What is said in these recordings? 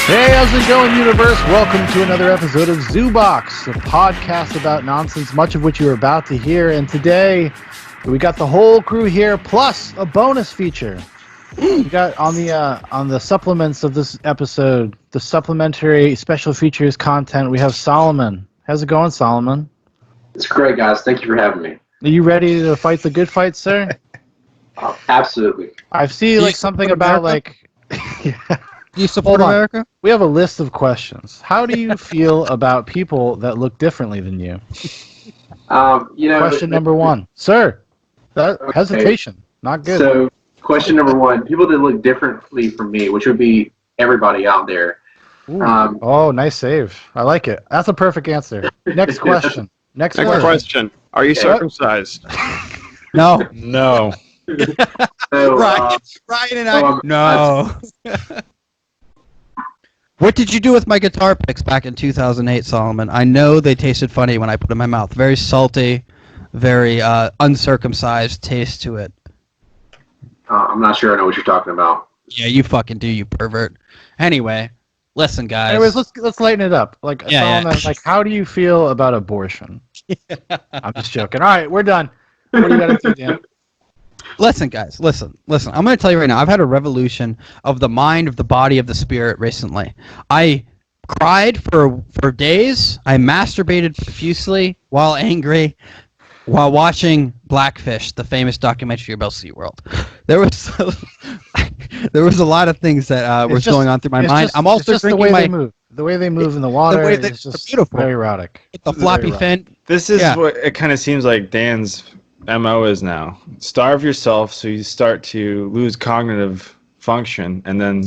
Hey, how's it going, universe? Welcome to another episode of Zoobox, a podcast about nonsense, much of which you're about to hear. And today, we got the whole crew here, plus a bonus feature. We got on the supplements of this episode, the supplementary special features content. We have Solomon. How's it going, Solomon? It's great, guys. Thank you for having me. Are you ready to fight the good fight, sir? Absolutely. I see like something about like. Yeah. Do you support America? We have a list of questions. How do you feel about people that look differently than you? Question number one, sir. That okay. Hesitation, not good. So, question number one: people that look differently from me, which would be everybody out there. Oh, nice save. I like it. That's a perfect answer. Next question. Next question. Are you circumcised? No. No. So, Ryan and I. No. What did you do with my guitar picks back in 2008, Solomon? I know they tasted funny when I put them in my mouth. Very salty, very uncircumcised taste to it. I'm not sure I know what you're talking about. Yeah, you fucking do, you pervert. Anyway, listen, guys. Anyways, let's lighten it up. Like, Solomon, like, how do you feel about abortion? I'm just joking. All right, we're done. What do you got to do, Dan? Listen, guys, listen. I'm going to tell you right now, I've had a revolution of the mind, of the body, of the spirit recently. I cried for days. I masturbated profusely while angry, while watching Blackfish, the famous documentary about SeaWorld. There was a lot of things that was going on through my mind. I'm also drinking the way they move in the water is just beautiful. Very erotic. The floppy fin. This is what it kind of seems like Dan's MO is now. Starve yourself so you start to lose cognitive function and then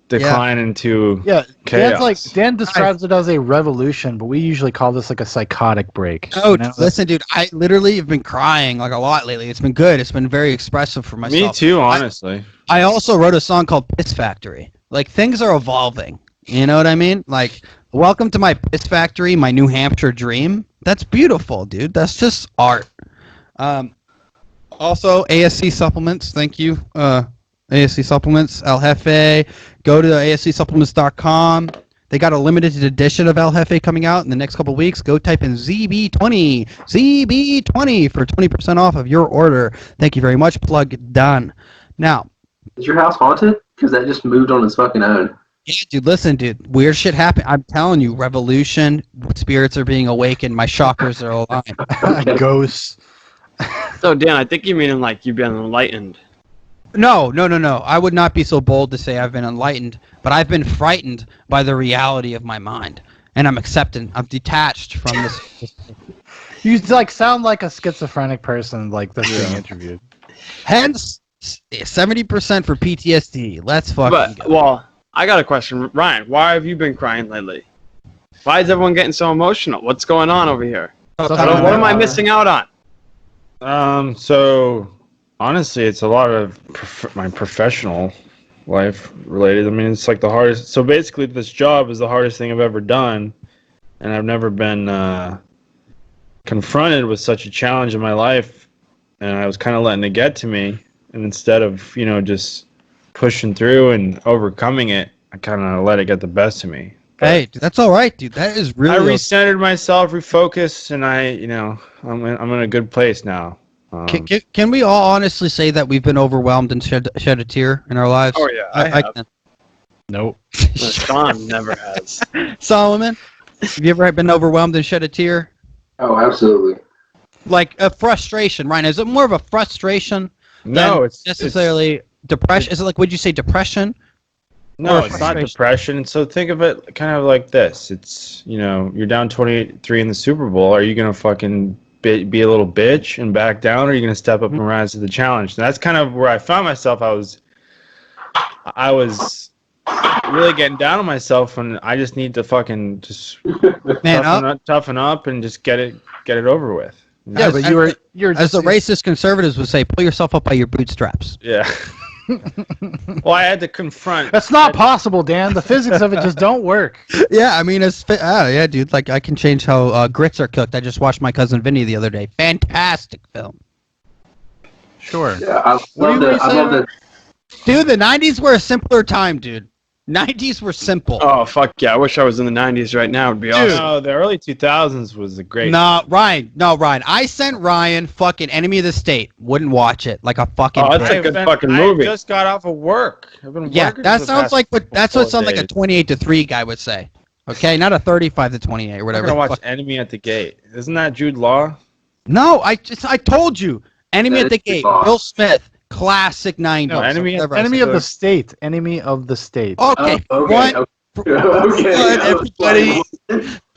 decline into chaos. Dan describes it as a revolution, but we usually call this like a psychotic break. Oh, you know? Listen, dude, I literally have been crying like a lot lately. It's been good. It's been very expressive for myself. Me too, honestly. I also wrote a song called Piss Factory. Like, things are evolving. You know what I mean? Like, welcome to my Piss Factory, my New Hampshire dream. That's beautiful, dude. That's just art. Also, ASC Supplements. Thank you, ASC Supplements. El Jefe. Go to ASCSupplements.com. They got a limited edition of El Jefe coming out in the next couple of weeks. Go type in ZB20 for 20% off of your order. Thank you very much. Plug done. Now, is your house haunted? Because that just moved on its fucking own. Yeah, dude, listen, dude. Weird shit happened. I'm telling you, revolution. Spirits are being awakened. My chakras are aligned. Ghosts. So, Dan, I think you mean like you've been enlightened. No. I would not be so bold to say I've been enlightened, but I've been frightened by the reality of my mind, and I'm accepting. I'm detached from this. You like sound like a schizophrenic person, like that's being interviewed. Hence, 70% for PTSD. Let's fucking go. Well, I got a question, Ryan. Why have you been crying lately? Why is everyone getting so emotional? What's going on over here? What am I missing out on? So honestly, it's a lot of my professional life related. I mean, it's like the hardest. So basically, this job is the hardest thing I've ever done, and I've never been confronted with such a challenge in my life. And I was kind of letting it get to me, and instead of just pushing through and overcoming it, I kind of let it get the best of me. But hey, dude, that's all right, dude. That is really. I recentered myself, refocused, and I'm in a good place now. Can we all honestly say that we've been overwhelmed and shed a tear in our lives? Oh yeah, I have. Nope. Sean never has. Solomon, have you ever been overwhelmed and shed a tear? Oh, absolutely. Like a frustration, Ryan? Is it more of a frustration? No, it's necessarily depression. Is it like? Would you say depression? No, it's not depression. So think of it kind of like this. It's, you're down 28-3 in the Super Bowl. Are you going to fucking be a little bitch and back down, or are you going to step up and rise to the challenge? And that's kind of where I found myself. I was really getting down on myself, and I just need to fucking just toughen up and just get it over with. Yeah, but you're as the racist conservatives would say, pull yourself up by your bootstraps. Yeah. Well, I had to confront. That's not possible, Dan. The physics of it just don't work. Yeah, I mean, yeah, dude. Like, I can change how grits are cooked. I just watched My Cousin Vinny the other day. Fantastic film. Sure. Yeah, I love the. Dude, the 90s were a simpler time, dude. 90s were simple. Oh, fuck yeah. I wish I was in the 90s right now. It'd be awesome. No, the early 2000s was the great. No, Ryan. I sent Ryan fucking Enemy of the State. Wouldn't watch it like a fucking. Oh, that's a good fucking movie. I just got off of work. I've been working that for the sounds past like what. That's what sounds like a days. 28-3 guy would say. Okay, not a 35-28 or whatever. I'm gonna watch Enemy at the Gate. Isn't that Jude Law? No, I told you. Enemy That at the is Gate. Law. Will Smith. Classic 90s. No, Enemy of the State. Enemy of the State. Okay. Okay.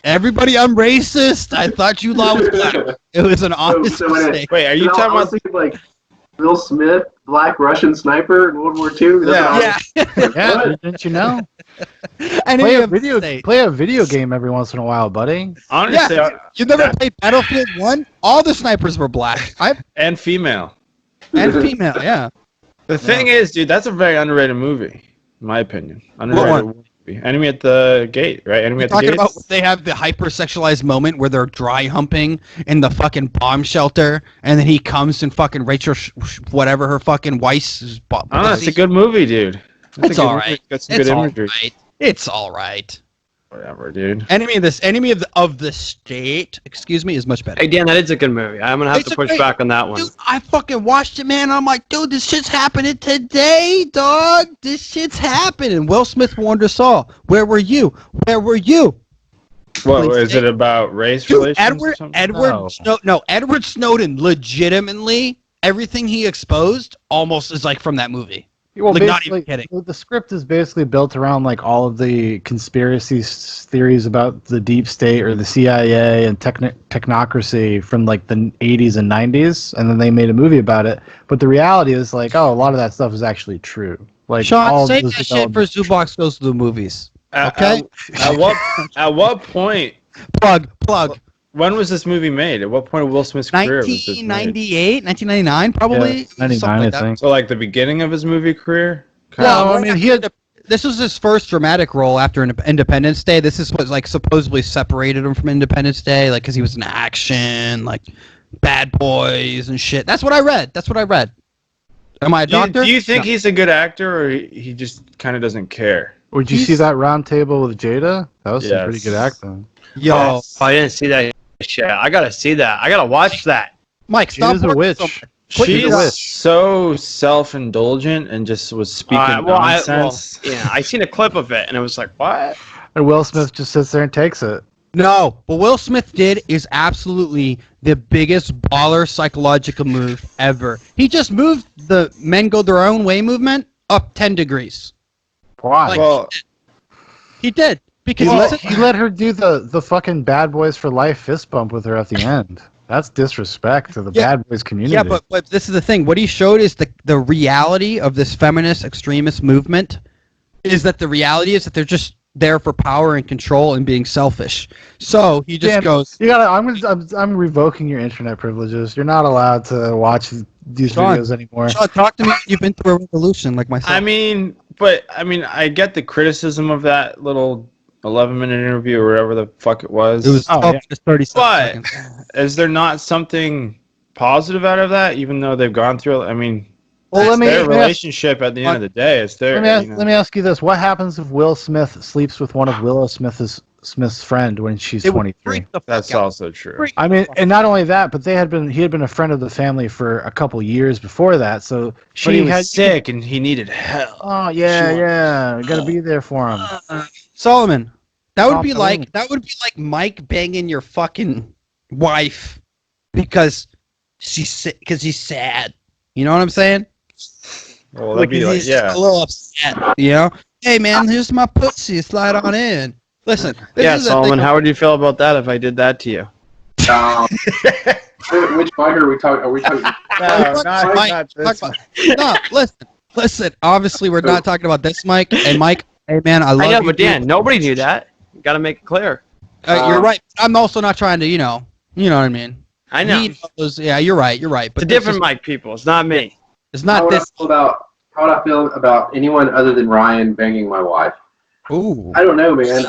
Everybody, I'm racist. I thought Jude Law was black. It was an honest mistake. Wait, are you No, talking I was about? thinking like Will Smith, black Russian sniper in World War II. Yeah. Yeah, didn't you know? Enemy of the State. Play a video game every once in a while, buddy. Honestly, You never played Battlefield 1? All the snipers were black. and female. And female, yeah. The thing is, dude, that's a very underrated movie, in my opinion. What Underrated movie. Enemy at the Gate, right? Enemy at the Talking Gate. about they have the hypersexualized moment where they're dry humping in the fucking bomb shelter, and then he comes and fucking Rachel, whatever her fucking Weiss. It's a good movie, dude. It's all right. Got some good imagery. It's all right. Whatever, dude. Enemy of the State, excuse me, is much better. Hey, Dan, that is a good movie. I'm going to have It's to a push great- back on that one. Dude, I fucking watched it, man. I'm like, dude, this shit's happening today, dog. This shit's happening. Will Smith warned us all. Where were you? Where were you? What Please is stay- it about race Dude, relations? or something? Edward Snowden, legitimately, everything he exposed almost is like from that movie. Well, Like, not even kidding. The script is basically built around like all of the conspiracy theories about the deep state or the CIA and technocracy from like the 80s and 90s, and then they made a movie about it. But the reality is like, a lot of that stuff is actually true. Like Sean, all save those that shit for developments- Zoobox Goes to the Movies. Okay? At what point? Plug. When was this movie made? At what point of Will Smith's career was this made? 1998, 1999, probably. Yeah, 99, Something like I that. think. So like the beginning of his movie career? Well, I mean, he had This was his first dramatic role after Independence Day. This is what like supposedly separated him from Independence Day, like because he was in action, like Bad Boys and shit. That's what I read. Am I a doctor? Do you think No. he's a good actor, or he just kind of doesn't care? Would you see that round table with Jada? That was some Yes. pretty good acting. Yo, Oh, I didn't see that shit. I got to see that. I got to watch that. Mike, stop Jada's a working witch. so much. Quit She's your- so self-indulgent and just was speaking nonsense. I seen a clip of it, and it was like, what? And Will Smith just sits there and takes it. No, what Will Smith did is absolutely the biggest baller psychological move ever. He just moved the men go their own way movement up 10 degrees. Why? Like, Well, He did. Because he let her do the fucking Bad Boys for Life fist bump with her at the end. That's disrespect to the Yeah. Bad Boys community. yeah, but this is the thing. What he showed is the reality of this feminist extremist movement is that the reality is that they're just there for power and control and being selfish. So he just Dan, goes, You gotta. I'm revoking your internet privileges. You're not allowed to watch these Sean, videos anymore. Sean, talk to me. You've been through a revolution like myself. I mean, I get the criticism of that little 11-minute interview or whatever the fuck it was. it was yeah. just 30 But seconds. is there not something positive out of that, even though they've gone through? I mean, Well, it's their relationship at the end of the day. It's their. Let me ask you this: what happens if Will Smith sleeps with one of Willow Smith's friend when she's It would 23? freak the fuck That's out. also true. Freak I mean, and not only that, but he had been a friend of the family for a couple years before that. So But he she was had sick and he needed help. Oh yeah, gotta be there for him. Solomon, that would be Solomon. like Mike banging your fucking wife because he's sad. You know what I'm saying? Well, that'd be like, he's just yeah. a little upset. You know? Hey man, here's my pussy. Slide on in. Listen. This Yeah, is the Solomon, thing- how would you feel about that if I did that to you? Which biker are we talking? Are we talking? No, Mike, not talk this. about- no, listen. Obviously, we're not talking about this, Mike. And Mike, hey man, I love I know, you. but Dan, dude. nobody knew that. Got to make it clear. You're right. I'm also not trying to, you know what I mean. I know. He knows- yeah, you're right. But It's a this different is- Mike, people. It's not me. It's How not would, this. how would I feel about anyone other than Ryan banging my wife? Ooh. I don't know, man.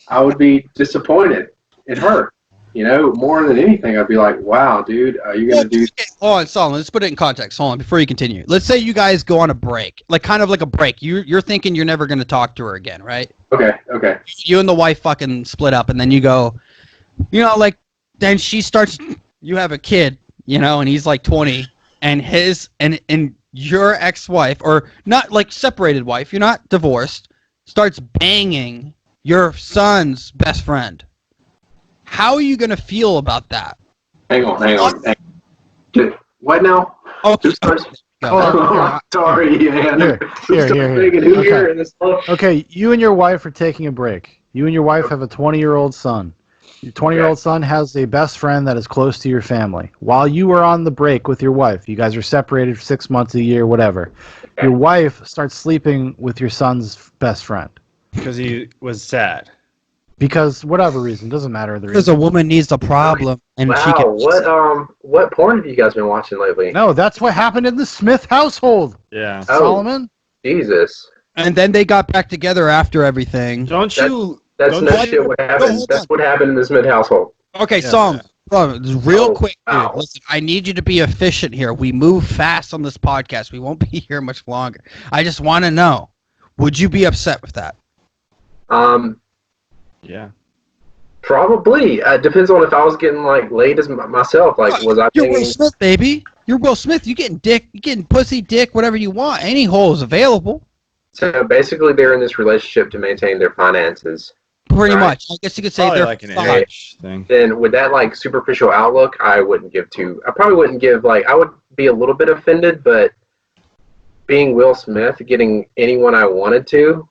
I would be disappointed in her. You know, more than anything, I'd be like, wow, dude, are you going to do... Hold on, Solomon, let's put it in context. Hold on, before you continue. Let's say you guys go on a break, like kind of like a break. You're thinking you're never going to talk to her again, right? Okay. You and the wife fucking split up, and then you go, you know, like, then she starts, you have a kid, you know, and he's like 20, and and your ex-wife, or not like separated wife, you're not divorced, starts banging your son's best friend. How are you going to feel about that? Hang on. What now? Okay. Sorry, man. Here. Okay, you and your wife are taking a break. You and your wife have a 20-year-old son. Your 20-year-old son has a best friend that is close to your family. While you are on the break with your wife, you guys are separated for 6 months, a year, whatever. Okay. Your wife starts sleeping with your son's best friend. Because he was sad. Because whatever reason, doesn't matter the reason. Because a woman needs a problem, and wow, she can. What porn have you guys been watching lately? No, that's what happened in the Smith household. Yeah, Solomon. Jesus. And then they got back together after everything. That's no shit. What happened? That's what happened in the Smith household. Okay, Solomon. Real quick, dude. Listen, I need you to be efficient here. We move fast on this podcast. We won't be here much longer. I just want to know: would you be upset with that? Yeah. Probably. Depends on if I was getting like laid as myself. Like, was I? You're Will Smith, baby. You're Will Smith. You getting dick? You getting pussy, dick, whatever you want. Any hole is available. So basically, they're in this relationship to maintain their finances. Pretty much. I guess you could say probably they're like an age thing. Then with that like superficial outlook, I probably wouldn't give like. I would be a little bit offended, but being Will Smith, getting anyone I wanted to,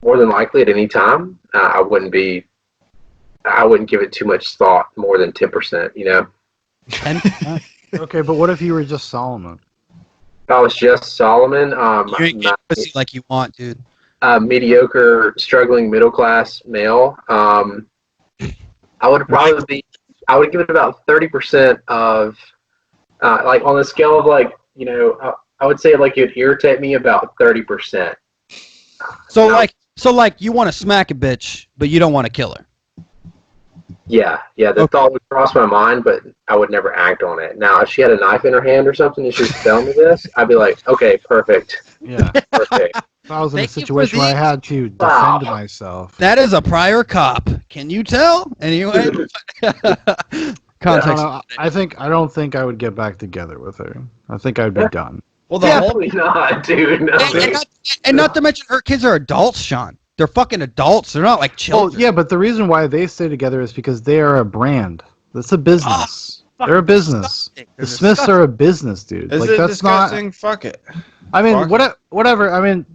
more than likely at any time, I wouldn't give it too much thought, more than 10%, you know? 10%? Okay, but what if you were just Solomon? If I was just Solomon, you ain't getting pussy like you want, dude. Mediocre, struggling middle-class male, I would give it about 30% of, like on the scale of like, you know, I would say like it'd irritate me about 30%. So like you want to smack a bitch, but you don't want to kill her. Yeah, the thought would cross my mind, but I would never act on it. Now, if she had a knife in her hand or something and she was telling me this, I'd be like, okay, perfect. Yeah. Perfect. If I was in a situation where I had to defend myself. That is a prior cop. Can you tell? Anyway. Context. I don't think I would get back together with her. I think I'd be done. Well, definitely not, dude. No. And not to mention, her kids are adults, Sean. They're fucking adults. They're not like children. Oh, yeah, but the reason why they stay together is because they are a brand. That's a business. They're a business. The Smiths are a business, dude. Is like it that's disgusting? Not. Fuck it. I mean, whatever. I mean,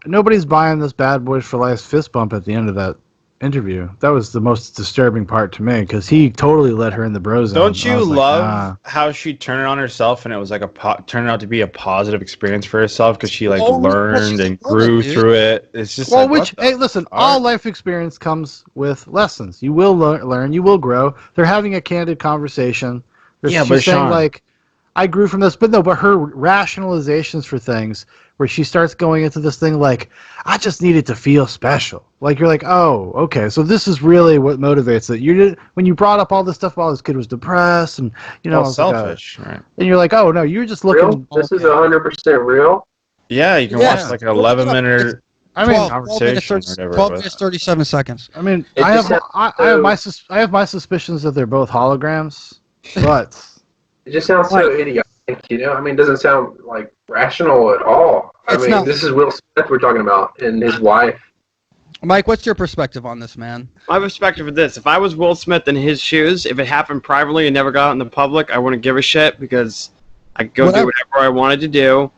nobody's buying this Bad Boys for Life fist bump at the end of that interview. That was the most disturbing part to me because he totally let her in the bro zone. Don't you love how she turned it on herself and it was like turned out to be a positive experience for herself because she like learned and grew through it. It's just hey, listen, all life experience comes with lessons. You will learn, you will grow. They're having a candid conversation. She's saying like, I grew from this, but her rationalizations for things where she starts going into this thing like, I just needed to feel special. Like you're like, oh, okay, so this is really what motivates it. When you brought up all this stuff while this kid was depressed and selfish, right? And you're like, oh no, you're just looking. Real? This is 100% real. Yeah, you can watch like an 11-minute. conversation 12 minutes 37 seconds. I mean, I have my suspicions that they're both holograms, but it just sounds so idiotic. You know, I mean, it doesn't sound like rational at all. This is Will Smith we're talking about and his wife. Mike, what's your perspective on this, man? My perspective is this. If I was Will Smith in his shoes, if it happened privately and never got out in the public, I wouldn't give a shit because I could go do whatever I wanted to do.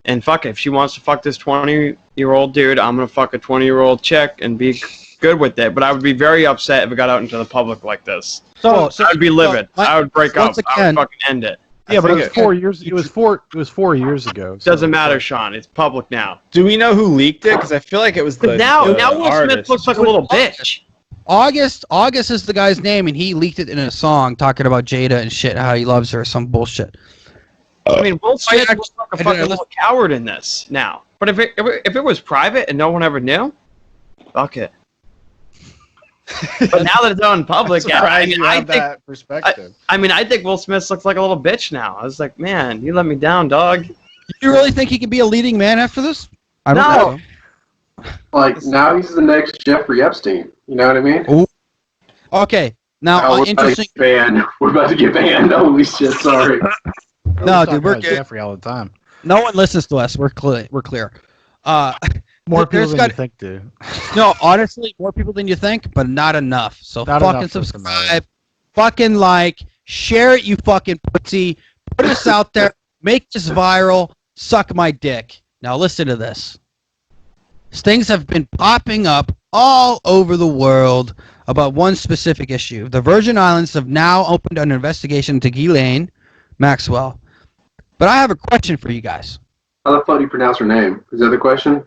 And fuck it. If she wants to fuck this 20-year-old dude, I'm going to fuck a 20-year-old chick and be good with it. But I would be very upset if it got out into the public like this. So I'd be livid. I would break up. I would fucking end it. Yeah, but it was 4 years. It was 4 years ago. So doesn't matter, Sean. It's public now. Do we know who leaked it? Because I feel like it was the now Will Smith looks like a little bitch. August is the guy's name, and he leaked it in a song talking about Jada and shit, how he loves her, or some bullshit. I mean, Will Smith looks like a fucking little coward in this now. But if it was private and no one ever knew, fuck it. But now that it's out in public, I think that perspective. I think Will Smith looks like a little bitch now. I was like, man, you let me down, dog. You really think he can be a leading man after this? I don't know. Like, now he's the next Jeffrey Epstein. You know what I mean? Ooh. Okay. Now, interesting. We're about to get banned. Holy shit, sorry. No, dude, we're good. Jeffrey all the time. No one listens to us. We're clear. More people than you think do. No, honestly, more people than you think, but not enough. So not fucking enough subscribe, fucking like, share it, you fucking pussy. Put us out there. Make this viral. Suck my dick. Now listen to this. Things have been popping up all over the world about one specific issue. The Virgin Islands have now opened an investigation into Ghislaine Maxwell. But I have a question for you guys. How the fuck do you pronounce her name? Is that the question?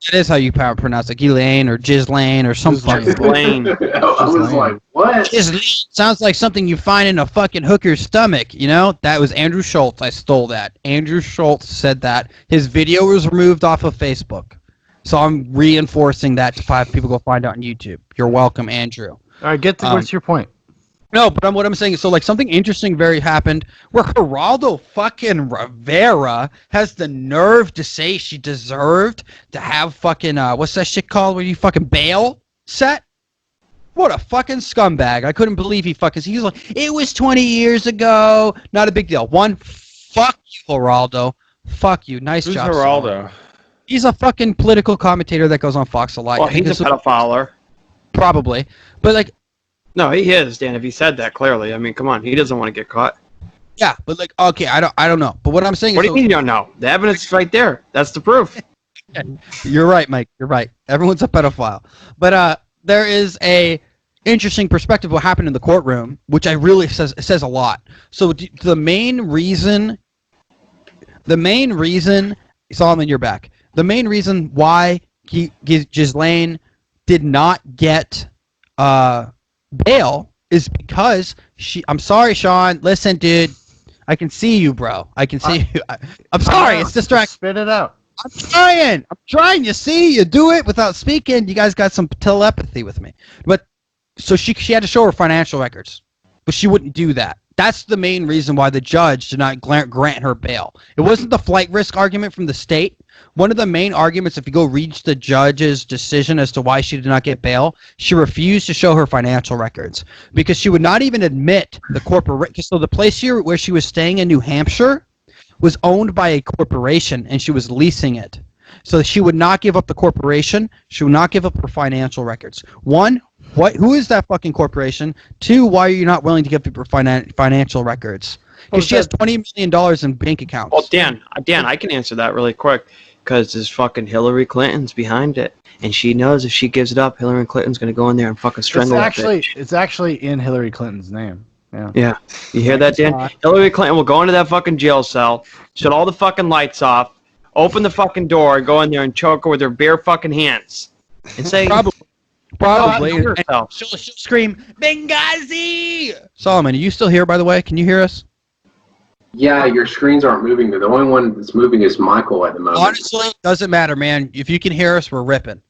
It is how you pronounce it. Ghislaine or Ghislaine or some fucking Ghislaine. I was like, what? Ghislaine sounds like something you find in a fucking hooker's stomach, you know? That was Andrew Schultz. I stole that. Andrew Schultz said that. His video was removed off of Facebook. So I'm reinforcing that to 5 people go find out on YouTube. You're welcome, Andrew. All right, what's your point? No, but what I'm saying is, so like something interesting happened where Geraldo fucking Rivera has the nerve to say she deserved to have fucking, what's that shit called where you fucking bail set? What a fucking scumbag. I couldn't believe he's like, it was 20 years ago. Not a big deal. One, fuck you, Geraldo. Fuck you. Nice job. Who's Geraldo? He's a fucking political commentator that goes on Fox a lot. Well, he's a pedophile. Probably. But like, no, he is, Dan. If he said that clearly, I mean, come on, he doesn't want to get caught. Yeah, but like, okay, I don't know. But what I'm saying is, what do you mean you don't know? The evidence is right there. That's the proof. You're right, Mike. You're right. Everyone's a pedophile. But there is a interesting perspective of what happened in the courtroom, which I really says a lot. So the main reason, Solomon, you're back. The main reason why Ghislaine did not get bail is because I'm sorry, Sean. Listen, dude. I can see you, bro. I can see you. I'm sorry. It's distracting. Spit it out. I'm trying. You see, you do it without speaking. You guys got some telepathy with me. But so she had to show her financial records, but she wouldn't do that. That's the main reason why the judge did not grant her bail. It wasn't the flight risk argument from the state. One of the main arguments, if you go read the judge's decision as to why she did not get bail, she refused to show her financial records because she would not even admit the corporate. So the place here where she was staying in New Hampshire was owned by a corporation, and she was leasing it. So she would not give up the corporation. She would not give up her financial records. One, who is that fucking corporation? Two, why are you not willing to give up your financial records? Because she has $20 million in bank accounts. Well, Dan, I can answer that really quick. Because this fucking Hillary Clinton's behind it. And she knows if she gives it up, Hillary Clinton's going to go in there and fucking strangle It's actually in Hillary Clinton's name. Yeah. You hear that, Dan? Hillary Clinton will go into that fucking jail cell, shut all the fucking lights off, open the fucking door, go in there and choke her with her bare fucking hands. And say... Probably. She'll scream, Benghazi! Solomon, are you still here, by the way? Can you hear us? Yeah, your screens aren't moving. The only one that's moving is Michael at the moment. Honestly, doesn't matter, man. If you can hear us, we're ripping.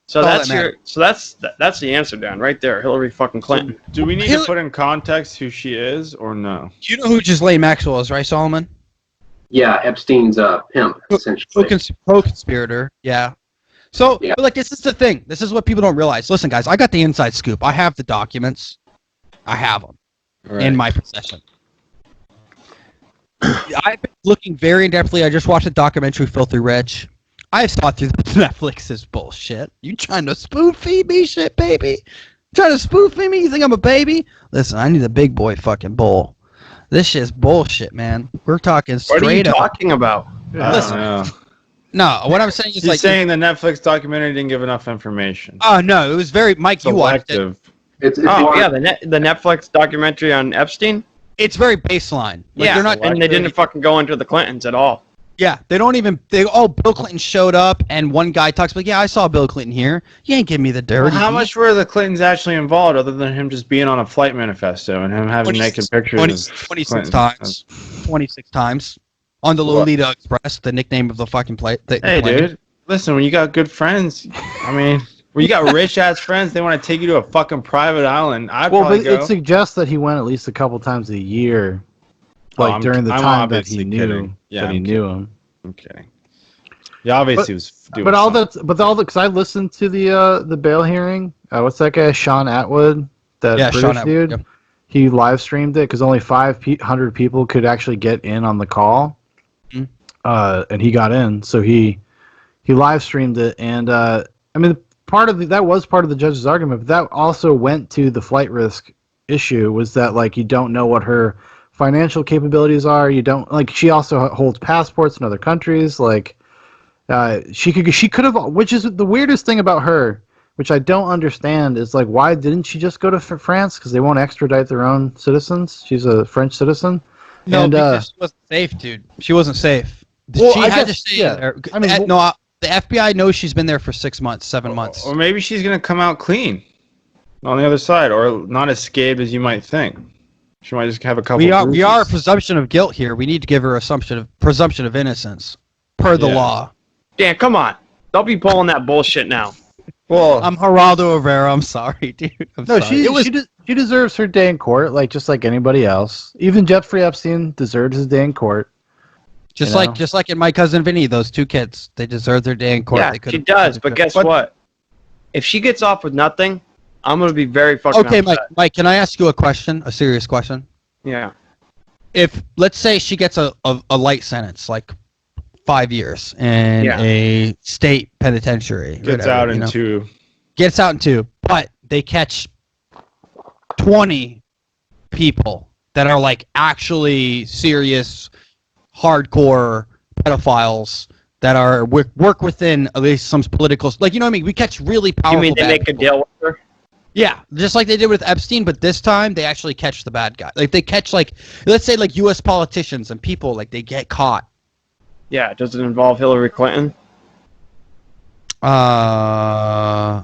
So that's the answer, Dan, right there. Hillary fucking Clinton. So do we need to put in context who she is or no? You know who Ghislaine Maxwell is, right, Solomon? Yeah, Epstein's pimp, essentially. Co-conspirator, yeah. So, but like, this is the thing. This is what people don't realize. Listen, guys, I got the inside scoop. I have the documents. I have them in my possession. I've been looking very in-depthly. I just watched a documentary, Filthy Rich. I saw through Netflix's bullshit. You trying to spoon-feed me shit, baby? Trying to spoon-feed me? You think I'm a baby? Listen, I need a big boy fucking bowl. This shit's bullshit, man. We're talking straight up. What are you talking about? Listen. No, what I'm saying is He's saying the Netflix documentary didn't give enough information. Oh, no. It was very... Mike, you watched it. The Netflix documentary on Epstein? It's very baseline. Like, they're not, and they didn't fucking go into the Clintons at all. Yeah, they don't even. Bill Clinton showed up, and one guy talks like, "Yeah, I saw Bill Clinton here. You ain't giving me the dirt." Well, how much were the Clintons actually involved, other than him just being on a flight manifesto and him having naked pictures? 26 times. 26 times on the Lolita Express, the nickname of the fucking plane. Hey, dude, listen, when you got good friends, I mean, Well, you got rich ass friends. They want to take you to a fucking private island. I'd probably go. It suggests that he went at least a couple times a year, like during the time that he knew knew him. I'm kidding. Yeah, obviously was doing. But all that, because I listened to the bail hearing. What's that guy, Sean Atwood? That British dude. Yep. He live streamed it because only 500 people could actually get in on the call, and he got in. So he live streamed it, and I mean, that was part of the judge's argument, but that also went to the flight risk issue. Was that like you don't know what her financial capabilities are? You don't like. She also holds passports in other countries. Like she could have, which is the weirdest thing about her. Which I don't understand is like, why didn't she just go to France? Because they won't extradite their own citizens. She's a French citizen. No, because she wasn't safe, dude. She wasn't safe. Well, she had to stay there. I mean, no, the FBI knows she's been there for 6 months, 7 months. Or maybe she's gonna come out clean on the other side, or not as scathed as you might think. She might just have a couple. We are a presumption of guilt here. We need to give her a presumption of innocence per the law. Yeah, come on. Don't be pulling that bullshit now. Well, I'm Geraldo Rivera. I'm sorry, dude. She deserves her day in court, just like anybody else. Even Jeffrey Epstein deserved his day in court. Just like in My Cousin Vinny, those two kids, they deserve their day in court. Yeah, she does. But guess what? If she gets off with nothing, I'm gonna be very fucking okay, upset. Mike. Can I ask you a question? A serious question? Yeah. If let's say she gets a light sentence, like 5 years in a state penitentiary. Gets out in 2. Gets out in 2. But they catch 20 people that are like actually serious, hardcore pedophiles that are work within at least some political. Like, you know what I mean? We catch really powerful. You mean they make a deal with her? Yeah, just like they did with Epstein, but this time they actually catch the bad guy. Like they catch let's say U.S. politicians and people they get caught. Yeah, does it involve Hillary Clinton? Yeah.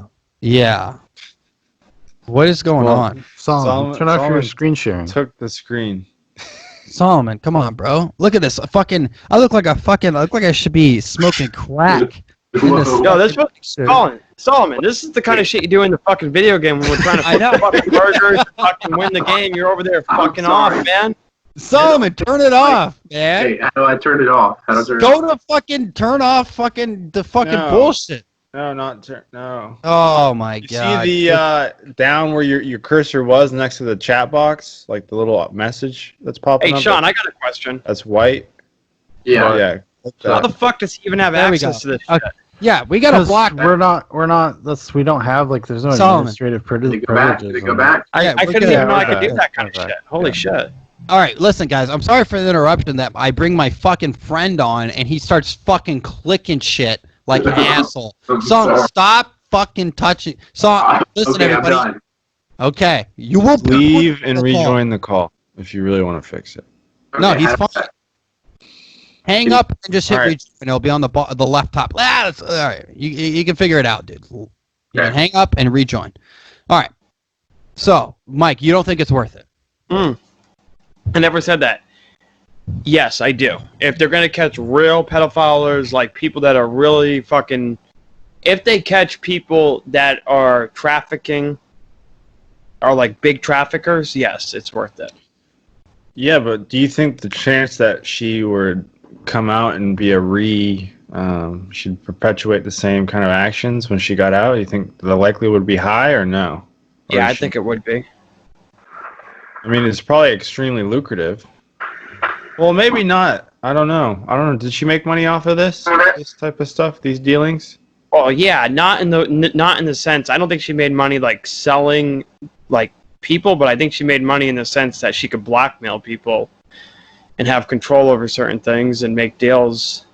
What is going on? Solomon, turn off your screen sharing. Took the screen. Solomon, come on, bro. Look at this. I look like I should be smoking crack. Solomon, this is the kind of shit you do in the fucking video game when we're trying to fucking burgers, fucking win the game. You're over there fucking off, man. Solomon, turn it off, man. Hey, how do I turn it off? Go to fucking turn off the bullshit. No. Oh my god. See the down where your cursor was next to the chat box, like the little message that's popping up? Hey, Sean, I got a question. That's white? Yeah. Oh, yeah. How the fuck does he even have access to this shit? Yeah, we gotta block. We don't have there's no administrative privileges. Go back. I couldn't even know I could do that kind of shit. Holy shit. All right, listen, guys. I'm sorry for the interruption. That I bring my fucking friend on, and he starts fucking clicking shit like an asshole. So stop fucking touching. So listen, everybody. Okay, you will leave and rejoin the call if you really want to fix it. No, he's fine. Hang up and just hit rejoin. It'll be on the left top. That's all right. You can figure it out, dude. You can hang up and rejoin. All right. So, Mike, you don't think it's worth it? I never said that. Yes, I do. If they're going to catch real pedophiles, like people that are really fucking... If they catch people that are trafficking, are like big traffickers, yes, it's worth it. Yeah, but do you think the chance that she would come out and be she'd perpetuate the same kind of actions when she got out? You think the likelihood would be high or no? Or yeah, I think it would be. I mean, it's probably extremely lucrative. Well, maybe not. I don't know. Did she make money off of this type of stuff? These dealings? Oh yeah, not in the sense. I don't think she made money selling people, but I think she made money in the sense that she could blackmail people and have control over certain things and make deals.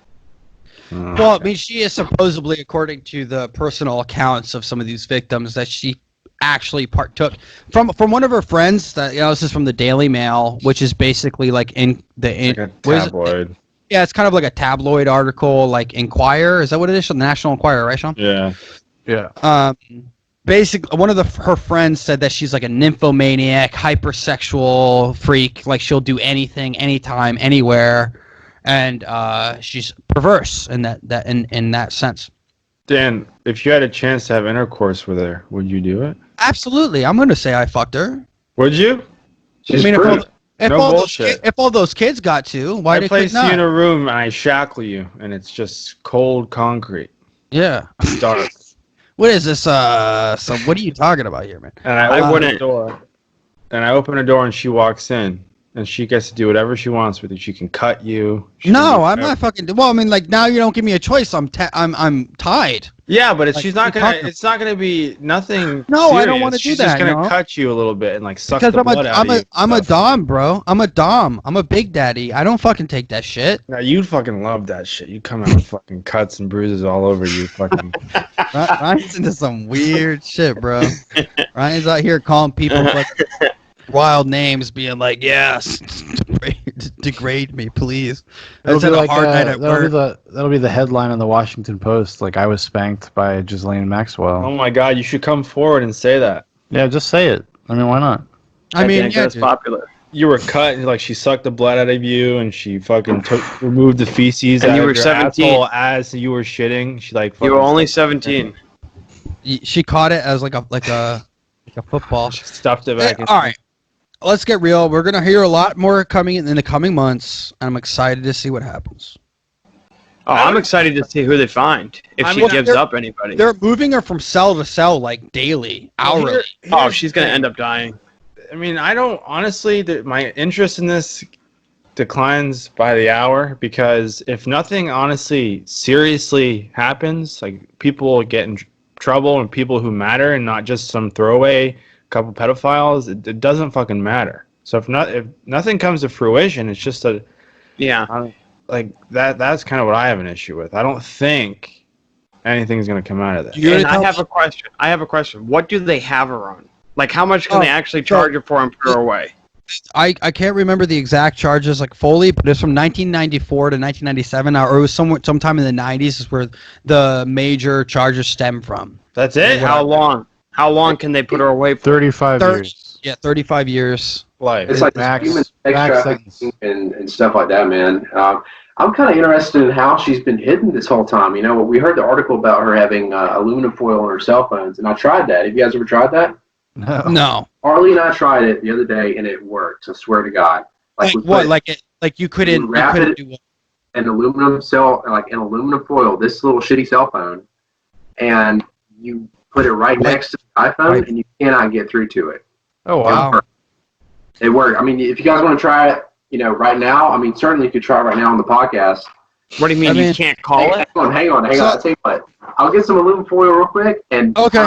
Well, I mean, she is supposedly, according to the personal accounts of some of these victims, that she actually partook from one of her friends. That this is from the Daily Mail, which is basically like a tabloid. Yeah, it's kind of like a tabloid article, like Inquirer. Is that what it is? The National Enquirer, right, Sean? Yeah. Basically, one of her friends said that she's like a nymphomaniac, hypersexual freak. Like she'll do anything, anytime, anywhere, and she's perverse in that sense. Dan, if you had a chance to have intercourse with her, would you do it? Absolutely. I'm gonna say I fucked her. Would you? She's I mean, pretty. if all those kids got to, why I they place could not? you in a room and I shackle you, and it's just cold concrete, Yeah. dark. What is this? So what are you talking about here, man? And I open wouldn't. the door, and I open the door, and she walks in, and she gets to do whatever she wants with you. She can cut you. No, I'm not fucking. Well, I mean, like now you don't give me a choice. I'm tied. Yeah, but Like, she's not gonna. It's not gonna be nothing. No, I don't serious. wanna do She's that, just gonna no. cut you a little bit and like suck Because the blood out of you. I'm a dom, bro. I'm a dom. I'm a big daddy. I don't fucking take that shit. Now you'd fucking love that shit. You come out with fucking cuts and bruises all over you. Fucking. Ryan's into some weird shit, bro. Ryan's out here calling people fucking wild names, being like, "Yes, degrade me, please." That's had a hard night at work. That'll be the headline on the Washington Post. Like, I was spanked by Ghislaine Maxwell. Oh my god! You should come forward and say that. Yeah, just say it. I mean, why not? I mean, yeah, that's dude. popular. You were cut, and like she sucked the blood out of you, and she fucking removed the feces And out you of were your 17. asshole as you were shitting. She like. You were fucking only stuffed- 17. She caught it as like a football. She stuffed it back. Hey, all right, let's get real. We're gonna hear a lot more coming in the coming months, and I'm excited to see what happens. Oh, I'm excited to see who they find if she gives up anybody. They're moving her from cell to cell like daily, hourly. Oh, she's gonna end up dying. I mean, I don't honestly. My interest in this declines by the hour because if nothing honestly seriously happens, like people get in trouble and people who matter, and not just some throwaway couple pedophiles, it doesn't fucking matter. So if nothing comes to fruition, it's just like that's kind of what I have an issue with. I don't think anything's gonna come out of this. And I have a question. What do they have her on? Like, how much can they actually charge her for and put her away? I can't remember the exact charges like fully, but it's from 1994 to 1997, or it was sometime in the 90s is where the major charges stem from. That's it? How long? How long can they put her away for? 35 years. Yeah, 35 years. Life. It's like Max- human sex max trafficking and stuff like that, man. I'm kind of interested in how she's been hidden this whole time. You know, we heard the article about her having aluminum foil on her cell phones, and I tried that. Have you guys ever tried that? No. Arlie and I tried it the other day, and it worked. I swear to God. Like we what? put Like you couldn't wrap it do what? an aluminum cell, like an aluminum foil, this little shitty cell phone, and you put it right next to the iPhone, and you cannot get through to it. Oh, wow. It worked. I mean, if you guys want to try it, you know, right now, I mean, certainly you could try it right now on the podcast. What do you mean you can't call it? Hang on. I'll tell you what. I'll get some aluminum foil real quick, and Okay.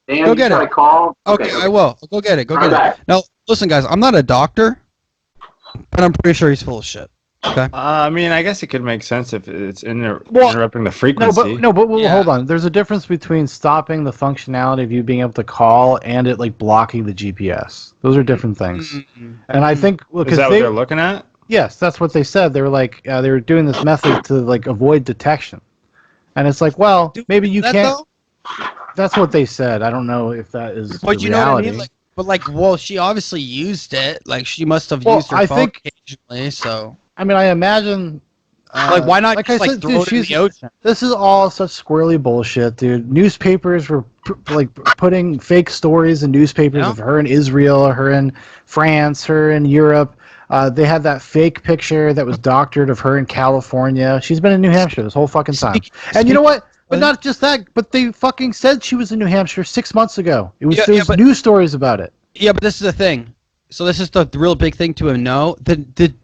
Dan, Go you get try it. to call. Okay, I will. Go get it. Go Try get that. it. Now, listen, guys. I'm not a doctor, but I'm pretty sure he's full of shit. Okay. I mean, I guess it could make sense if it's interrupting the frequency. But Yeah. hold on. There's a difference between stopping the functionality of you being able to call and it like blocking the GPS. Those are different things. Mm-hmm. And I think Is that what they're looking at? yes, that's what they said. They were like they were doing this method to like avoid detection. And it's like, well, maybe you that, can't. though? That's what they said. I don't know if that is But the you know what I reality. mean? Like, but like, well, she obviously used it. Like, she must have Well, used her I phone think- occasionally. So, I mean, I imagine. like, why not like just I like said, throw dude, it in the ocean? This is all such squirrely bullshit, dude. Newspapers were putting fake stories in newspapers Yeah. of her in Israel, her in France, her in Europe. They had that fake picture that was doctored of her in California. She's been in New Hampshire this whole fucking time. And you know what? But not just that, but they fucking said she was in New Hampshire 6 months ago. There was news stories about it. Yeah, but this is the thing. So this is the real big thing to know. The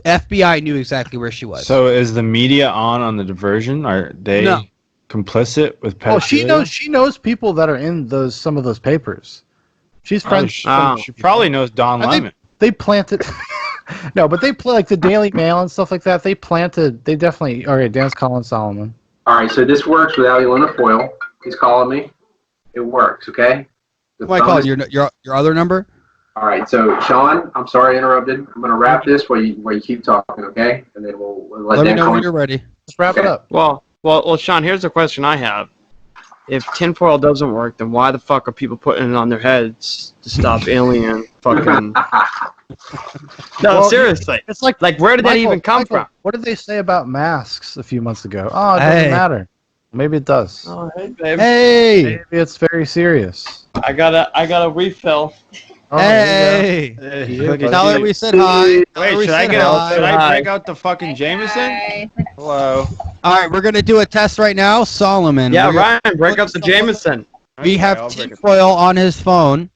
FBI knew exactly where she was. So is the media on the diversion? Are they complicit with pedophilia? Oh, she knows people that are in some of those papers. She's friends. She probably knows Don Lemon. They planted. No, but they play like the Daily Mail and stuff like that. They definitely. All right, Dan's calling Solomon. All right, so this works without aluminum foil. He's calling me. It works, okay? The Who I phone called is- your other number? All right, so Sean, I'm sorry I interrupted. I'm going to wrap this while you keep talking, okay? And then we'll let Let me Dan know call when you. you're ready. Let's wrap it up. Well, Sean, here's a question I have. If tinfoil doesn't work, then why the fuck are people putting it on their heads to stop alien fucking... No, Well, seriously. It's like Like, where did that even come from? What did they say about masks a few months ago? Oh, it doesn't matter. Maybe it does. Oh, hey, babe. Hey! Maybe it's very serious. I got a refill. Oh, hey! buddy. Tell her we said hi. Tell her Wait, we should I said get out? hi. Should I Hi. break out the fucking Jameson? Hello. All right, we're gonna do a test right now, Solomon. Yeah, We're- Ryan, break up the Jameson. We Okay, have I'll break it. tinfoil on his phone.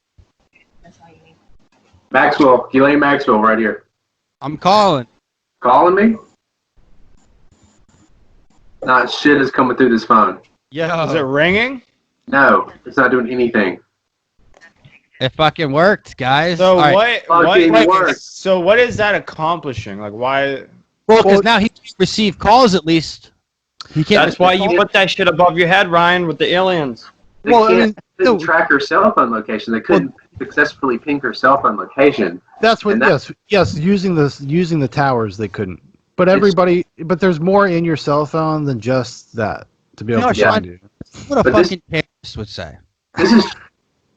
Maxwell, Elaine Maxwell, right here. I'm calling. Calling me? Not shit is coming through this phone. Yo, Is it ringing? No, it's not doing anything. it fucking worked, guys. So All right. Fucking work. So what is that accomplishing? Like why? Well, because now he can receive calls at least. He can't. That's why you put that shit above your head, Ryan, with the aliens. They couldn't track her cell phone location. They couldn't successfully ping her cell phone location. That's what. And that- Yes. Using the towers, they couldn't. But but there's more in your cell phone than just that to be able No, to Sean- find you. What a But this- fucking terrorist would say.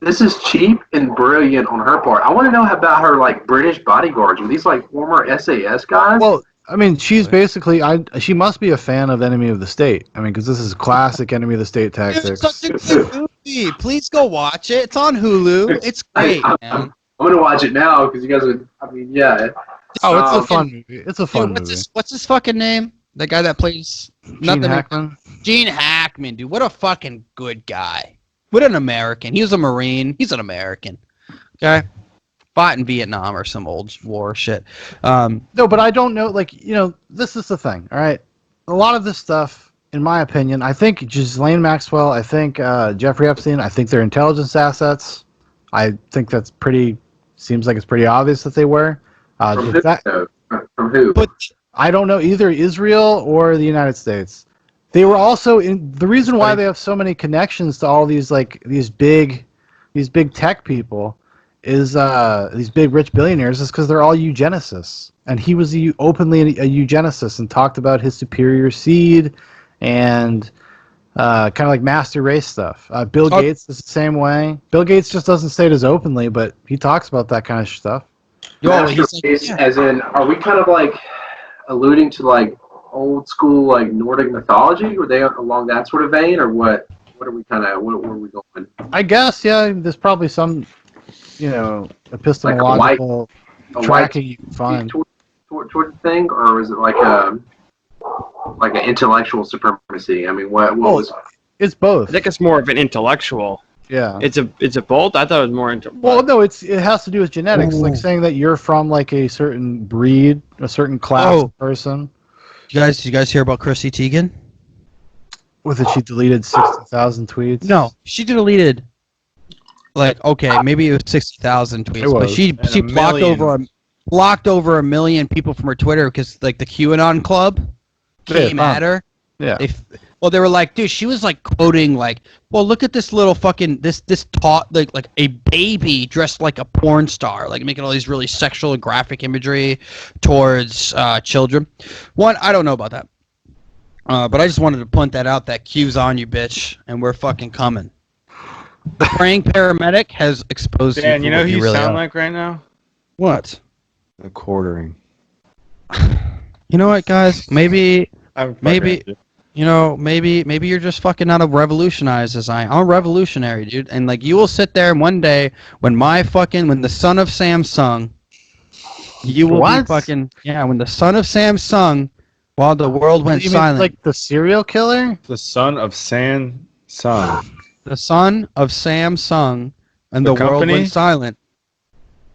This is cheap and brilliant on her part. I want to know about her like British bodyguards. Were these like former SAS guys? Well, I mean, she's basically. She must be a fan of Enemy of the State. I mean, because this is classic Enemy of the State It's tactics. such a good movie. Please go watch it. It's on Hulu. It's great, man. I'm gonna watch it now because you guys would. I mean, yeah. Oh, it's a Um, fun movie. It's a fun Dude, movie. what's his fucking name? The guy that plays Gene Hackman. Gene Hackman, dude. What a fucking good guy. What an American. He was a Marine. He's an American. Okay? Fought in Vietnam or some old war shit. No, but I don't know. Like, this is the thing. All right, a lot of this stuff, in my opinion, I think Ghislaine Maxwell. I think Jeffrey Epstein. I think they're intelligence assets. I think that's pretty. Seems like it's pretty obvious that they were. From who? From who? But I don't know either Israel or the United States. They were also in the reason why they have so many connections to all these big tech people is these big rich billionaires is because they're all eugenicists, and he was openly a eugenicist and talked about his superior seed and kind of like master race stuff. Bill Gates is the same way. Bill Gates just doesn't say it as openly, but he talks about that kind of stuff. As in, are we kind of like alluding to like old school like Nordic mythology? Were they along that sort of vein, or what? What are we where are we going? I guess, yeah. There's probably some, epistemological tracking you can find. Toward the thing, or is it like an intellectual supremacy? I mean, what was? It's both. I think it's more of an intellectual. Yeah. It's a bolt. I thought it was more into. Well, no, it has to do with genetics, like saying that you're from like a certain breed, a certain class of person. Did you guys hear about Chrissy Teigen? She deleted 60,000 tweets. No, she deleted maybe it was 60,000 tweets, but she blocked over a million people from her Twitter because like the QAnon club came at her. Yeah. They were like, dude, she was like quoting like, well, look at this little fucking this like a baby dressed like a porn star, like making all these really sexual and graphic imagery towards children. One, I don't know about that, but I just wanted to point that out. That Q's on you, bitch, and we're fucking coming. The praying paramedic has exposed Dan, you know who you really sound are. like right now? What? The quartering. You know what, guys? Maybe. Maybe Maybe you're just fucking not as revolutionized as I am. I'm a revolutionary, dude. And like you will sit there and one day when the son of Samsung, you will be fucking when the son of Samsung, while the world went silent. Like the serial killer? The son of Samsung. The son of Samsung and the world company? went silent.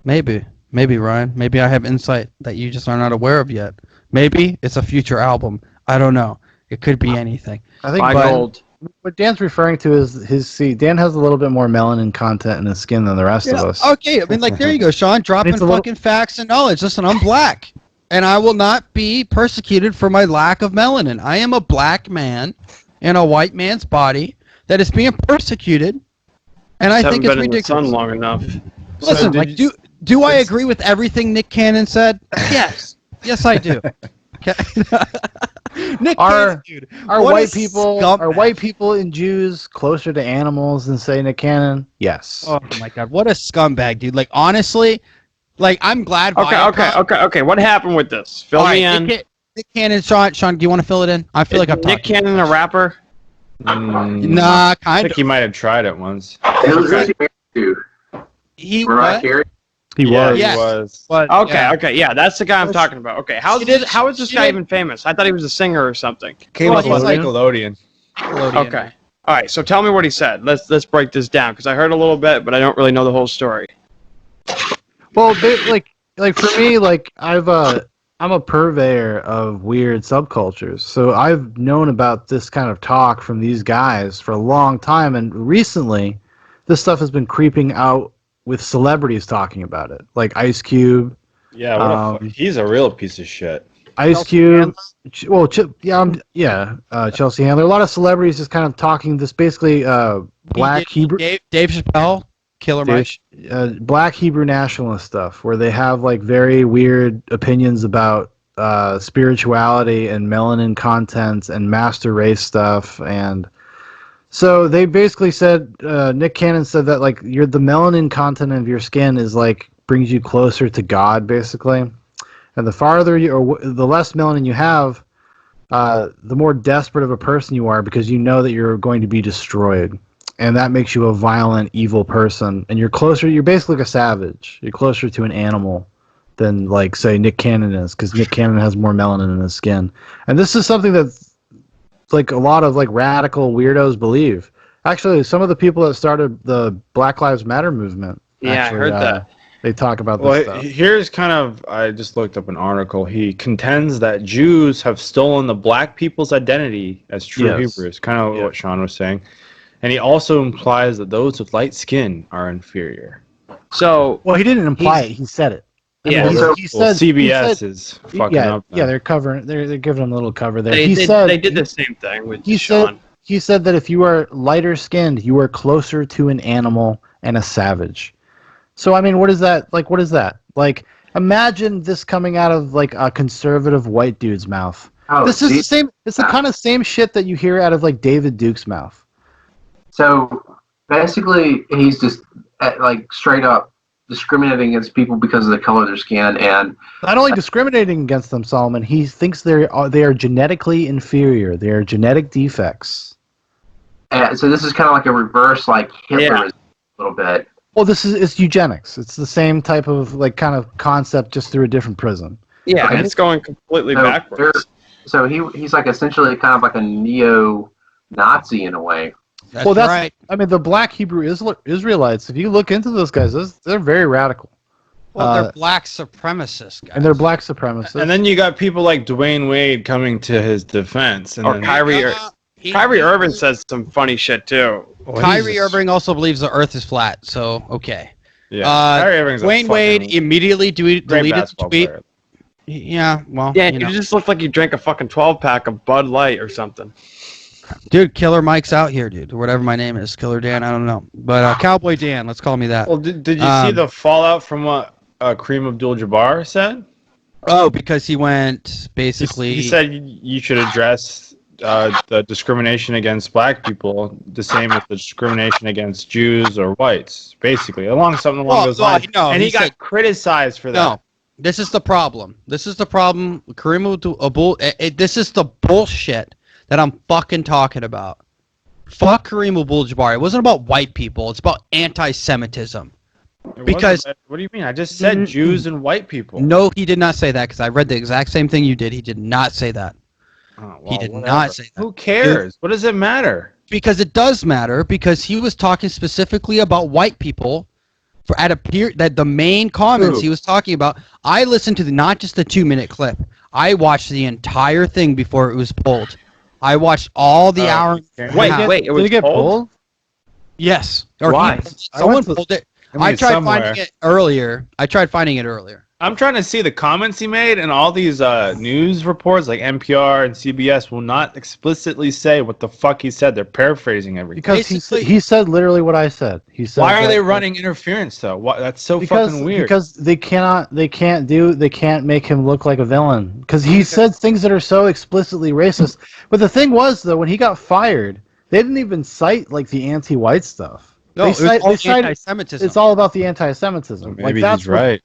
Maybe Ryan. Maybe I have insight that you just are not aware of yet. Maybe it's a future album. I don't know. It could be anything. I think what Dan's referring to is his seed. Dan has a little bit more melanin content in his skin than the rest of us. Okay, I mean, like, there you go, Sean, dropping fucking facts and knowledge. Listen, I'm black, and I will not be persecuted for my lack of melanin. I am a black man in a white man's body that is being persecuted, and I think it's ridiculous. In the sun long enough. Listen, do I agree with everything Nick Cannon said? Yes. Yes, I do. Okay. Nick Cannon, dude. Are white people and Jews closer to animals than say Nick Cannon? Yes. Oh my god, what a scumbag, dude. Like honestly, like I'm glad. Okay. What happened with this? Fill me in. Nick Cannon, Sean, do you want to fill it in? I feel like I'm Nick Cannon a rapper? Nah, I kind think of. he might have tried it once. Who's he married to? He Mariah what? Carey? He was. Yes. He was. But, Okay, yeah, that's the guy I'm talking about. Okay, how is this guy even famous? I thought he was a singer or something. Came up on Nickelodeon. Nickelodeon. Okay, all right. So tell me what he said. Let's break this down because I heard a little bit, but I don't really know the whole story. Well, like for me, like I'm a purveyor of weird subcultures, so I've known about this kind of talk from these guys for a long time, and recently, this stuff has been creeping out with celebrities talking about it, like Ice Cube. Yeah, he's a real piece of shit. Ice Cube. Well, Chelsea Handler. A lot of celebrities just kind of talking this basically black Hebrew. Dave Chappelle, Killer Mike. Black Hebrew nationalist stuff, where they have like very weird opinions about spirituality and melanin content and master race stuff, and so they basically said Nick Cannon said that like the melanin content of your skin is like brings you closer to God, basically. And the farther the less melanin you have, the more desperate of a person you are because you know that you're going to be destroyed. And that makes you a violent, evil person. And you're basically like a savage. You're closer to an animal than, like, say, Nick Cannon is, because Nick Cannon has more melanin in his skin. And this is something that, like, a lot of, like, radical weirdos believe. Actually, some of the people that started the Black Lives Matter movement. Yeah, I heard that. They talk about this stuff. Here's kind of, I just looked up an article. He contends that Jews have stolen the black people's identity as true Hebrews, kind of what Sean was saying. And he also implies that those with light skin are inferior. So, well, he didn't imply it. He said it. Yeah, he said CBS is fucking up. Yeah, they're covering. They're giving him a little cover there. They did the same thing with Sean. He said that if you are lighter skinned, you are closer to an animal and a savage. So I mean, what is that? Like, what is that? Like, imagine this coming out of like a conservative white dude's mouth. Oh, this is the same. It's the kind of same shit that you hear out of like David Duke's mouth. So basically, he's just like straight up discriminating against people because of the color of their skin, and not only discriminating against them, Solomon. He thinks they are genetically inferior. They are genetic defects. So this is kind of like a reverse, like Hitler, a little bit. Well, it's eugenics. It's the same type of like kind of concept, just through a different prism. Yeah, and it's going completely backwards. So he's like essentially kind of like a neo-Nazi in a way. That's right. I mean, the Black Hebrew Israelites. If you look into those guys, they're very radical. Well, they're black supremacists, guys. And they're black supremacists. And then you got people like Dwayne Wade coming to his defense. And Kyrie Irving says some funny shit too. Well, Kyrie Irving also believes the Earth is flat, so okay. Yeah, Kyrie Irving's Dwayne Wade immediately deleted the tweet. Player. Yeah, well, yeah, you just looked like you drank a fucking 12-pack of Bud Light or something. Dude, Killer Mike's out here, dude, or whatever my name is, Killer Dan. I don't know, but Cowboy Dan, let's call me that. Well, did you see the fallout from what Kareem Abdul-Jabbar said? Oh, because he went basically. He said you should address the discrimination against black people the same as the discrimination against Jews or whites, basically, something along those lines. No, and he got criticized for that. No, this is the problem. Kareem Abdul. This is the bullshit that I'm fucking talking about. Fuck Kareem Abdul-Jabbar. It wasn't about white people. It's about anti-Semitism. Because what do you mean? I just said Jews and white people. No, he did not say that because I read the exact same thing you did. He did not say that. Oh, well, he did not say that. Who cares? What does it matter? Because it does matter, because he was talking specifically about white people at a period that the main comments he was talking about. I listened to not just the 2-minute clip. I watched the entire thing before it was pulled. I watched all the hour. Wait, did it get pulled? Yes. Why? Someone pulled it. I tried finding it earlier. I'm trying to see the comments he made, and all these news reports like NPR and CBS will not explicitly say what the fuck he said. They're paraphrasing everything. Because he said literally what I said. He said. Why are they running interference though? That's so fucking weird. Because they can't make him look like a villain. Because he said things that are so explicitly racist. But the thing was, though, when he got fired, they didn't even cite like the anti-white stuff. No, it's anti-Semitism. It's all about the anti-Semitism. Well, maybe he's right.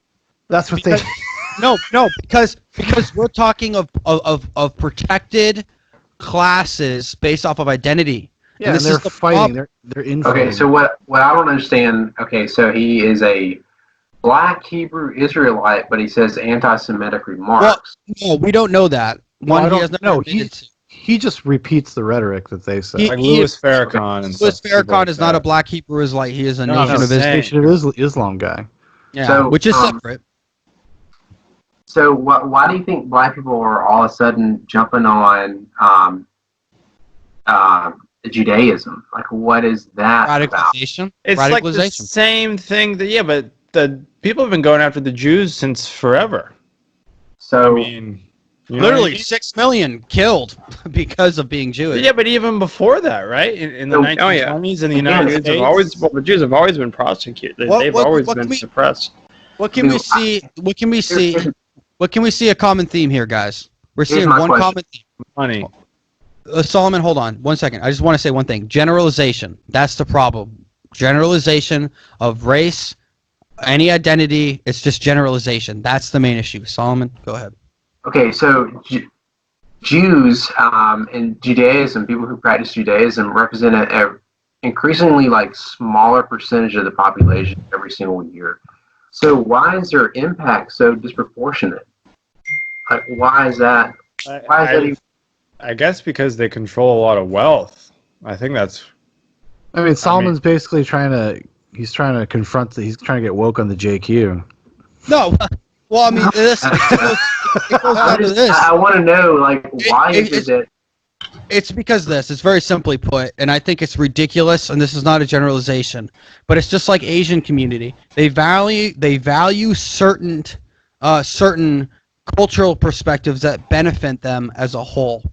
That's what because, because we're talking of protected classes based off of identity. Yeah, and they're fighting. They're infighting. Okay, so what I don't understand. Okay, so he is a Black Hebrew Israelite, but he says anti-Semitic remarks. Well, no, we don't know that. He just repeats the rhetoric that they say. Like Louis Farrakhan and Louis stuff. Farrakhan is not a Black Hebrew Israelite. He is a Nation of Islam guy. Yeah, so, which is separate. So why do you think Black people are all of a sudden jumping on Judaism? Like, what is that Radicalization? about? It's like the same thing. But the people have been going after the Jews since forever. So, I mean, literally 6 million killed because of being Jewish. Yeah, but even before that, right? In the 1920s in the United States, the Jews have always been prosecuted. They've always been suppressed. What can we see? What can we see? What can we see a common theme here, guys? We're seeing one common theme. Money. Solomon, hold on 1 second. I just want to say one thing. Generalization. That's the problem. Generalization of race, any identity. It's just generalization. That's the main issue. Solomon, go ahead. Okay, so Jews and Judaism, people who practice Judaism, represent an increasingly smaller percentage of the population every single year. So why is their impact so disproportionate? Like, why is that? I guess because they control a lot of wealth. I think that's. I mean, Solomon's basically trying to. He's trying to confront. He's trying to get woke on the JQ. No. Well, I mean, it goes down to this. I want to know, why is it? It's because this. It's very simply put, and I think it's ridiculous, and this is not a generalization, but it's just like Asian community. They value certain cultural perspectives that benefit them as a whole.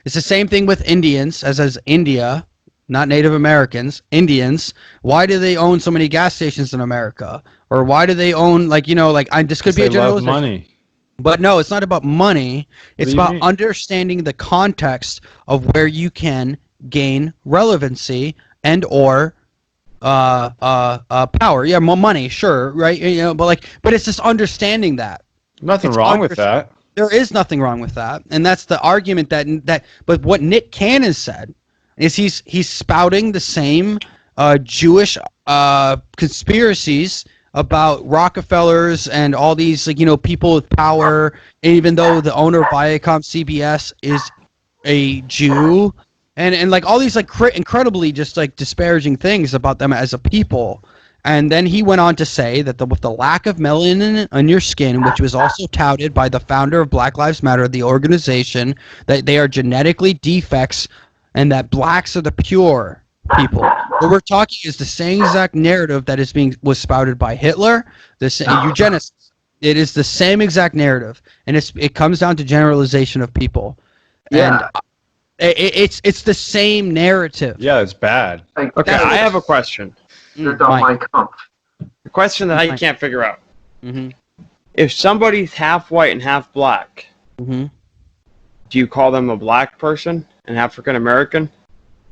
It's the same thing with Indians, as India, not Native Americans, Indians. Why do they own so many gas stations in America? Or why do they own, this could be a generalization. Love money. But no, it's not about money. It's about understanding the context of where you can gain relevancy and or power. Yeah, more money, sure, right? But it's just understanding that. Nothing wrong with that. There is nothing wrong with that, and that's the argument that. But what Nick Cannon said is he's spouting the same Jewish conspiracies about Rockefellers and all these people with power, and even though the owner of Viacom CBS is a Jew, and all these incredibly just disparaging things about them as a people. And then he went on to say that with the lack of melanin on your skin, which was also touted by the founder of Black Lives Matter, the organization, that they are genetically defects and that blacks are the pure people. What we're talking is the same exact narrative that was spouted by Hitler, eugenicists. It is the same exact narrative, and it comes down to generalization of people. Yeah. And it's the same narrative. Yeah, it's bad. Okay, I have a question. The question that I can't figure out. Mm-hmm. If somebody's half white and half black, mm-hmm. do you call them a black person, an African American?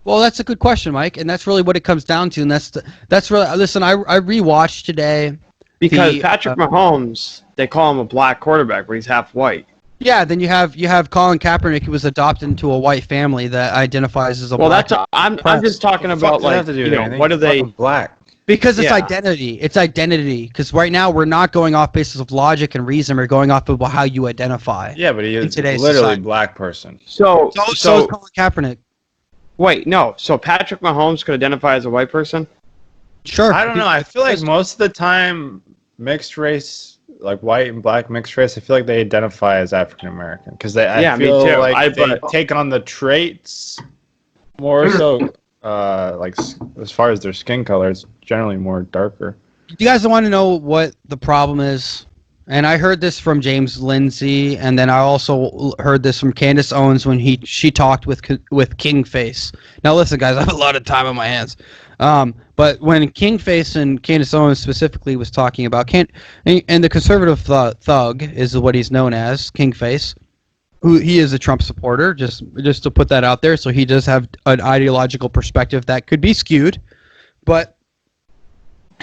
Well, that's a good question, Mike, and that's really what it comes down to. And that's really. Listen, I rewatched today because Patrick Mahomes, they call him a black quarterback, but he's half white. Yeah, then you have Colin Kaepernick, who was adopted into a white family that identifies as a black. Well, I'm just talking about what do they black? Because it's identity. It's identity. Because right now we're not going off basis of logic and reason. We're going off of how you identify. Yeah, but he is literally a black person. So is Colin Kaepernick. Wait, no. So Patrick Mahomes could identify as a white person? Sure. I don't know. I feel like most of the time, mixed race, like white and black mixed race, I feel like they identify as African American because I feel me too. like they take on the traits more so. As far as their skin color, it's generally more darker. Do you guys want to know what the problem is? And I heard this from James Lindsay, and then I also heard this from Candace Owens when she talked with Kingface. Now listen, guys, I have a lot of time on my hands. But when Kingface and Candace Owens specifically was talking about and the conservative thug is what he's known as, Kingface, who he is a Trump supporter, just to put that out there. So he does have an ideological perspective that could be skewed, but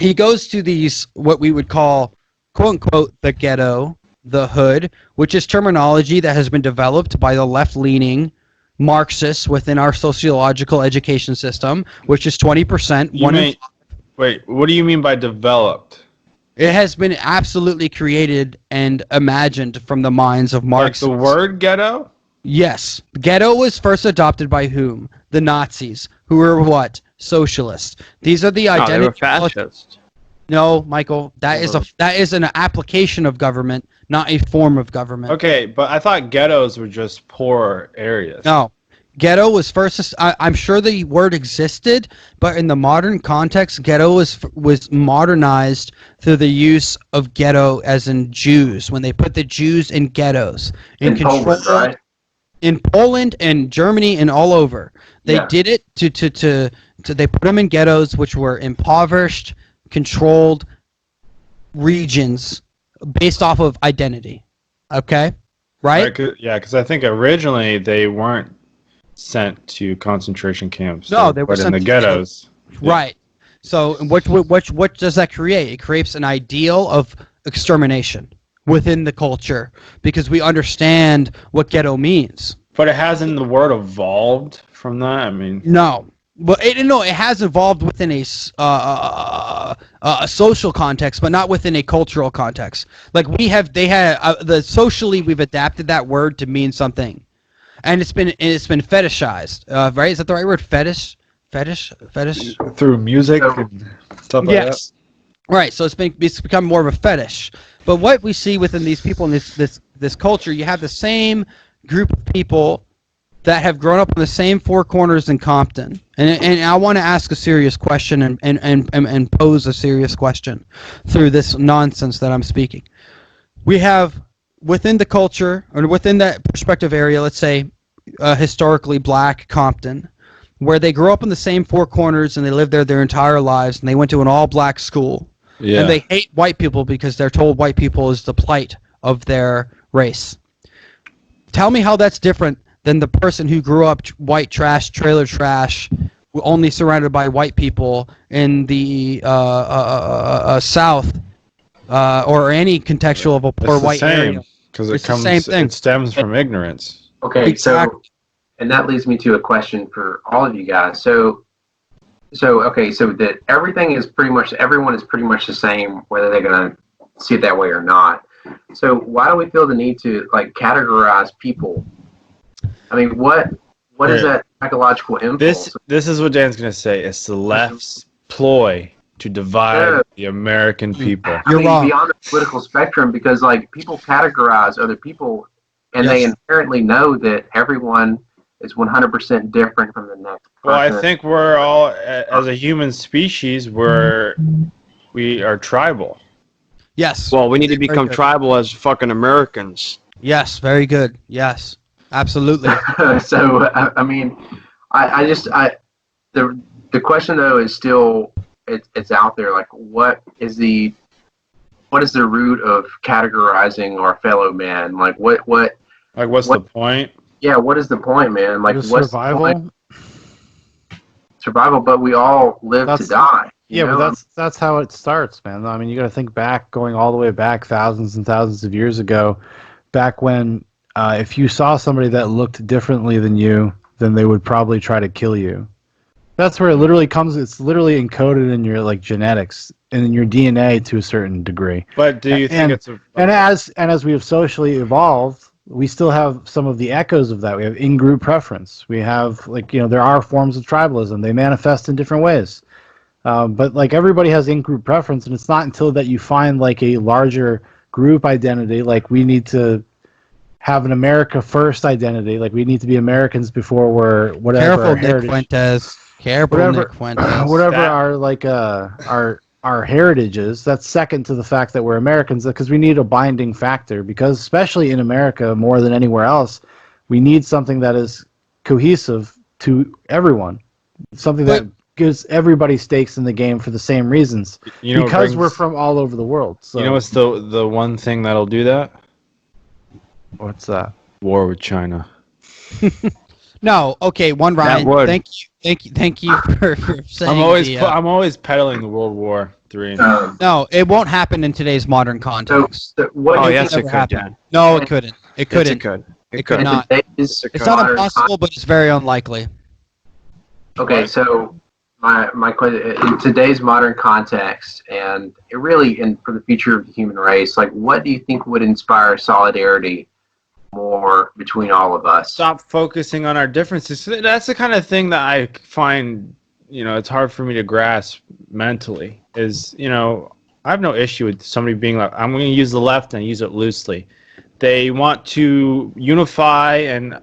he goes to these what we would call quote unquote the ghetto, the hood, which is terminology that has been developed by the left-leaning Marxists within our sociological education system, which is 20%. Wait, what do you mean by developed? It has been absolutely created and imagined from the minds of Marxists. Like the word ghetto? Yes. Ghetto was first adopted by whom? The Nazis, who were what? Socialists. These are the identity. No, they were fascists. No, Michael, that is an application of government, not a form of government. Okay, but I thought ghettos were just poor areas. No. Ghetto was first. I'm sure the word existed, but in the modern context, ghetto was modernized through the use of ghetto as in Jews, when they put the Jews in ghettos in Poland, right? In Poland and Germany and all over. They did it to they put them in ghettos, which were impoverished, controlled regions based off of identity. Okay, right? Because I think originally they weren't sent to concentration camps. No, they were sent in the ghettos. Right. So what does that create? It creates an ideal of extermination within the culture because we understand what ghetto means. But it hasn't the word evolved from that. I mean, no. But it has evolved within a social context, but not within a cultural context. Like socially we've adapted that word to mean something. And it's been fetishized, right? Is that the right word? Fetish through music and stuff like that. Right. So it's become more of a fetish. But what we see within these people in this culture, you have the same group of people that have grown up in the same four corners in Compton, and I want to ask a serious question and pose a serious question through this nonsense that I'm speaking. We have. Within the culture, or within that perspective area, let's say historically black Compton, where they grew up in the same four corners and they lived there their entire lives, and they went to an all-black school, and they hate white people because they're told white people is the plight of their race. Tell me how that's different than the person who grew up white trash, trailer trash, only surrounded by white people in the South. Or any contextual of a poor white area. Because it stems from ignorance. Okay, exactly. And that leads me to a question for all of you guys. So that everyone is pretty much the same, whether they're gonna see it that way or not. So why do we feel the need to categorize people? I mean, what is that psychological impulse? This is what Dan's gonna say. It's the left's ploy to divide the American people. You're wrong. Beyond the political spectrum, because people categorize other people, and they inherently know that everyone is 100% different from the next person. Well, I think we're all, as a human species, we are tribal. Yes. Well, we need to become tribal as fucking Americans. Yes, very good. Yes, absolutely. So, I mean, the question though is still. It's out there. What is the root of categorizing our fellow man? What's the point? Yeah, what is the point, man? What's survival? Survival, but we all live to die. But that's how it starts, man. I mean, you got to think back, going all the way back thousands and thousands of years ago, back when if you saw somebody that looked differently than you, then they would probably try to kill you. That's where it literally comes. It's literally encoded in your genetics and in your DNA to a certain degree. But do you think as we have socially evolved, we still have some of the echoes of that. We have in-group preference. We have there are forms of tribalism. They manifest in different ways. But everybody has in-group preference, and it's not until that you find a larger group identity. We need to have an America first identity. We need to be Americans before we're whatever. Careful, Nick Fuentes. Whatever our heritage is, that's second to the fact that we're Americans, because we need a binding factor, because especially in America more than anywhere else, we need something that is cohesive to everyone, something that gives everybody stakes in the game for the same reasons, because we're from all over the world. So, what's the one thing that'll do that? What's that? War with China. No, okay, Ryan. Thank you for saying. I'm always peddling the World War III. No, it won't happen in today's modern context. Yes, it could. No, it couldn't. It couldn't. Yes, it could. It could not. It's not impossible, but it's very unlikely. Okay, so my question in today's modern context, and it really, and for the future of the human race, like, what do you think would inspire solidarity more between all of us? Stop focusing on our differences. That's the kind of thing that I find, it's hard for me to grasp mentally. I have no issue with somebody being like, I'm going to use the left and use it loosely. They want to unify and,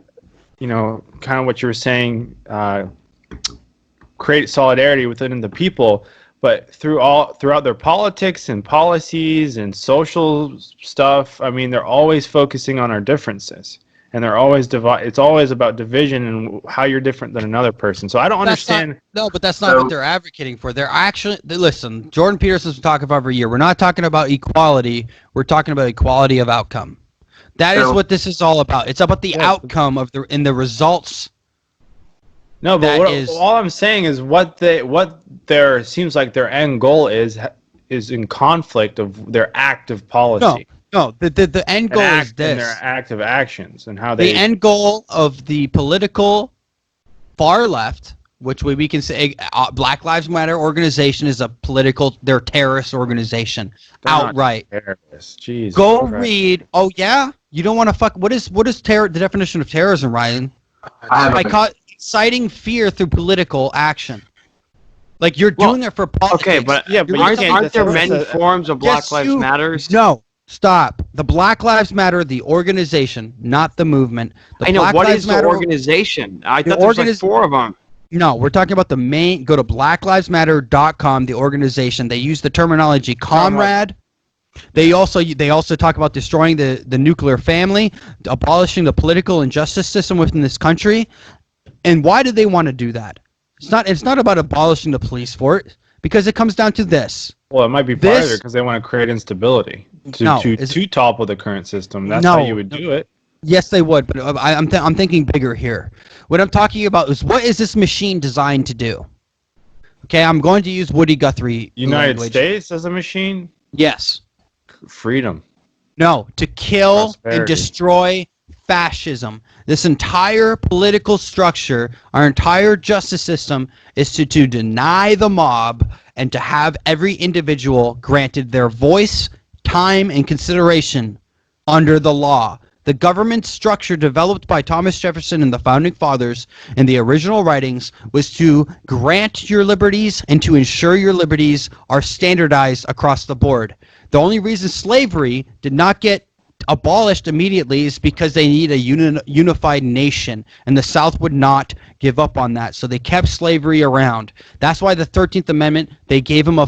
kind of what you were saying, create solidarity within the people, but throughout their politics and policies and social stuff, I mean, they're always focusing on our differences, and they're always it's always about division and how you're different than another person. So I don't understand. But that's not what they're advocating for. Listen, Jordan Peterson's talking about every year. We're not talking about equality. We're talking about equality of outcome. That is what this is all about. It's about the outcome of the results. No, but all I'm saying is what their seems like their end goal is in conflict of their active policy. No, the end goal is this. And their active actions and how the end goal of the political far left, which we can say Black Lives Matter organization is they're terrorist organization. They're outright. Terrorists. Jesus Go Christ. read. Oh yeah, you don't want to fuck. What is the definition of terrorism, Ryan? Inciting fear through political action. Like you're doing it for politics. Okay, but aren't there many forms of Black Lives Matters? No, stop. The Black Lives Matter, the organization, not the movement. What is the organization? I thought there was like 4 of them. No, we're talking about the main. Go to blacklivesmatter.com, the organization. They use the terminology comrade. They also talk about destroying the nuclear family, abolishing the political and justice system within this country. And why do they want to do that? It's not about abolishing the police force, because it comes down to this. Well, it might be part of it because they want to create instability to topple the current system. That's how you would do it. Yes, they would, but I'm thinking bigger here. What I'm talking about is, what is this machine designed to do? Okay, I'm going to use Woody Guthrie United language. States as a machine? Yes. Freedom. No, to kill Prosperity. and destroy fascism. This entire political structure, our entire justice system, is to deny the mob and to have every individual granted their voice, time, and consideration under the law. The government structure developed by Thomas Jefferson and the Founding Fathers in the original writings was to grant your liberties and to ensure your liberties are standardized across the board. The only reason slavery did not get abolished immediately is because they need a unified nation, and the South would not give up on that, so they kept slavery around. That's why the 13th Amendment, they gave them a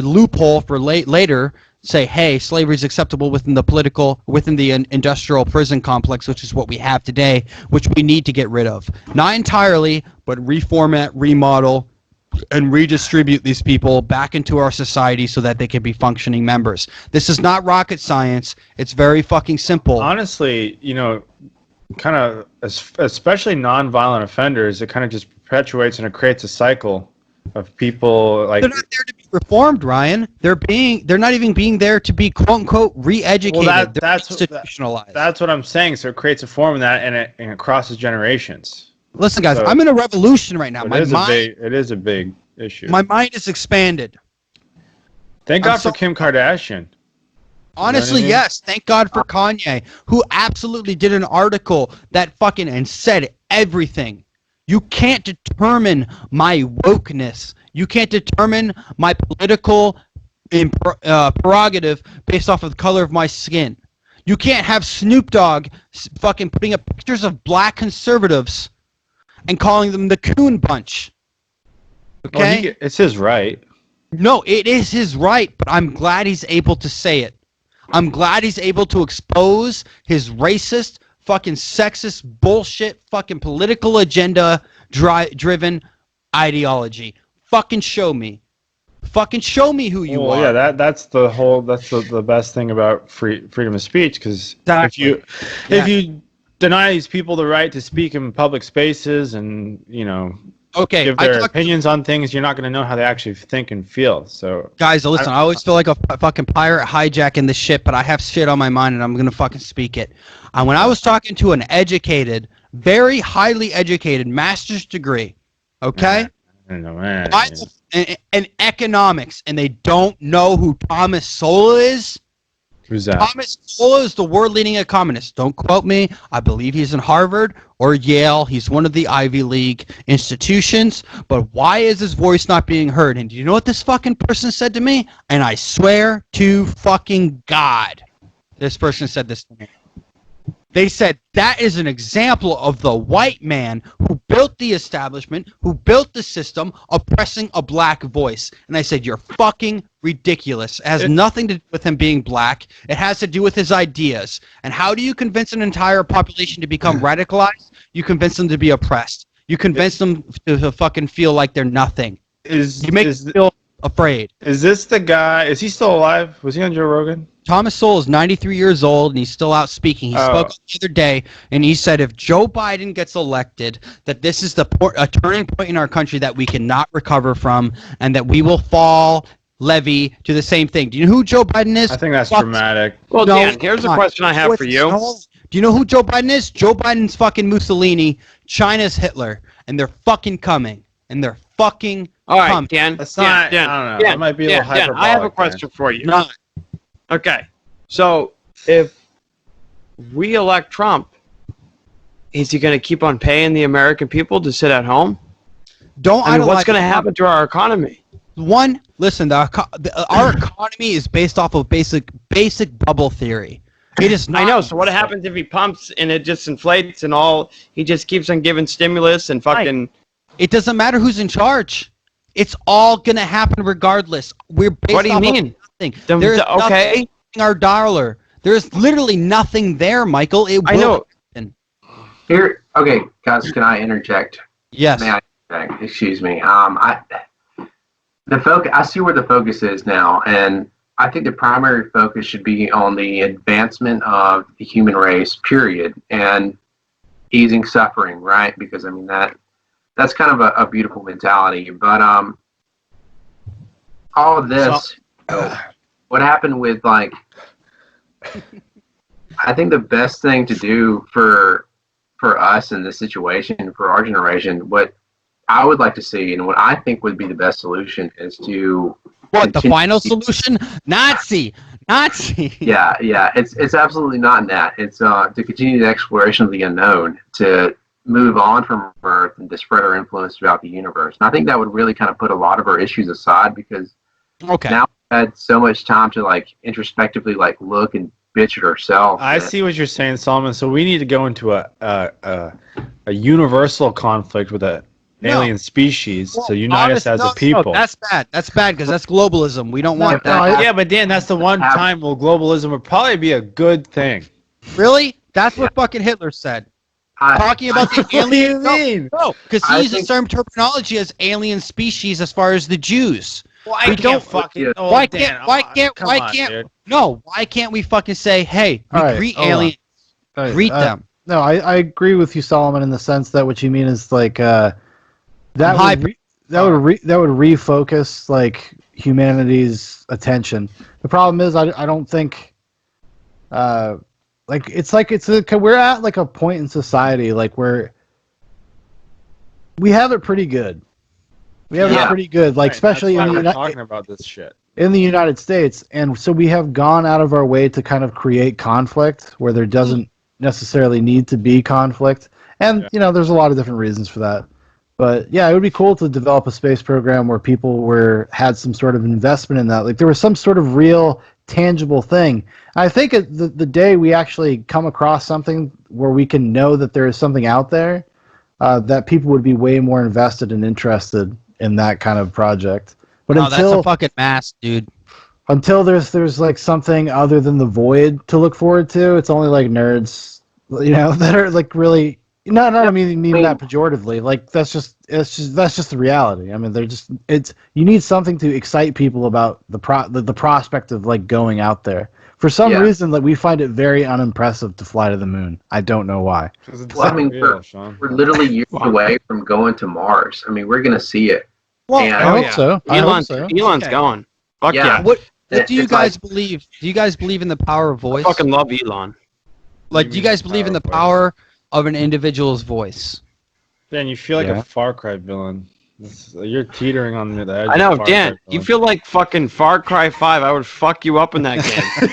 loophole for later, say, hey, slavery is acceptable within the industrial prison complex, which is what we have today, which we need to get rid of. Not entirely, but reformat, remodel, and redistribute these people back into our society so that they can be functioning members. This is not rocket science. It's very fucking simple. Honestly, kind of, especially non-violent offenders, it kind of just perpetuates and it creates a cycle of people like... They're not there to be reformed, Ryan. They're not even being there to be quote-unquote re-educated. Well, that's institutionalized. That's what I'm saying. So it creates a form of that, and it crosses generations. Listen, guys, I'm in a revolution right now. It is a big issue. My mind is expanded. Thank God for Kim Kardashian. Honestly, yes. Thank God for Kanye, who absolutely did an article that and said everything. You can't determine my wokeness. You can't determine my political prerogative based off of the color of my skin. You can't have Snoop Dogg putting up pictures of black conservatives and calling them the Coon Bunch. Okay? Well, it's his right. No, it is his right, but I'm glad he's able to say it. I'm glad he's able to expose his racist, sexist, bullshit, political agenda driven ideology. Show me. Show me who you are. Yeah, that's the best thing about freedom of speech, because if you deny these people the right to speak in public spaces and Okay, give their opinions on things, you're not going to know how they actually think and feel. So, guys, listen, I always feel like a fucking pirate hijacking the ship, but I have shit on my mind and I'm going to fucking speak it. When I was talking to an educated, very highly educated master's degree, okay? I don't know, man. In economics, and they don't know who Thomas Sowell is. Who's that? Thomas Sowell is the world-leading economist. Don't quote me. I believe he's in Harvard or Yale. He's one of the Ivy League institutions. But why is his voice not being heard? And do you know what this fucking person said to me? And I swear to fucking God, this person said this to me. They said, that is an example of the white man who built the establishment, who built the system, oppressing a black voice. And I said, you're fucking ridiculous. It has nothing to do with him being black. It has to do with his ideas. And how do you convince an entire population to become radicalized? You convince them to be oppressed. You convince them to fucking feel like they're nothing. You make them feel afraid. Is this the guy? Is he still alive? Was he on Joe Rogan? Thomas Sowell is 93 years old, and he's still out speaking. He spoke the other day, and he said if Joe Biden gets elected, that this is a turning point in our country that we cannot recover from, and that we will fall levy to the same thing. Do you know who Joe Biden is? I think that's dramatic. Well, Dan, here's a question I have for you. Do you know who Joe Biden is? Joe Biden's fucking Mussolini. China's Hitler, and they're fucking coming, and they're fucking All right, coming. Dan. That's not. Dan, I don't know. Dan, That might be a little hyperbolic. Dan, I have a question for you. No. Okay, so if we elect Trump, is he going to keep on paying the American people to sit at home? What's going to happen to our economy? Listen, our economy is based off of basic bubble theory. It is not. I know. So what happens if he pumps and it just inflates and all? He just keeps on giving stimulus and fucking. It doesn't matter who's in charge. It's all gonna happen regardless. We're based what do you off mean? Of nothing. There's okay. Nothing our dollar. There's literally nothing there, Michael. I know. Here, okay, guys, can I interject? Yes. May I interject? Excuse me. I see where the focus is now, and I think the primary focus should be on the advancement of the human race, period, and easing suffering, right? Because I mean that's kind of a beautiful mentality. But all of this, what happened with like, I think the best thing to do for us in this situation, for our generation, what I would like to see and what I think would be the best solution is to the final solution? Nazi. Yeah. It's absolutely not that. It's to continue the exploration of the unknown, to move on from Earth and to spread our influence throughout the universe. And I think that would really kind of put a lot of our issues aside because now we've had so much time to like introspectively like look and bitch at ourselves. I see what you're saying, Solomon. So we need to go into a universal conflict with a alien species to unite us as a people. No, that's bad. That's bad because that's globalism. We don't want that. Yeah, but Dan, that's the one time where globalism would probably be a good thing. Really? That's what fucking Hitler said. Talking about the alien. What do you mean? No, because he used the same terminology as alien species as far as the Jews. Why can't we fucking say, hey, we greet aliens? Greet them. No, I agree with you, Solomon, in the sense that what you mean is like that would refocus like humanity's attention. The problem is I don't think we're at like a point in society like where we have it pretty good. We have it pretty good, like especially talking about this shit in the United States, and so we have gone out of our way to kind of create conflict where there doesn't necessarily need to be conflict, and there's a lot of different reasons for that. But yeah, it would be cool to develop a space program where people had some sort of investment in that, like there was some sort of real tangible thing. I think the day we actually come across something where we can know that there is something out there, that people would be way more invested and interested in that kind of project. But that's a fucking mask, dude. Until there's like something other than the void to look forward to, it's only like nerds, that are like really. No, I mean that pejoratively. Like that's just the reality. I mean, you need something to excite people about the prospect of like going out there. For some reason, like we find it very unimpressive to fly to the moon. I don't know why. Well, I mean, we're literally years away from going to Mars. I mean, we're gonna see it. Well, And, I hope so. Elon's going. Fuck yeah. What do you guys believe? Do you guys believe in the power of voice? I fucking love Elon. Like, do you guys believe in the power of an individual's voice? Dan, you feel like a Far Cry villain. You're teetering on the edge. I know, Dan. You feel like fucking Far Cry 5. I would fuck you up in that game.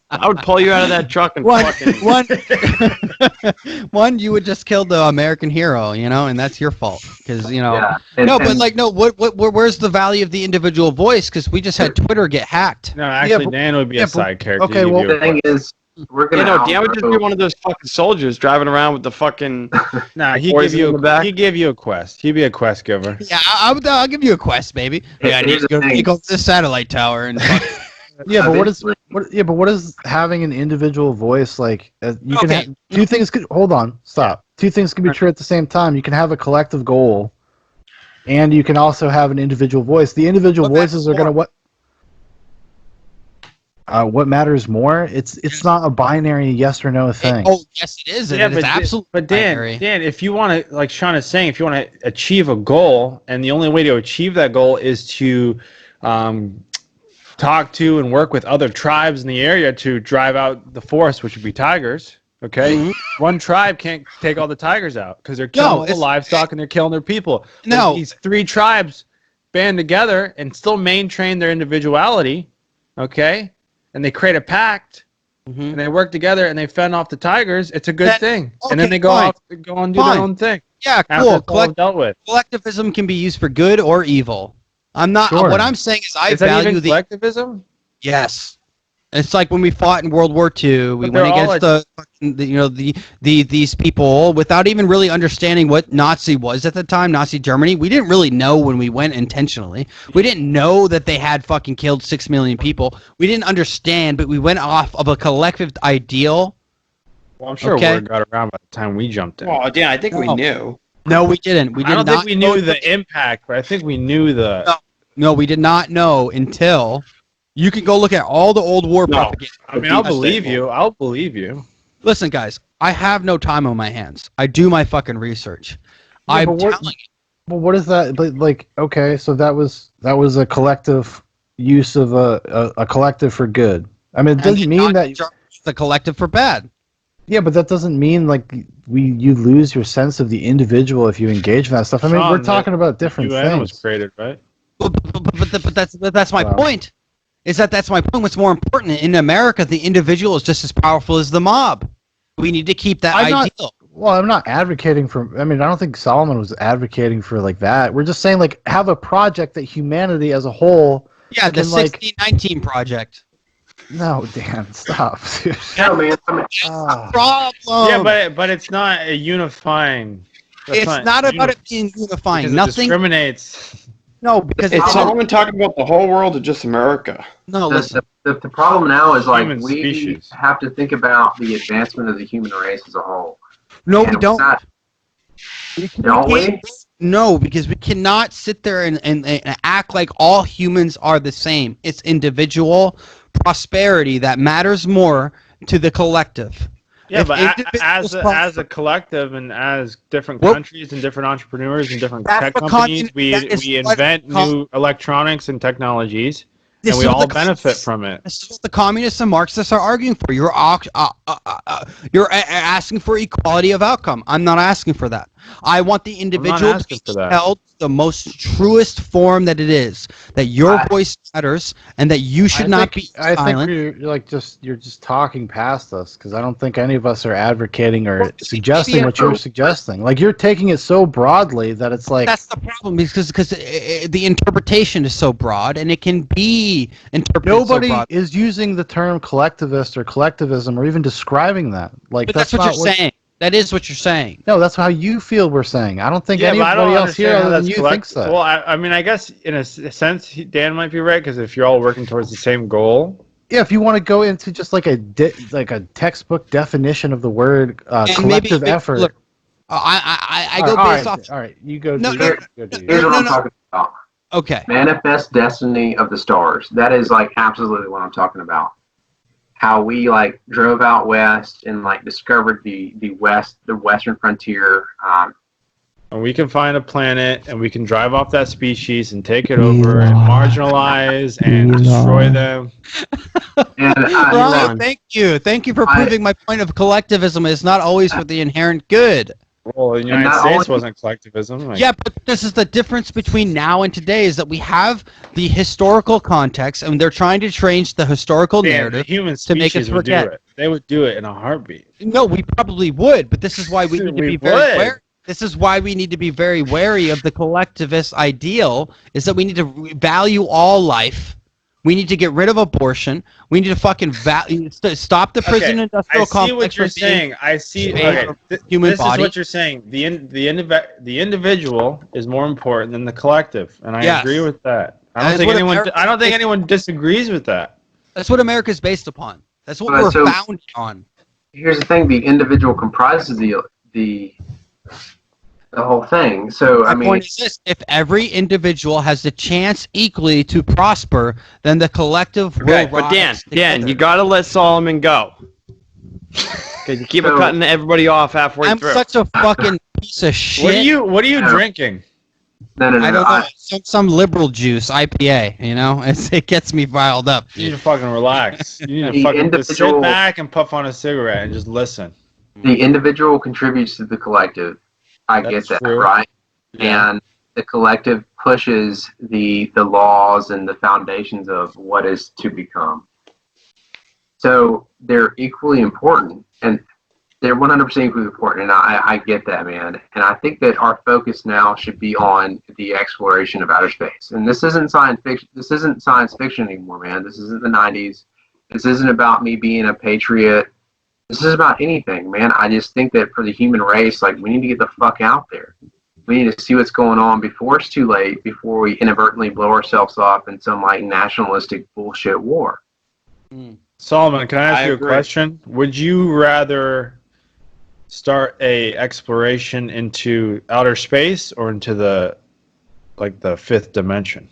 I would pull you out of that truck and one, you would just kill the American hero, you know, and that's your fault because you know. Yeah. Where's the value of the individual voice? Because we just had Twitter get hacked. No, actually, Dan would be a side character. Okay, well, the thing is, we're gonna. Dan would just be one of those fucking soldiers driving around with the fucking. Nah, he'd give you a quest. He'd be a quest giver. Yeah, I'll give you a quest, baby. Yeah, I need to go to this satellite tower and. But what is having an individual voice like? You can have, two things. Hold on, stop. Two things can be true at the same time. You can have a collective goal, and you can also have an individual voice. The individual voices are gonna what? What matters more? It's not a binary yes or no thing. Oh, yes, it is. Yeah, it's absolutely. But Dan, if you want to, like Sean is saying, if you want to achieve a goal, and the only way to achieve that goal is to talk to and work with other tribes in the area to drive out the forest, which would be tigers. Okay, one tribe can't take all the tigers out because they're killing the livestock and they're killing their people. No, these three tribes band together and still maintain their individuality. Okay. And they create a pact, and they work together, and they fend off the tigers. It's a good thing, and then they go and do their own thing. Yeah, cool. Dealt with. Collectivism can be used for good or evil. I'm not. Sure. What I'm saying is, I Is that value even collectivism. Yes. It's like when we fought in World War II. We went against these people without even really understanding what Nazi was at the time, Nazi Germany. We didn't really know when we went intentionally. We didn't know that they had fucking killed 6 million people. We didn't understand, but we went off of a collective ideal. Well, I'm sure word got around by the time we jumped in. Oh, yeah, I think we knew. No, we didn't. I don't think we knew the impact, but I think we knew the... No, we did not know until... You can go look at all the old war propaganda. I mean, I'll believe you. I'll believe you. Listen, guys, I have no time on my hands. I do my fucking research. I'm telling you. Well, what is that? Like, okay, so that was a collective use of a collective for good. I mean, it doesn't mean that the collective for bad. Yeah, but that doesn't mean like you lose your sense of the individual if you engage in that stuff. I mean, we're talking about different things. UN was created, right? But that's my point. That's my point. What's more important in America, the individual is just as powerful as the mob. We need to keep that ideal. I'm not advocating for. I mean, I don't think Solomon was advocating for like that. We're just saying like have a project that humanity as a whole. Yeah, the 1619 project. No, Dan, stop. No, man. Problem. Yeah, but it's not a unifying. It's not about it being unifying. Nothing it discriminates. No, because it's Solomon talking about the whole world or just America. No, listen. The problem now is like we have to think about the advancement of the human race as a whole. No, we don't. Don't we? No, because we cannot sit there and act like all humans are the same. It's individual prosperity that matters more to the collective. Yeah, but as a collective and as different countries and different entrepreneurs and different tech companies, we invent new electronics and technologies, and we all benefit from it. This is what the communists and Marxists are arguing for. You're asking for equality of outcome. I'm not asking for that. I want the individual to be held the most truest form that it is. That your voice matters, and that you should not be silent. I think you're just talking past us because I don't think any of us are advocating or suggesting what you're suggesting. Like you're taking it so broadly that it's like that's the problem because the interpretation is so broad and it can be interpreted. Nobody so broad. is using the term collectivist or collectivism or even describing that. Like but that's what you're saying. That is what you're saying. No, that's how you feel we're saying. I don't think anybody else here other than you thinks that. Well, I mean, I guess in a sense, Dan might be right because if you're all working towards the same goal. Yeah, if you want to go into just like a textbook definition of the word collective effort. Look, I go based off. All right, you go. Here's what I'm talking about. Okay. Manifest destiny of the stars. That is like absolutely what I'm talking about. how we like drove out west and like discovered the western frontier. And we can find a planet, and we can drive off that species and take it over and marginalize and destroy them. And Ryan, thank you for proving my point of collectivism is not always for the inherent good. Well, the United States wasn't collectivism. Yeah, but this is the difference between now and today is that we have the historical context, and they're trying to change the historical narrative the human to make us species would do forget. it. They would do it in a heartbeat. No, we probably would, but this is why we need to be very aware. This is why we need to be very wary of the collectivist ideal, is that we need to value all life. We need to get rid of abortion. We need to fucking stop the prison industrial complex. I see what you're saying. I see. Okay, human this body. is what you're saying. The individual is more important than the collective, and I agree with that. I don't think anyone disagrees with that. That's what America's based upon. That's what we're founded on. Here's the thing: the individual comprises the whole thing. So my point is this: if every individual has the chance equally to prosper, then the collective will rise. But Dan, you gotta let Solomon go. Because you keep cutting everybody off halfway through. I'm such a fucking piece of shit. What are you drinking? No. I don't know. Some liberal juice, IPA. You know, it gets me riled up. You need to fucking relax. You need to fucking just sit back and puff on a cigarette and just listen. The individual contributes to the collective. I get that, right? Yeah. And the collective pushes the laws and the foundations of what is to become. So they're equally important, and they're 100% equally important, and I get that, man. And I think that our focus now should be on the exploration of outer space. And this isn't science fiction. This isn't science fiction anymore, man. This isn't the 90s. This isn't about me being a patriot. This is about anything, man. I just think that for the human race, like, we need to get the fuck out there. We need to see what's going on before it's too late, before we inadvertently blow ourselves up in some, like, nationalistic bullshit war. Solomon, can I ask you a question? Would you rather start a exploration into outer space or into the fifth dimension?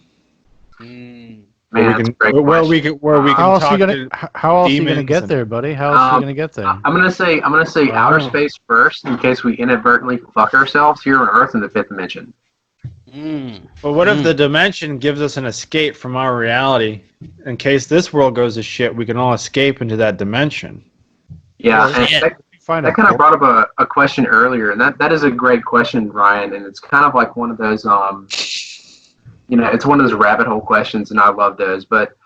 Man, where we can how talk to how else are you gonna get there, buddy? How else are you gonna get there? I'm gonna say outer space first, in case we inadvertently fuck ourselves here on Earth in the fifth dimension. But what if the dimension gives us an escape from our reality? In case this world goes to shit, we can all escape into that dimension. Yeah, and that kind of brought up a question earlier, and that is a great question, Ryan, and it's kind of like one of those it's one of those rabbit hole questions, and I love those. But,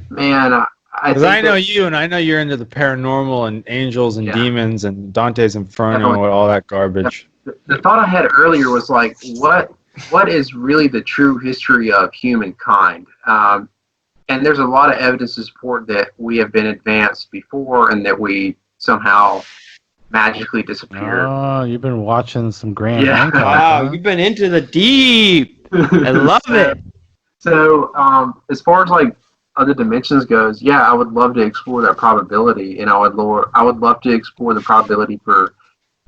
man, I know you, and I know you're into the paranormal and angels and demons and Dante's Inferno and all that garbage. The thought I had earlier was like, what is really the true history of humankind? And there's a lot of evidence to support that we have been advanced before, and that we somehow magically disappeared. Oh, you've been watching some Grand Hancock. Wow, you've been into the deep. I love it. So, as far as like other dimensions goes, I would love to explore that probability, and I would love to explore the probability for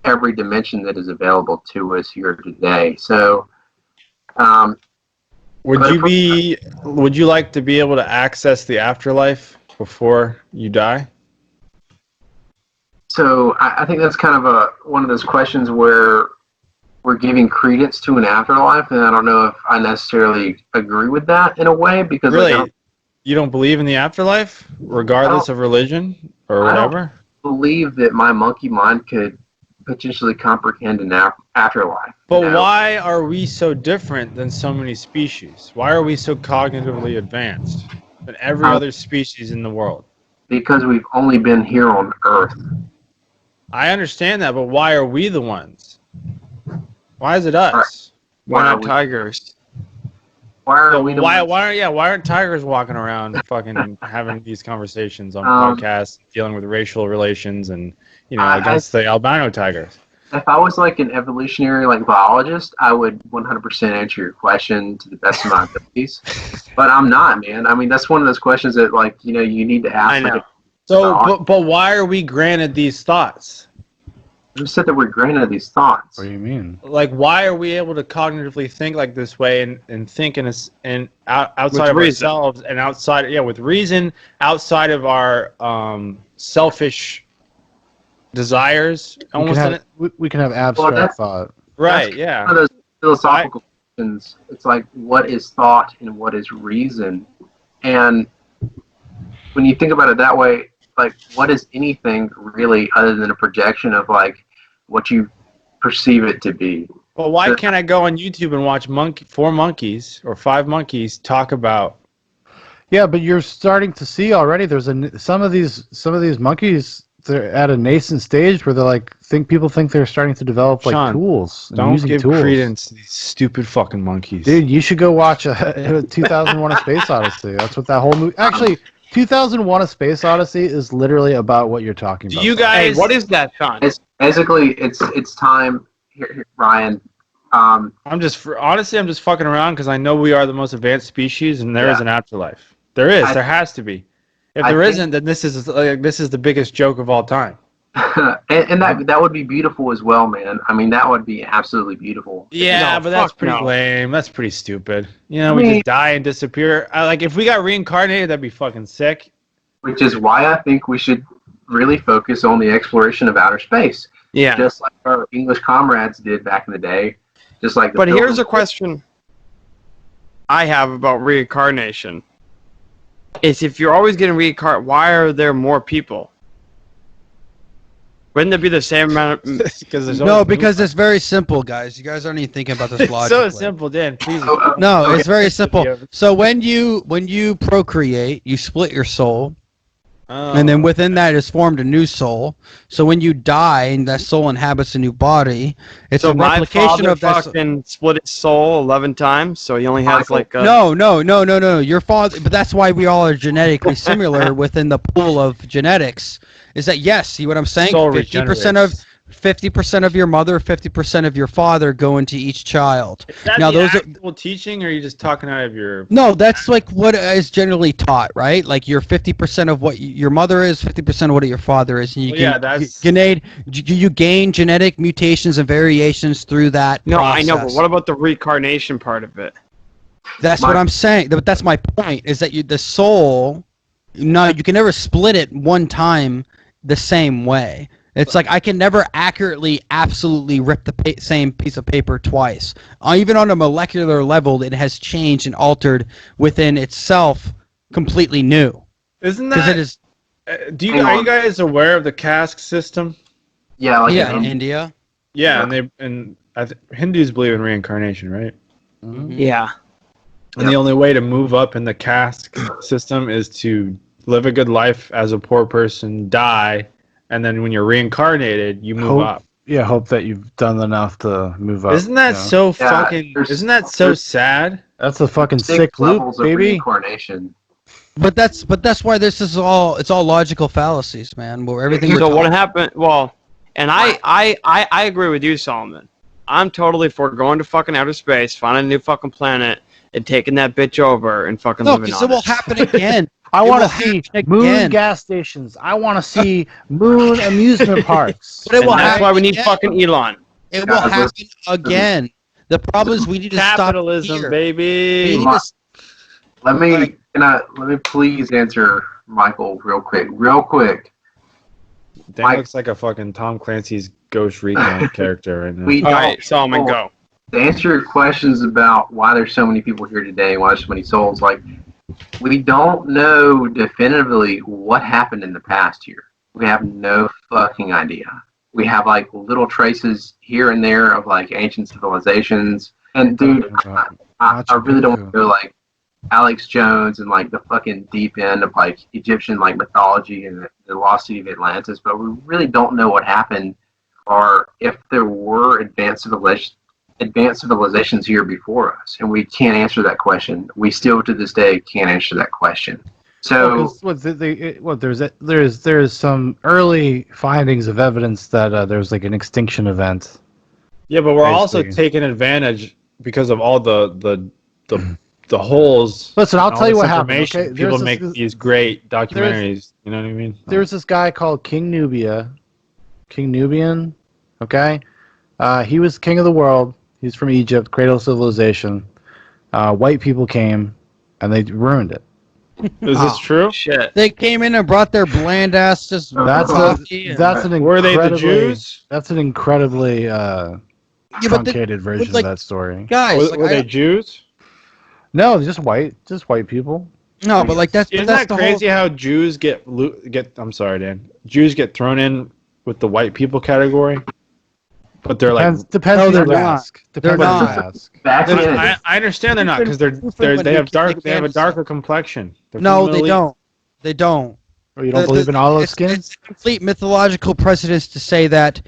every dimension that is available to us here today. So, would you like to be able to access the afterlife before you die? So I think that's kind of one of those questions where we're giving credence to an afterlife, and I don't know if I necessarily agree with that in a way, because really, you don't believe in the afterlife, regardless of religion or whatever? I don't believe that my monkey mind could potentially comprehend an afterlife. But why are we so different than so many species? Why are we so cognitively advanced than every other species in the world? Because we've only been here on Earth. I understand that, but why are we the ones? Why is it us? Why not tigers? Why aren't tigers walking around fucking having these conversations on podcasts, dealing with racial relations and, against the albino tigers? If I was like an evolutionary biologist, I would 100% answer your question to the best of my abilities. But I'm not, man. I mean, that's one of those questions that you need to ask. I know. So, but why are we granted these thoughts? Who said that we're granted these thoughts? What do you mean? Like, why are we able to cognitively think like this way and think outside of ourselves and outside, with reason, outside of our selfish desires? We can have abstract thought. Right, yeah. One of those philosophical questions. It's like, what is thought and what is reason? And when you think about it that way, like, what is anything really other than a projection of, like, what you perceive it to be? Well, why can't I go on YouTube and watch 4 monkeys or 5 monkeys talk about? Yeah, but you're starting to see already. There's some of these monkeys. They're at a nascent stage where they're like people think they're starting to develop like Sean, tools. Don't give credence to these stupid fucking monkeys. Dude, you should go watch 2001: A Space Odyssey. That's what that whole movie. Actually, 2001: A Space Odyssey is literally about what you're talking about. You guys, what is that, Sean? Basically, it's time. Here, Ryan. I'm just fucking around because I know we are the most advanced species, and there is an afterlife. There has to be. If there isn't, then this is the biggest joke of all time. and that would be beautiful as well, man. I mean, that would be absolutely beautiful. Yeah, but that's pretty lame. That's pretty stupid. We just die and disappear. Like, if we got reincarnated, that'd be fucking sick. Which is why I think we should really focus on the exploration of outer space. Yeah. Just like our English comrades did back in the day. Just like. But here's a question I have about reincarnation. Is if you're always getting reincarnated, why are there more people? Wouldn't it be the same amount of... because it's very simple, guys. You guys aren't even thinking about this logically. It's so simple, Dan. Please. No, it's very simple. So when you procreate, you split your soul. And then within that is formed a new soul. So when you die and that soul inhabits a new body, it's a replication of that. Fucking split his soul 11 times, so he only has like a... No. Your father, but that's why we all are genetically similar within the pool of genetics. Is that yes? See what I'm saying? 50% of your mother, 50% of your father go into each child. Is that now, those actual teaching, or are you just talking out of your... No, that's like what is generally taught, right? Like you're 50% of what your mother is, 50% of what your father is. And you gain genetic mutations and variations through that process. I know, but what about the reincarnation part of it? That's what I'm saying. But that's my point, is that the soul, you can never split it one time the same way. It's like I can never accurately, absolutely rip the same piece of paper twice. Even on a molecular level, it has changed and altered within itself, completely new. Isn't that? It is. Are you guys aware of the caste system? Yeah, in India. Yeah, and Hindus believe in reincarnation, right? Mm-hmm. Yeah. And the only way to move up in the caste system is to live a good life as a poor person, die. And then when you're reincarnated, you move up. Yeah, hope that you've done enough to move up. Isn't that so fucking... Isn't that so sad? That's a fucking sick loop, baby. Reincarnation. But that's why this is it's all logical fallacies, man. Where everything. So what happened? Well, and I agree with you, Solomon. I'm totally for going to fucking outer space, finding a new fucking planet, and taking that bitch over and fucking living on it. No, because it will happen again. I want to see moon gas stations. I want to see moon amusement parks. But that's why we need fucking Elon. It will happen again. The problem is we need to capitalism, stop baby. Let me please answer Michael real quick. That looks like a fucking Tom Clancy's Ghost Recon character right now. All right, Solomon, go. To answer your questions about why there's so many people here today, why there's so many souls, like, we don't know definitively what happened in the past here. We have no fucking idea. We have like little traces here and there of like ancient civilizations. And dude, I really don't know like Alex Jones and like the fucking deep end of like Egyptian like mythology and the lost city of Atlantis, but we really don't know what happened or if there were advanced civilizations here before us, and we can't answer that question. We still to this day can't answer that question. So there's some early findings of evidence that there's like an extinction event. Yeah, but we're also taking advantage because of all the holes. Listen, I'll tell you what happened. Okay? People make these great documentaries. You know what I mean? There's this guy called King Nubian. Okay, he was king of the world. He's from Egypt, cradle of civilization. White people came, and they ruined it. Is this true? Shit. They came in and brought their bland ass just That's an Were they the incredibly Jews? that's an incredibly truncated version like, of that story. guys. Were they Jews? No, just white people. No, but like that's Isn't that's that crazy how Jews get? I'm sorry, Dan. Jews get thrown in with the white people category, but they're Depends No, on they're who you not. ask. Depends They're on who not. you ask. I understand they're not because they have a darker complexion. They're from No, the they Middle East. don't. They don't. Or you don't believe in olive skin? It's complete mythological precedence to say that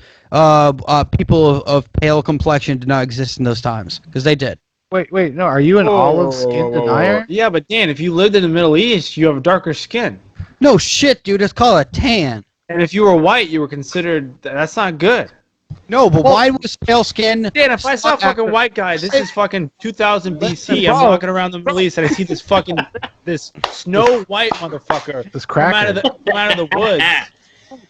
people of pale complexion did not exist in those times, because they did. Wait, no. Are you an olive skin denier? Yeah, but Dan, if you lived in the Middle East, you have darker skin. No shit, dude. It's called a tan. And if you were white, you were considered. That's not good. No, but why was pale skin? Dan, if I saw a fucking white guy, this is fucking 2000 BC. I'm walking around the Middle East and I see this fucking Snow White motherfucker This come out cracker. of the woods.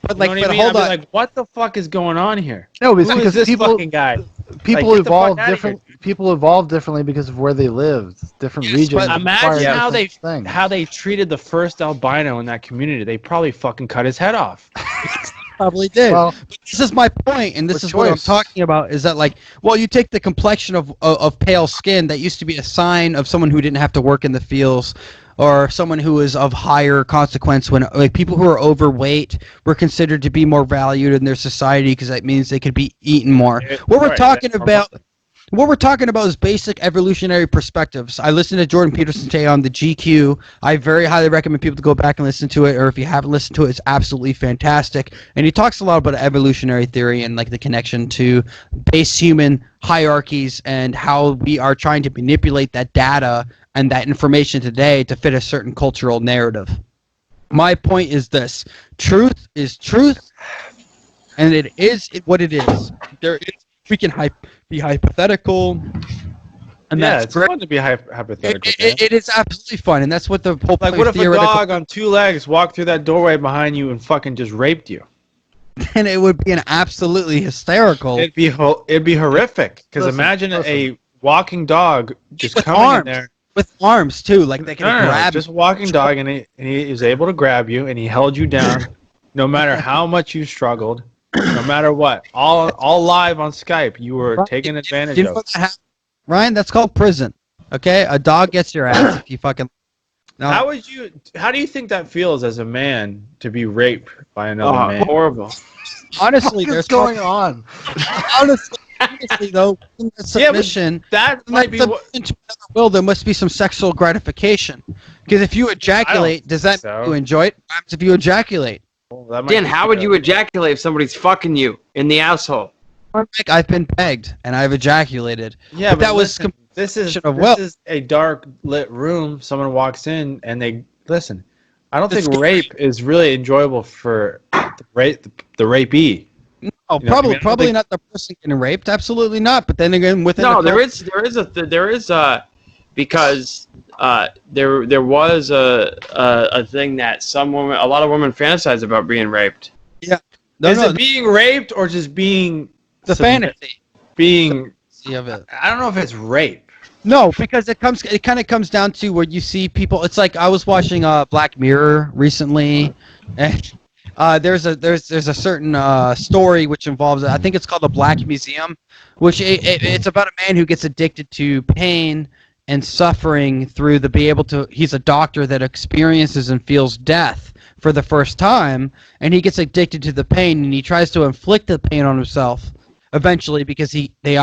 But You like, know what I but mean? hold I'd on. be like, what the fuck is going on here? No, it's Who because is this people fucking guy? people Like, get the fuck evolved outta different. People evolved differently because of where they lived. Different Yes, regions. but Imagine require how different things. how they treated the first albino in that community. They probably fucking cut his head off. Probably did. Well, But this is my point, and this with is what I'm choice. talking about. Is that like, well, you take the complexion of pale skin that used to be a sign of someone who didn't have to work in the fields, or someone who is of higher consequence. When like people who are overweight were considered to be more valued in their society because that means they could be eaten more. What we're talking about. What we're talking about is basic evolutionary perspectives. I listened to Jordan Peterson today on the GQ. I very highly recommend people to go back and listen to it, or if you haven't listened to it, it's absolutely fantastic. And he talks a lot about evolutionary theory and like the connection to base human hierarchies and how we are trying to manipulate that data and that information today to fit a certain cultural narrative. My point is this: truth is truth, and it is what it is. We can be hypothetical, and Yeah, that's it's great. fun to be hypothetical. It is absolutely fun, and that's what the whole Like, point what of if a theoretical- dog on two legs walked through that doorway behind you and fucking just raped you? And it would be an absolutely hysterical It'd be horrific. Because Listen, imagine a walking dog just with coming arms, in there. with arms too, like they can No, grab. just walking dog, and he was able to grab you, and he held you down, no matter how much you struggled, no matter what. All live on Skype, you were taken advantage You know of. what that Ryan, that's called prison. Okay, a dog gets your ass if you fucking. No. How do you think that feels as a man to be raped by another man? Horrible. Honestly, What's there's going on? honestly though, in the submission. That might be what. Into another will, there must be some sexual gratification. Because if you ejaculate, does that so. make you enjoy it? What happens if you ejaculate? Well, that might Dan, be how would you ejaculate if somebody's fucking you in the asshole? Like, I've been pegged and I've ejaculated. Yeah, but that was listen, this is of will. a dark lit room. Someone walks in and they listen. I don't think It's- rape is really enjoyable for the rapee. Oh, You know what I probably mean? I don't probably think- not the person getting raped. Absolutely not. But then again, within No, the there is because there was a thing that a lot of women fantasize about being raped. no, Is no, it being raped or just being the fantasy being? of it. I don't know if it's rape. No, because it kind of comes down to where you see people. It's like I was watching Black Mirror recently, and there's a certain story which involves, I think it's called the Black Museum, which it's about a man who gets addicted to pain and suffering through he's a doctor that experiences and feels death for the first time, and he gets addicted to the pain, and he tries to inflict the pain on himself eventually because they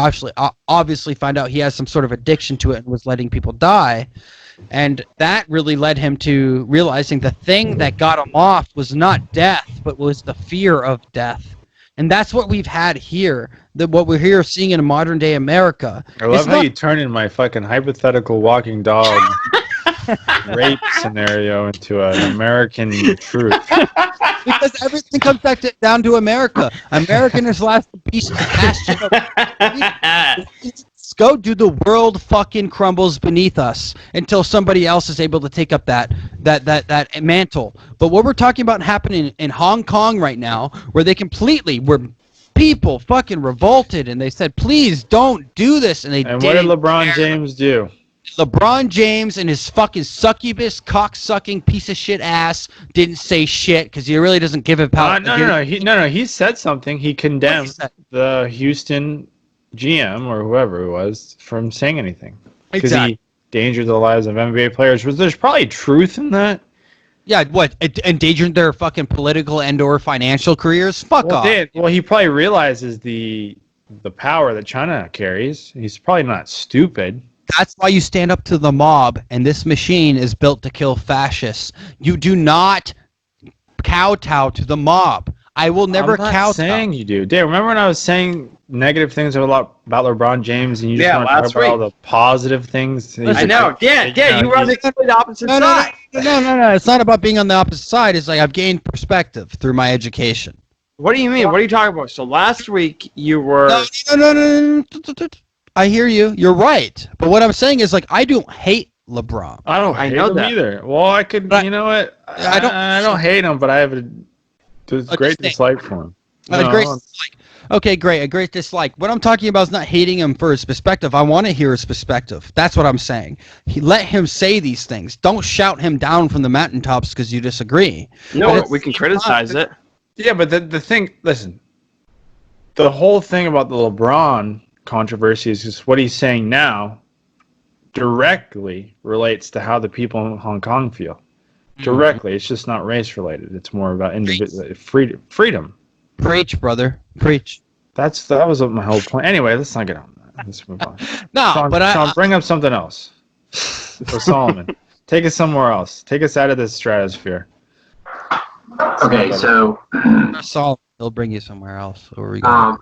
obviously find out he has some sort of addiction to it and was letting people die. And that really led him to realizing the thing that got him off was not death, but was the fear of death. And that's what we've had here, what we're here seeing in modern day America. I love It's how not- you turn in my fucking hypothetical walking dog rape scenario into an American truth. Because everything comes down to America. American is last beast bastion of go, dude. The world fucking crumbles beneath us until somebody else is able to take up that mantle. But what we're talking about happening in Hong Kong right now, where they completely were people fucking revolted, and they said, please don't do this, and they did. And what did LeBron James do? LeBron James and his fucking succubus, cock-sucking piece of shit ass didn't say shit because he really doesn't give a power. No. He said something. He condemned the Houston GM or whoever it was from saying anything because he endangered the lives of NBA players. There's probably truth in that. Yeah, what? Endangered their fucking political and/or financial careers? Fuck off. He probably realizes the power that China carries. He's probably not stupid. That's why you stand up to the mob, and this machine is built to kill fascists. You do not kowtow to the mob. I will never kowtow. I'm not saying you do. Dave, remember when I was saying negative things about LeBron James, and you just want to talk about all the positive things? I know. Dan, you run the opposite side. No. It's not about being on the opposite side. It's like I've gained perspective through my education. What do you mean? What are you talking about? So last week you were... No. I hear you. You're right. But what I'm saying is, like, I don't hate LeBron. I don't hate him either. Well, I could, you know what? I don't hate him, but I have a great dislike for him. Dislike. Okay, great. A great dislike. What I'm talking about is not hating him for his perspective. I want to hear his perspective. That's what I'm saying. Let him say these things. Don't shout him down from the mountaintops because you disagree. No, we can criticize it. Yeah, but the thing, listen, the whole thing about the LeBron controversy is just what he's saying now directly relates to how the people in Hong Kong feel. Directly. It's just not race related. It's more about individual freedom. Preach, brother. Preach. That was my whole point. Anyway, let's not get on that. Let's move on. Sean, bring up something else. So Solomon, take us somewhere else. Take us out of this stratosphere. Okay, so Solomon, he'll bring you somewhere else. Where are we going?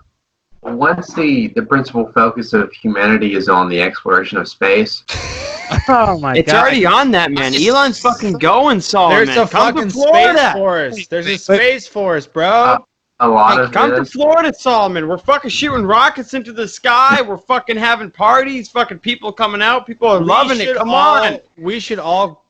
Once the principal focus of humanity is on the exploration of space. Oh my god. It's already on that, man. Elon's fucking going, Solomon. There's a fucking space force. There's a space force, bro. A lot of Come to Florida, Solomon. We're fucking shooting rockets into the sky. We're fucking having parties. Fucking people coming out. People are loving it. Come on. We should all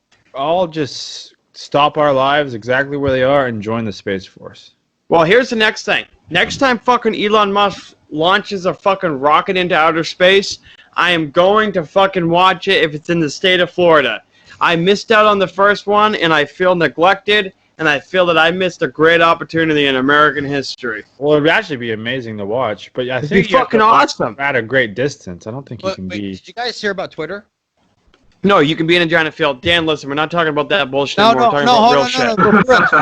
just stop our lives exactly where they are and join the Space Force. Well, here's the next thing. Next time fucking Elon Musk launches a fucking rocket into outer space, I am going to fucking watch it if it's in the state of Florida. I missed out on the first one, and I feel neglected, and I feel that I missed a great opportunity in American history. Well, it would actually be amazing to watch, but I think you fucking awesome at a great distance. I don't think you can be. Did you guys hear about Twitter? No, you can be in a giant field. Dan, listen, we're not talking about that bullshit anymore. We're talking about real shit.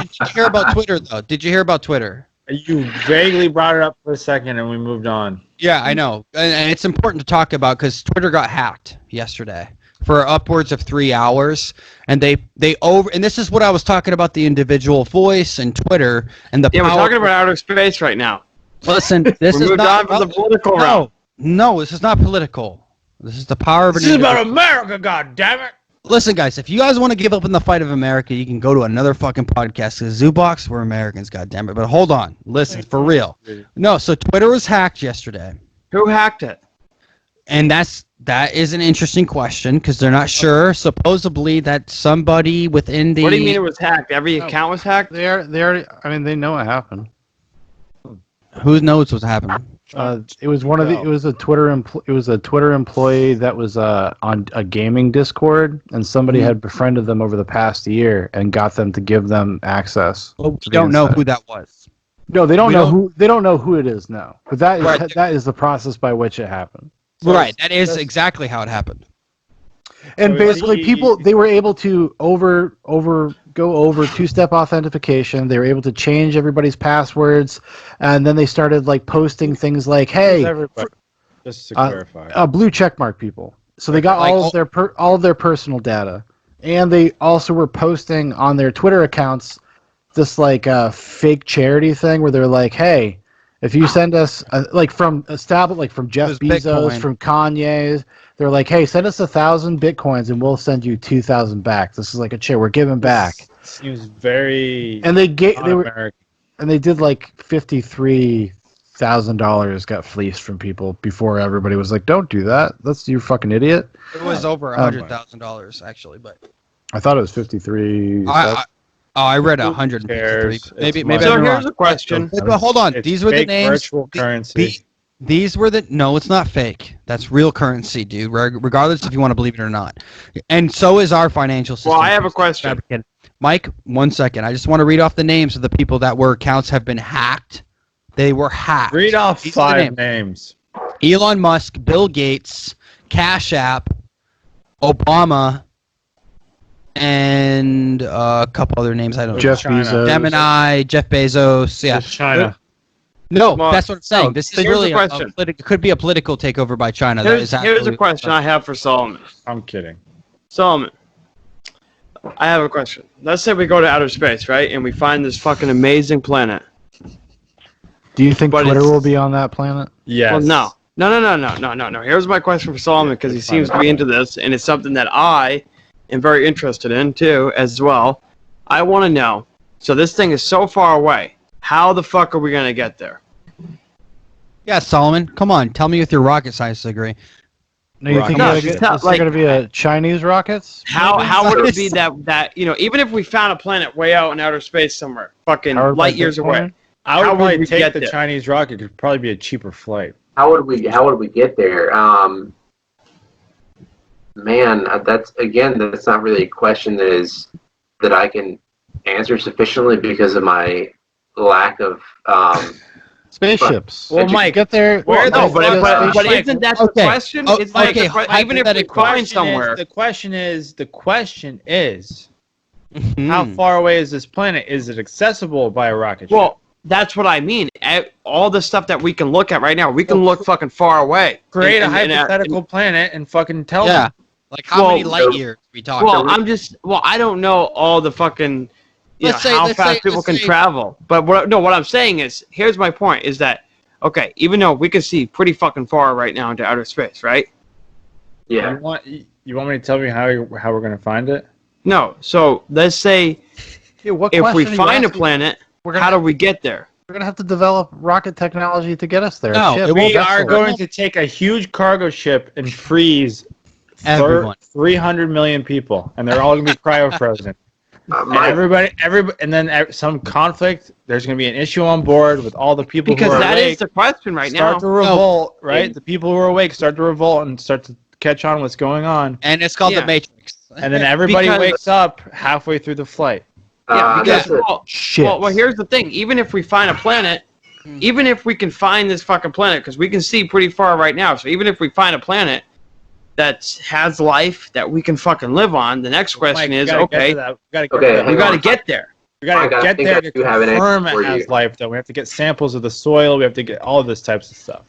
Did you hear about Twitter, though? Did you hear about Twitter? You vaguely brought it up for a second, and we moved on. Yeah, I know. And it's important to talk about because Twitter got hacked yesterday for upwards of 3 hours. And and this is what I was talking about, the individual voice and Twitter and the power. We're talking about outer space right now. Listen, this is not on from the political realm. No, this is not political. This is the power of an individual. This is about America, goddammit. Listen, guys, if you guys want to give up in the fight of America, you can go to another fucking podcast. Because Zoobox, we're Americans, goddammit. But hold on. Listen, for real. No, so Twitter was hacked yesterday. Who hacked it? And that is an interesting question because they're not sure. Supposedly that somebody within the... What do you mean it was hacked? Every account was hacked? They already... I mean, they know what happened. Who knows what's happening? It was one of the. It was a Twitter. It was a Twitter employee that was on a gaming Discord, and somebody had befriended them over the past year and got them to give them access. Well, we don't know who that was. No, they don't know who. They don't know who it is. No, but that is the process by which it happened. So right. That is exactly how it happened. And basically, they were able to go over two-step authentication. They were able to change everybody's passwords, and then they started like posting things like, "Hey, just to clarify, blue checkmark people." So they got all of their personal data, and they also were posting on their Twitter accounts this like fake charity thing where they're like, "Hey, if you send us from Jeff Bezos, from Kanye." They're like, hey, send us 1,000 Bitcoins and we'll send you 2,000 back. This is like a chair. We're giving back. Seems very and they did like $53,000 got fleeced from people before everybody was like, don't do that. That's you fucking idiot. It was over $100,000 actually, but I thought it was 53. Oh, I read 153. Maybe. So I'm here's wrong. a question. But hold on. It's These were the fake names. virtual currency. These were the. No, it's not fake. That's real currency, dude. Regardless if you want to believe it or not. And so is our financial system. Well, I have a question. Mike, 1 second. I just want to read off the names of the people that were accounts have been hacked. They were hacked. Read off These are the 5 names. Elon Musk, Bill Gates, Cash App, Obama, and a couple other names I don't know. Jeff Bezos. Gemini, Jeff Bezos. Yeah. Just China. No, Well, that's what I'm saying. no, This is here's really the question. it could be a political takeover by China. Here's a question I have for Solomon. I'm kidding. Solomon, I have a question. Let's say we go to outer space, right? And we find this fucking amazing planet. Do you think But Twitter it's- will be on that planet? Yes. Well, no. Here's my question for Solomon, because he seems to be into this, and it's something that I am very interested in, too, as well. I want to know, so this thing is so far away, how the fuck are we going to get there? Yeah, Solomon, come on. Tell me with your rocket science degree. No, you think No, it's like- going to be a Chinese rockets? How would it be that even if we found a planet way out in outer space somewhere, fucking Powered by light years Bitcoin? away? I would How would probably we take get the there? Chinese rocket. It could probably be a cheaper flight. How would we get there? Man, that's not really a question that I can answer sufficiently because of my lack of Spaceships. Well, Mike, get there. where No, the but fuck- isn't that the Okay. question? Oh, Isn't that okay, the question? Even if we hypothetical. find somewhere, The question is, Hmm. how far away is this planet? Is it accessible by a rocket ship? well, that's what I mean. All the stuff that we can look at right now, we can look fucking far away. create a And- hypothetical planet and fucking tell Yeah. them. Like how Well, many light years are we talking? Well, I don't know all the fucking, Let's say- how let's fast say- people let's can say- travel. But what I'm saying is, here's my point: is that okay? Even though we can see pretty fucking far right now into outer space, right? yeah. You want me to tell you how we're gonna find it? No. So let's say What if we question are you find a asking? planet, We're how gonna, do we get there? we're gonna have to develop rocket technology to get us there. No, Ship, it won't- We are vessel. going to take a huge cargo ship and freeze Everyone. 300 million people, and they're all gonna be cryo-frozen. And Mike, everybody, and then some conflict. There's going to be an issue on board with all the people Because who are that awake. is the question right start now. to revolt, right? Yeah. The people who are awake start to revolt and start to catch on what's going on, And it's called Yeah. the Matrix. and then everybody Because- wakes up halfway through the flight. Yeah, because that's it. Shit. well, here's the thing. Even if we find a planet, Hmm. even if we can find this fucking planet, because we can see pretty far right now. So even if we find a planet that has life that we can fucking live on, the next question Mike, is, we gotta get okay, to that. We gotta get Okay, to that. we hang got to on. get there. We gotta Mike, I get think there I to do have an answer confirm for it has you. life, though. We have to get samples of the soil. We have to get all of this types of stuff.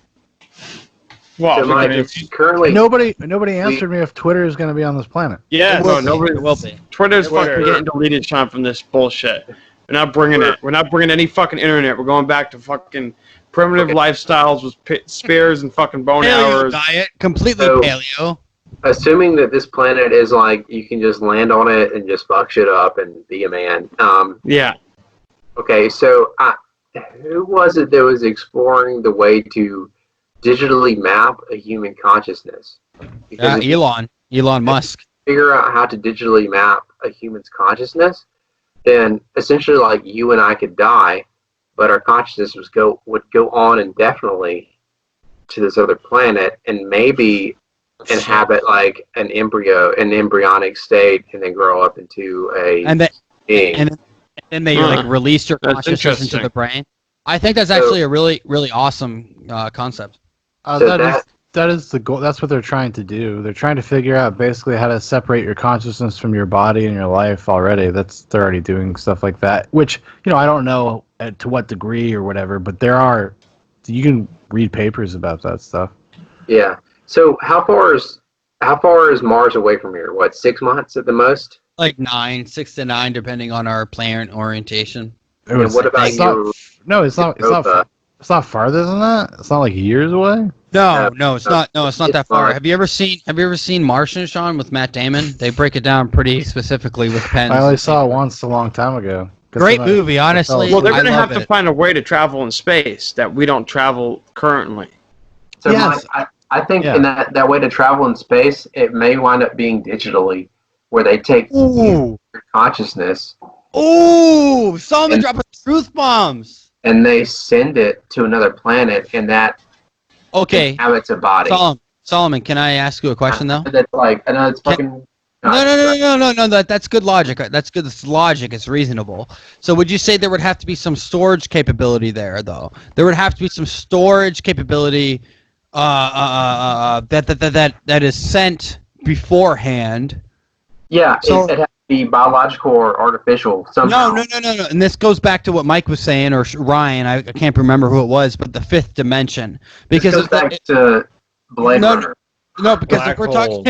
Well, So, Mike, it's currently Nobody answered me if Twitter is going to be on this planet. Yes. no, nobody. It will be. Twitter's Twitter. fucking getting deleted, Sean, from this bullshit. We're not bringing it. We're not bringing any fucking internet. We're going back to fucking primitive lifestyles with spears and fucking bone Paleo arrows. diet, completely So- paleo. assuming that this planet is like you can just land on it and just fuck shit up and be a man. Yeah. Okay, so who was it that was exploring the way to digitally map a human consciousness? Because if you Elon Musk. figure out how to digitally map a human's consciousness, then essentially like you and I could die, but our consciousness would go on indefinitely to this other planet and maybe inhabit like an embryonic state and then grow up into a And then being. and then they Huh. like release your That's consciousness into interesting. the brain. I think that's actually a really, really awesome concept. So That is the goal. That's what they're trying to do. They're trying to figure out basically how to separate your consciousness from your body and your life already. They're already doing stuff like that, which, I don't know to what degree or whatever, but you can read papers about that stuff. Yeah. So how far is Mars away from here? What, 6 months at the most? Like 6 to 9, depending on our planet orientation. It was- what about it's not- No, it's not. Europa? It's not farther than that. It's not like years away. No, it's not. No, it's not It's that far. Mars. Have you ever seen Martian, Sean, with Matt Damon? They break it down pretty specifically with pens. I only saw it once a long time ago. Great movie, honestly. Well, they're I going to love have to it. find a way to travel in space that we don't travel currently. So Yes. Mike, I think Yeah. in that way to travel in space, it may wind up being digitally, where they take Ooh. your consciousness Oh, Solomon dropping truth bombs. And they send it to another planet, and that inhabits a body. Solomon, can I ask you a question though? That's like, I know it's fucking. No. That's good logic. That's good. It's logic. It's reasonable. So would you say there would have to be some storage capability there, though? There would have to be some storage capability that is sent beforehand. Yeah, so, it has to be biological or artificial somehow. No. And this goes back to what Mike was saying, or Ryan. I can't remember who it was, but the fifth dimension. Because this goes back to Blade Runner. No, because if we're talking.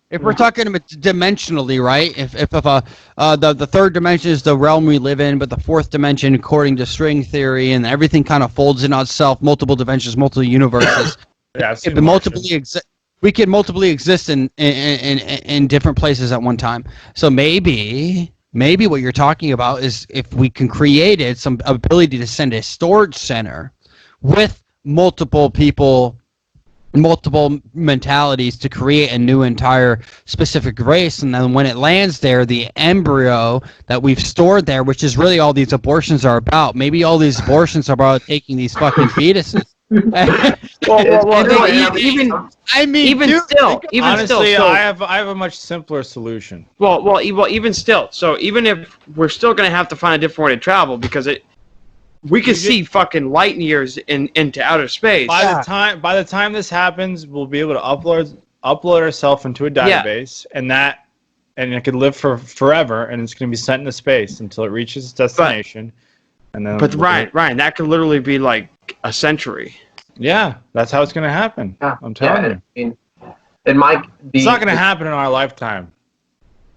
If we're talking dimensionally, right? If the third dimension is the realm we live in, but the fourth dimension, according to string theory, and everything kind of folds in on itself, multiple dimensions, multiple universes. We could multiply exist in different places at one time. So maybe what you're talking about is if we can create some ability to send a storage center with multiple people, multiple mentalities to create a new entire specific race, and then when it lands there, the embryo that we've stored there, which is really all these abortions are about, maybe all these abortions are about taking these fucking fetuses. Honestly, I have a much simpler solution. Well, even still. So even if we're still going to have to find a different way to travel, because we can see fucking light years into outer space. By the time this happens, we'll be able to upload ourselves into a database, and it could live for forever, and it's going to be sent into space until it reaches its destination. But Ryan, that could literally be like a century. Yeah, that's how it's going to happen. Yeah, I'm telling you. It might be. It's not going to happen in our lifetime.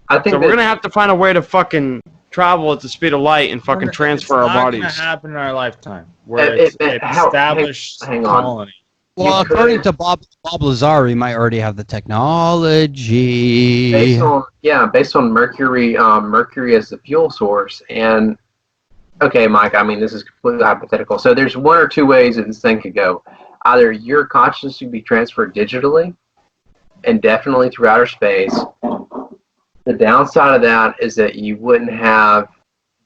I think so. We're going to have to find a way to fucking travel at the speed of light and fucking transfer our bodies. It's not going to happen in our lifetime. Where it's established colony. Well, according to Bob Lazar, we might already have the technology. Based on Mercury as the fuel source. And okay, Mike, I mean, this is completely hypothetical. So there's one or two ways that this thing could go. Either your consciousness would be transferred digitally, indefinitely through outer space. The downside of that is that you wouldn't have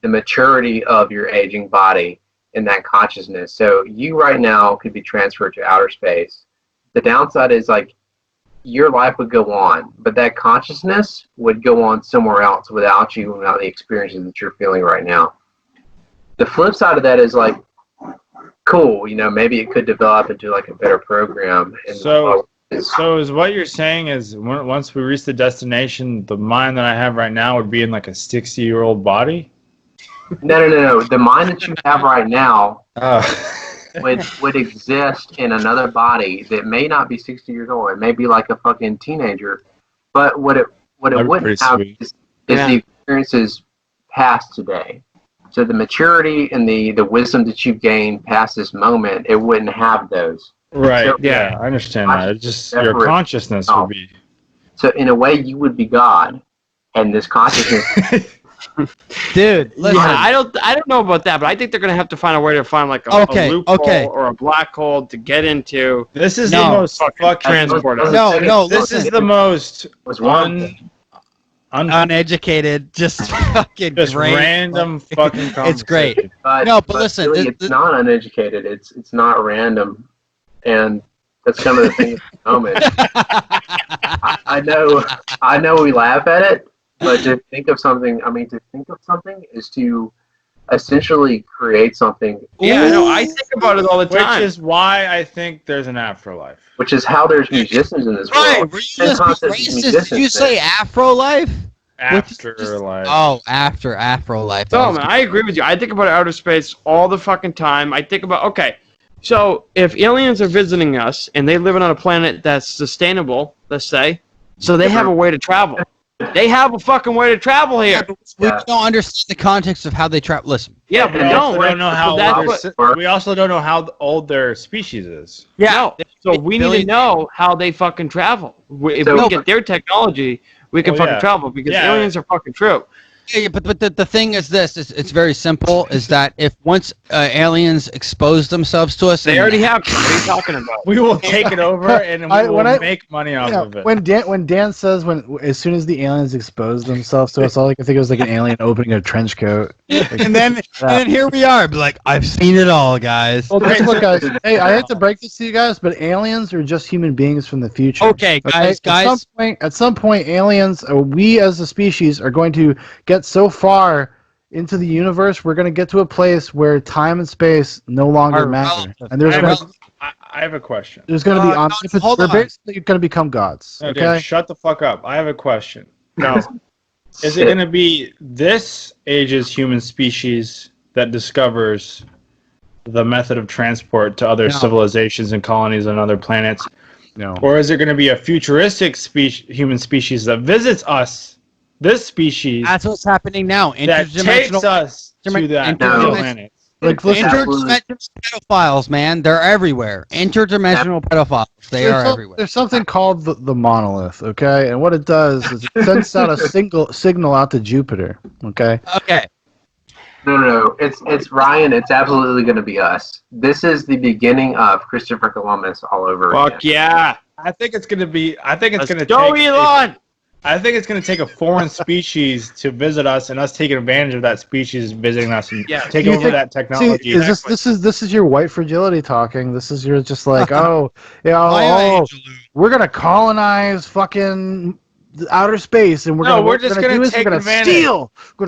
the maturity of your aging body in that consciousness. So you right now could be transferred to outer space. The downside is like your life would go on, but that consciousness would go on somewhere else without you, without the experiences that you're feeling right now. The flip side of that is like, cool, maybe it could develop into like a better program. So is what you're saying is once we reach the destination, the mind that I have right now would be in like a 60-year-old body? No. The mind that you have right now would exist in another body that may not be 60 years old. It may be like a fucking teenager. But what it wouldn't have is the experiences past today. So the maturity and the wisdom that you've gained past this moment, it wouldn't have those. Right. So, I understand that. It's just your consciousness would be. So in a way, you would be God, and this consciousness. Dude, listen. I don't know about that, but I think they're gonna have to find a way to find like a loophole or a black hole to get into. This is the most fucking transport. This is the most uneducated, just fucking random fucking conversation. It's great. But listen, really, it's not uneducated. It's not random. And that's kind of the thing at the moment. I know we laugh at it, but to think of something is to essentially create something. Yeah, no, I think about it all the time. Which is why I think there's an afterlife. Which is how there's musicians in this world. Were you just racist? Did you say afro-life? Afterlife. After afro-life. No, man, I agree with you. I think about outer space all the fucking time. I think about, so if aliens are visiting us and they're living on a planet that's sustainable, let's say, so they have a way to travel. They have a fucking way to travel here. We don't understand the context of how they travel. Listen. Yeah, but we don't know how we also don't know how old their species is. Yeah. No. So we need to know how they fucking travel. If we get their technology, we can fucking travel because aliens are fucking true. but the thing is this: it's very simple. Is that if once aliens expose themselves to us, they already have. What are you talking about? We will take it over and we will make money off of it. When Dan says as soon as the aliens expose themselves to us, all I can think of is like an alien opening a trench coat. and then here we are, like I've seen it all, guys. Well, look, guys. Hey, I hate to break this to you guys, but aliens are just human beings from the future. Okay, guys. At some point, aliens, or we as a species, are going to get so far into the universe, we're going to get to a place where time and space no longer matter. And I have a question. There's going to be omnipotence. We're basically going to become gods. Okay? Shut the fuck up. I have a question. Now, is it going to be this age's human species that discovers the method of transport to other civilizations and colonies on other planets? No. Or is it going to be a futuristic human species that visits us? This species. That's what's happening now. That takes us to that planet. Like, interdimensional pedophiles, man. They're everywhere. Interdimensional pedophiles. They are everywhere. There's something called the monolith, okay? And what it does is it sends out a signal out to Jupiter, okay? Okay. No. It's Ryan. It's absolutely going to be us. This is the beginning of Christopher Columbus all over again. Fuck yeah. I think it's going to be. I think it's going to go, Elon! I think it's going to take a foreign species to visit us, and us taking advantage of that species visiting us and take over that technology. See, this is your white fragility talking. This is your just like we're gonna colonize fucking outer space, and we're gonna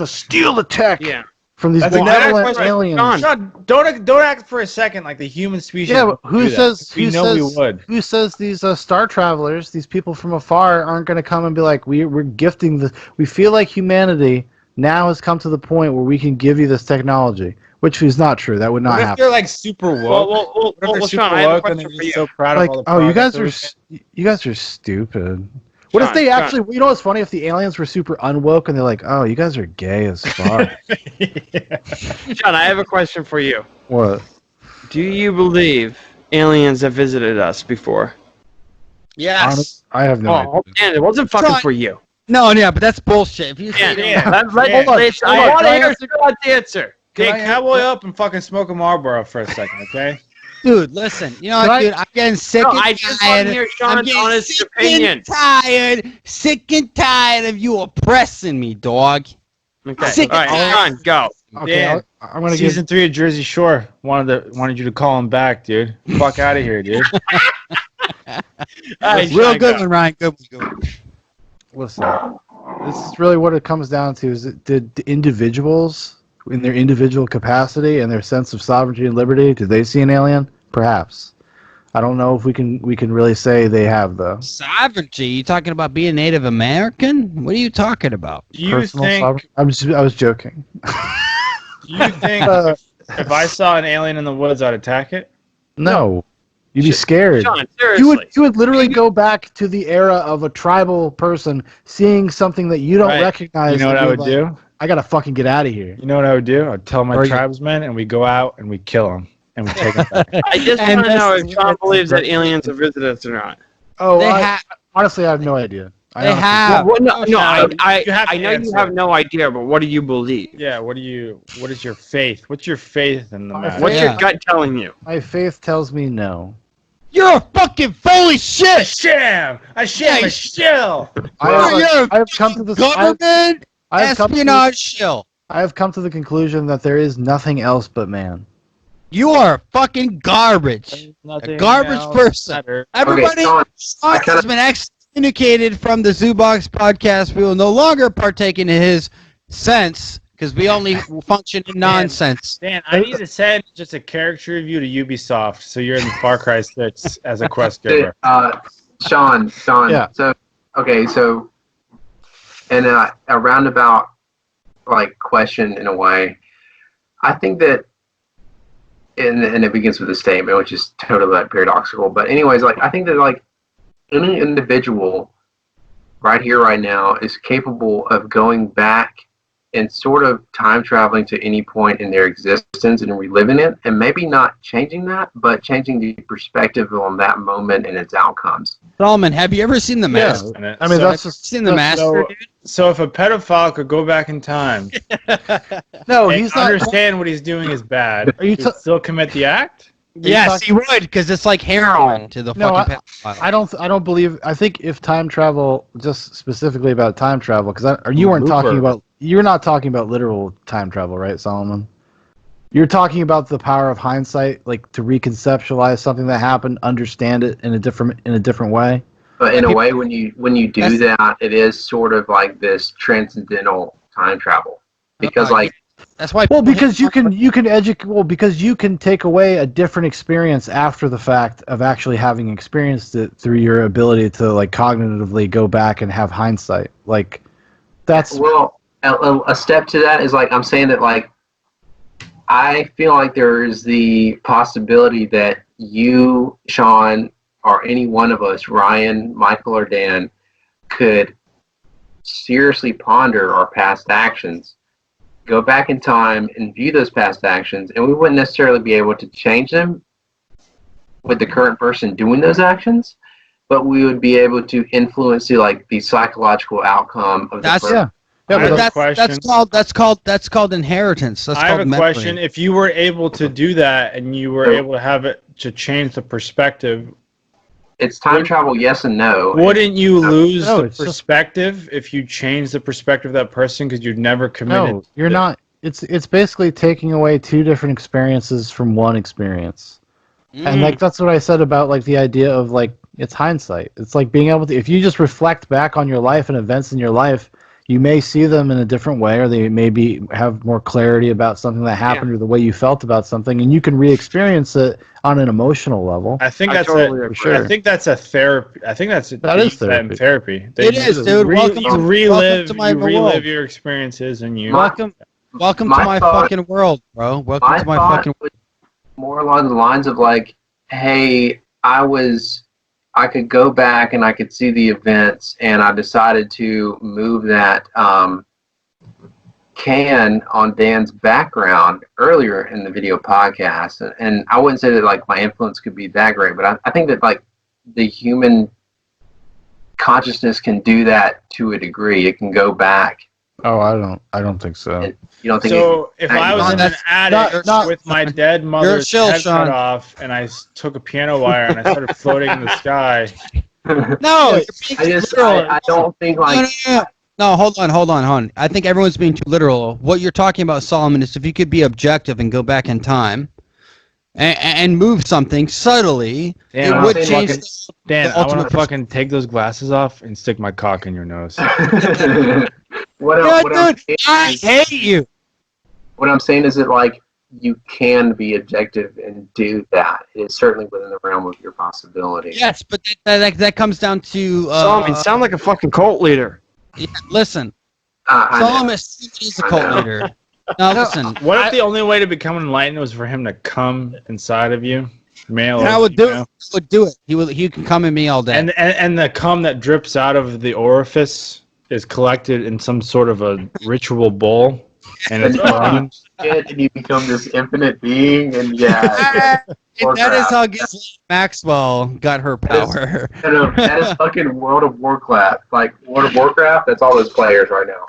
steal the tech. Yeah. From these benevolent aliens. Sean, don't act for a second like the human species. Yeah, but who says we would? Who says these star travelers, these people from afar, aren't going to come and be like, we're gifting the? We feel like humanity now has come to the point where we can give you this technology, which is not true. That would not happen. They're like super woke. Well, Sean, I have a question for you. So proud of all the you guys are stupid. What if they actually? You know what's funny? If the aliens were super unwoke and they're like, "Oh, you guys are gay as fuck." John, I have a question for you. What? Do you believe aliens have visited us before? Yes. I have no idea. And it wasn't fucking for you. No, but that's bullshit. If you say I want to hear Scott's answer. Hey, cowboy up and fucking smoke a Marlboro for a second, okay? Dude, listen. You know what, dude? I'm getting sick and tired. I just want to hear Sean's honest opinion. Sick and tired of you oppressing me, dog. Okay. All right, Sean, go. Okay, I'm gonna Season 3 of Jersey Shore wanted you to call him back, dude. Fuck out of here, dude. Real good one, Ryan. Good one. Listen, this is really what it comes down to: is did individuals, in their individual capacity and their sense of sovereignty and liberty, did they see an alien? Perhaps. I don't know if we can really say they have, though. Sovereignty? You talking about being Native American? What are you talking about? Do you think? I was joking. Do you think if I saw an alien in the woods, I'd attack it? No. You'd be scared. Sean, seriously. You would literally go back to the era of a tribal person seeing something that you don't recognize. You know what I would do? I gotta fucking get out of here. You know what I would do? I'd tell my tribesmen, and we go out and we kill them, and we take them back. I just want to know if Sean believes that aliens have visited us or not. Oh, honestly, I have no idea. They have. I know you have no idea, but what do you believe? Yeah, what is your faith? What's your faith in the matter? What's your gut telling you? My faith tells me no. You're a fucking full of shit! I sham a shill! I have come to this government espionage shill. I have come to the conclusion that there is nothing else but man. You are fucking garbage. A garbage person. Everybody has been excommunicated from the Zoobox podcast. We will no longer partake in his sense because we only function in nonsense. Dan, I need to send just a character review to Ubisoft so you're in Far Cry 6 as a quest giver. Sean. Yeah. So in a roundabout question in a way, I think that, and it begins with a statement which is totally paradoxical. But anyways, I think that any individual right here, right now, is capable of going back and sort of time traveling to any point in their existence and reliving it, and maybe not changing that, but changing the perspective on that moment and its outcomes. Solomon, have you ever seen The Master? Yeah, I mean, that's just seen The Master, dude? So if a pedophile could go back in time, no, and he's not understand what he's doing is bad, Are you he'd still commit the act? Yes, he would, because it's like heroin to the fucking pedophile. I don't believe. I think if time travel, just specifically about time travel, because you weren't talking about. You're not talking about literal time travel, right, Solomon? You're talking about the power of hindsight, like to reconceptualize something that happened, understand it in a different way. But in a way, when you do that, it is sort of like this transcendental time travel, because that's why. Well, because you can educate. Well, because you can take away a different experience after the fact of actually having experienced it through your ability to like cognitively go back and have hindsight. Like that's a step to that is like I'm saying that like I feel like there is the possibility that you, Sean, or any one of us, Ryan, Michael, or Dan, could seriously ponder our past actions, go back in time and view those past actions, and we wouldn't necessarily be able to change them with the current person doing those actions, but we would be able to influence the psychological outcome of the person. That's called inheritance. I have a question. If you were able to do that and you were able to have it to change the perspective, it's time travel, yes and no. Wouldn't you lose the perspective if you change the perspective of that person because you'd never committed? No, you're not. It's basically taking away two different experiences from one experience. And like that's what I said about like the idea of like it's hindsight. It's like being able to, if you just reflect back on your life and events in your life, you may see them in a different way, or they maybe have more clarity about something that happened or the way you felt about something, and you can re-experience it on an emotional level. I think that's I think that's a therapy. I think that is therapy. It is, dude. You relive your experiences, and you welcome to my fucking world, bro. Welcome to my fucking world. More along the lines of like, hey, I could go back and I could see the events, and I decided to move that can on Dan's background earlier in the video podcast. And I wouldn't say that like my influence could be that great, but I think that like the human consciousness can do that to a degree. It can go back. Oh, I don't think so. You don't think so? If I was in an attic with my dead mother's head cut off, and I took a piano wire and I started floating in the sky. No, I don't think like. No, hold on. I think everyone's being too literal. What you're talking about, Solomon, is if you could be objective and go back in time and move something subtly, it would change. Dan, I want to fucking take those glasses off and stick my cock in your nose. I hate you. What I'm saying is that like you can be objective and do that. It is certainly within the realm of your possibility. Yes, but that comes down to Solomon, sound like a fucking cult leader. Yeah, listen, Solomon is a cult leader. Now listen. What if the only way to become enlightened was for him to come inside of you, male? And I would do it. I would do it. He can come in me all day. And the cum that drips out of the orifice is collected in some sort of a ritual bowl, and it's and you become this infinite being, and that is how Ghislaine Maxwell got her power. That is fucking World of Warcraft. Like World of Warcraft, that's all those players right now.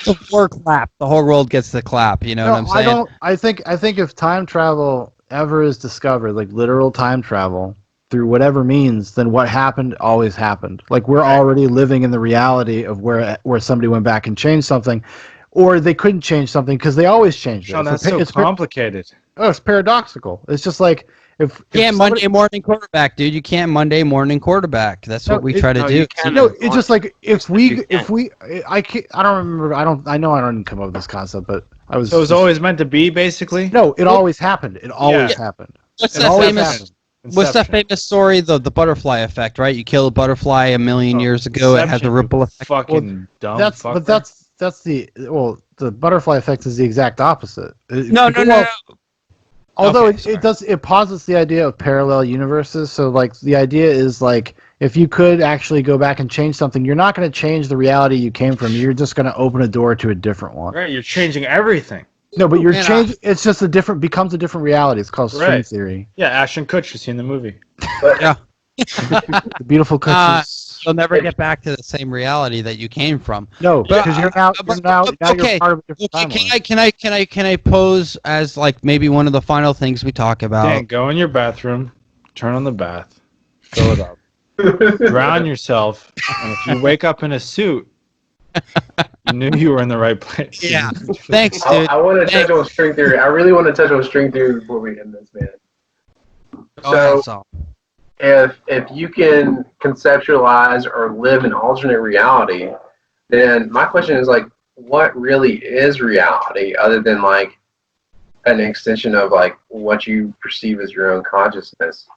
The war clap. The whole world gets the clap. You know what I'm saying? I think if time travel ever is discovered, like literal time travel, through whatever means, then what happened always happened. Like we're already living in the reality of where somebody went back and changed something, or they couldn't change something because they always changed it. Sean, that's so complicated. It's paradoxical. It's just like if Monday morning quarterback, dude. You can't Monday morning quarterback. That's what we try to do. It's just like I don't remember. I know I didn't come up with this concept, but I was. So it was always meant to be, basically. No, it always happened. It always happened. What's that famous story? The butterfly effect, right? You kill a butterfly a million years ago, it has a ripple effect. Fucking dumb. That's the butterfly effect is the exact opposite. No. Although it posits the idea of parallel universes. So like the idea is like if you could actually go back and change something, you're not going to change the reality you came from. You're just going to open a door to a different one. Right, you're changing everything. No, but you're changing. It's just becomes a different reality. It's called string theory. Yeah, Ashton Kutcher, seen the movie. Yeah. The beautiful Kutcher. You'll never get back to the same reality that you came from. No, because you're now you're part of a different timeline. Can I pose as like maybe one of the final things we talk about? Dan, go in your bathroom, turn on the bath, fill it up, drown yourself, and if you wake up in a suit, you knew you were in the right place. Yeah. Thanks, dude. I want to touch on string theory. I really want to touch on string theory before we end this, man. So, if you can conceptualize or live an alternate reality, then my question is like, what really is reality other than like an extension of like what you perceive as your own consciousness?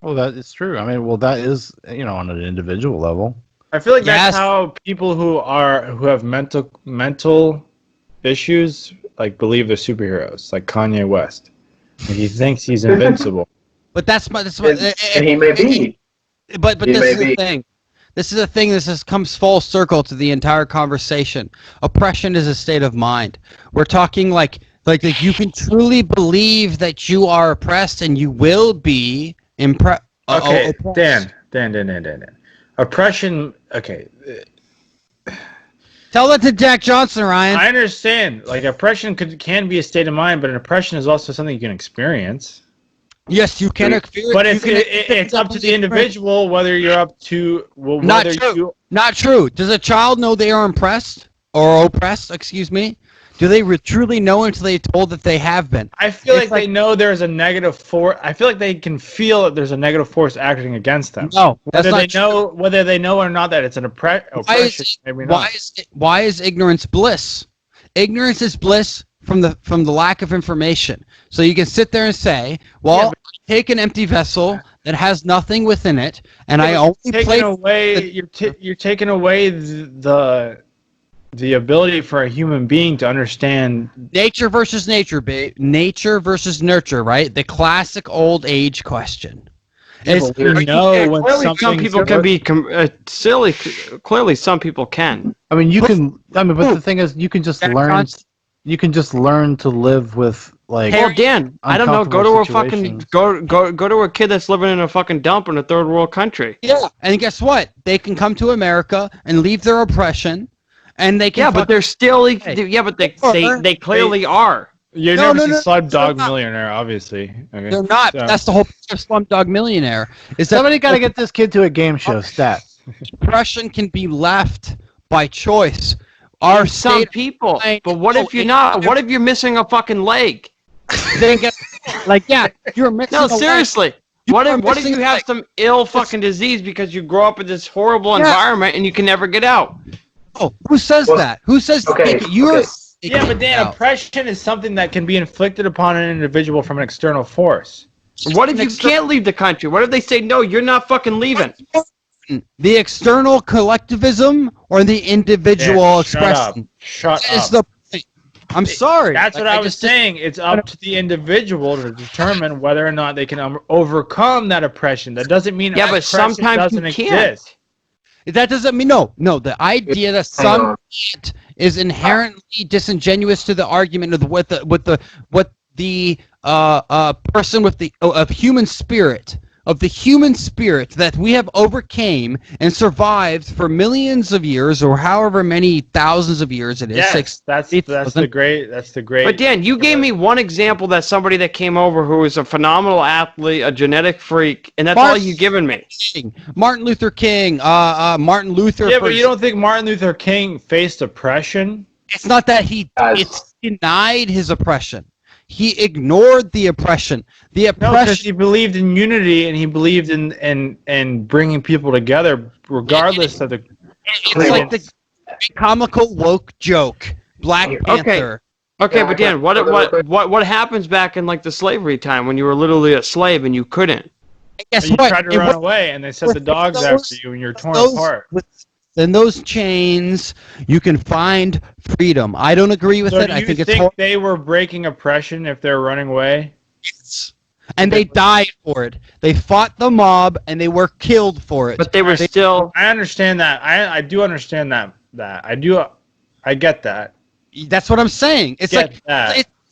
Well, that is true. I mean, well, that is, on an individual level. I feel like that's how people who have mental issues like believe they're superheroes, like Kanye West. He thinks he's invincible. But that's and he may be. But this is the thing. This is the thing. Comes full circle to the entire conversation. Oppression is a state of mind. We're talking like you can truly believe that you are oppressed and you will be oppressed. Dan. Oppression. Okay. Tell that to Jack Johnson, Ryan. I understand. Like oppression can be a state of mind, but an oppression is also something you can experience. Yes, you can experience. But it's up to the individual whether you're up to. Well, Not true. Not true. Does a child know they are impressed or oppressed? Excuse me. Do they truly know until they're told that they have been? I feel like they know there's a negative force. I feel like they can feel that there's a negative force acting against them. No, that's not true. Whether they know or not that it's an oppression. Maybe not. Why is ignorance bliss? Ignorance is bliss from the lack of information. So you can sit there and say, well, take an empty vessel that has nothing within it, and I only play. You're taking away the ability for a human being to understand nature versus nature, nature versus nurture, right? The classic old age question. Clearly some people can be silly. Clearly, some people can. I mean, you can. I mean, but the thing is, you can just learn. You can just learn to live with like. Hey, Dan, I don't know. Go to a fucking go to a kid that's living in a fucking dump in a third world country. Yeah, and guess what? They can come to America and leave their oppression. And they can. Yeah, but they're still. Yeah, but they clearly are. You've never seen Slumdog Millionaire, obviously. Okay. They're not. So. That's the whole point of Slumdog Millionaire. Is somebody got to get this kid to a game show? Stat. Depression can be left by choice. Some people. But what if you're not? What if you're missing a fucking leg? Then get you're missing. No, seriously. What if you have some ill fucking disease because you grow up in this horrible environment and you can never get out? Oh, who says that? Who says Yeah, but Dan, oppression is something that can be inflicted upon an individual from an external force. What if you can't leave the country? What if they say, no, you're not fucking leaving? The external collectivism or the individual expression? Shut up. I'm sorry. That's what I was saying. It's up to the individual to determine whether or not they can overcome that oppression. That doesn't mean but sometimes you can't. Exist. That doesn't mean no. The idea that some can't is inherently disingenuous to the argument of what the person with the human spirit of the human spirit that we have overcame and survived for millions of years or however many thousands of years it is. Yes, that's the great. But Dan, you gave me one example that somebody that came over who was a phenomenal athlete, a genetic freak, and that's all you've given me. Martin Luther King, Martin Luther. Yeah, but you don't think Martin Luther King faced oppression? It's not that it's denied his oppression. He ignored the oppression. No, because he believed in unity and he believed in bringing people together, regardless of the. It's like the comical woke joke, Black Panther. Okay, but Dan, what happens back in like the slavery time when you were literally a slave and you couldn't? Guess what? You tried to run away away and they set the dogs after you and you're torn apart. In those chains, you can find freedom. I don't agree with it. I think it's. Do you think they were breaking oppression if they're running away? Yes. And they died for it. They fought the mob, and they were killed for it. But they were still... I understand that. I do understand that. I get that. That's what I'm saying. It's like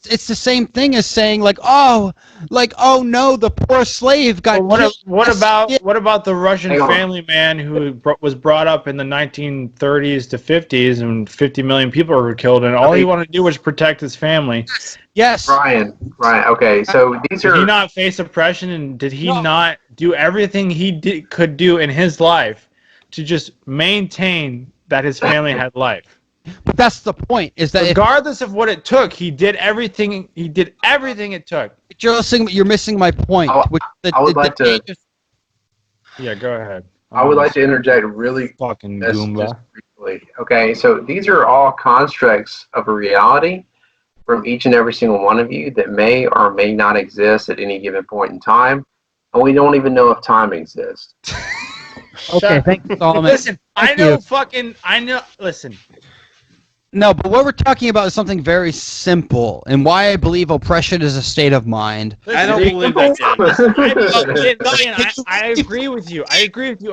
it's the same thing as saying oh no, the poor slave got killed. What about the Russian family man who was brought up in the 1930s to 50s and 50 million people were killed and all he wanted to do was protect his family? Yes. Ryan. Okay, so these are. Did he not face oppression and did he not do everything he could do in his life to just maintain that his family had life? But that's the point. Is that regardless of what it took, he did everything. He did everything it took. You're missing my point. I would like to. Yeah, go ahead. I would like to interject really fucking just Goomba. briefly. Okay, so these are all constructs of a reality from each and every single one of you that may or may not exist at any given point in time, and we don't even know if time exists. Okay, thank you, Solomon. Listen, I know. Listen. No, but what we're talking about is something very simple, and why I believe oppression is a state of mind. I don't believe that. I agree with you.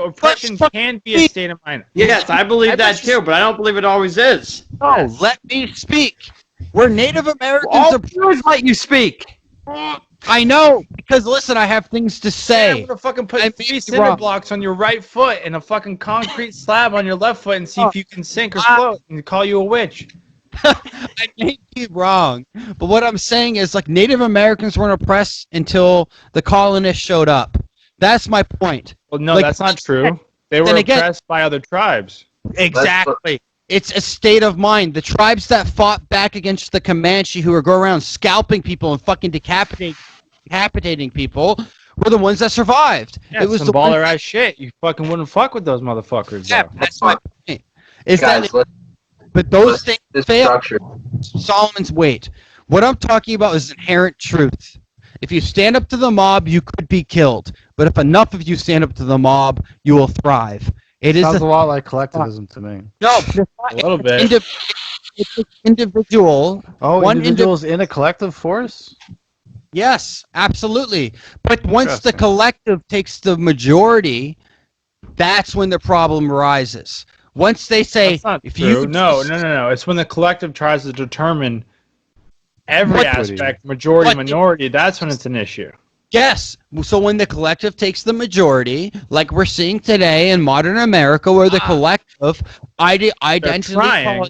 Oppression can be a state of mind. Yes, I believe that too, but I don't believe it always is. No, let me speak. We're Native Americans. All viewers let you speak. I know, because listen, I have things to say. I'm gonna fucking put 3 cinder blocks on your right foot and a fucking concrete slab on your left foot and see if you can sink or float and call you a witch. I may be wrong, but what I'm saying is Native Americans weren't oppressed until the colonists showed up. That's my point. Well, no, that's not true. They were oppressed by other tribes. Exactly. It's a state of mind. The tribes that fought back against the Comanche who were going around scalping people and fucking decapitating people were the ones that survived. Yeah, it was some baller ass shit. You fucking wouldn't fuck with those motherfuckers. Yeah, that's my point. But those things fail. Solomon's weight. What I'm talking about is inherent truth. If you stand up to the mob, you could be killed. But if enough of you stand up to the mob, you will thrive. It sounds a lot like collectivism to me. No, a little bit. It's an individual. Oh, individuals in a collective force? Yes, absolutely. But once the collective takes the majority, that's when the problem arises. Once they say, if you no, it's when the collective tries to determine every aspect, majority, minority. That's when it's an issue. Yes. So when the collective takes the majority, like we're seeing today in modern America, where the collective identity politics,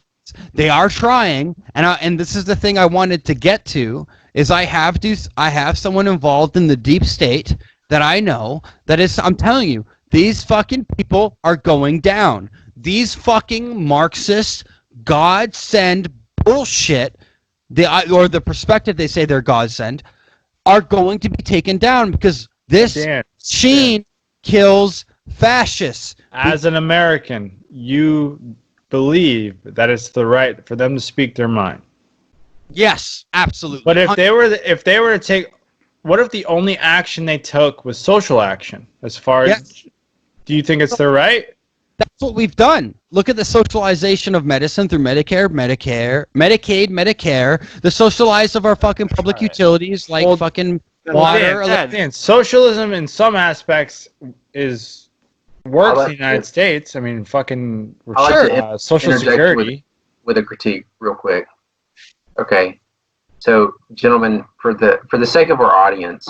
they are trying, and this is the thing I wanted to get to, is I have someone involved in the deep state that I know that is, I'm telling you, these fucking people are going down. These fucking Marxist God-send bullshit, or the perspective they say they're God-send, are going to be taken down because this machine kills fascists. As an American, you believe that it's the right for them to speak their mind. Yes, absolutely. But if they were to take, what if the only action they took was social action? As far as, do you think it's their right? That's what we've done. Look at the socialization of medicine through Medicare, Medicaid, Medicare, the socialize of our fucking public utilities like fucking water. Socialism in some aspects works in the United States. I mean, fucking Social Security. With a critique, real quick. Okay, so gentlemen, for the sake of our audience,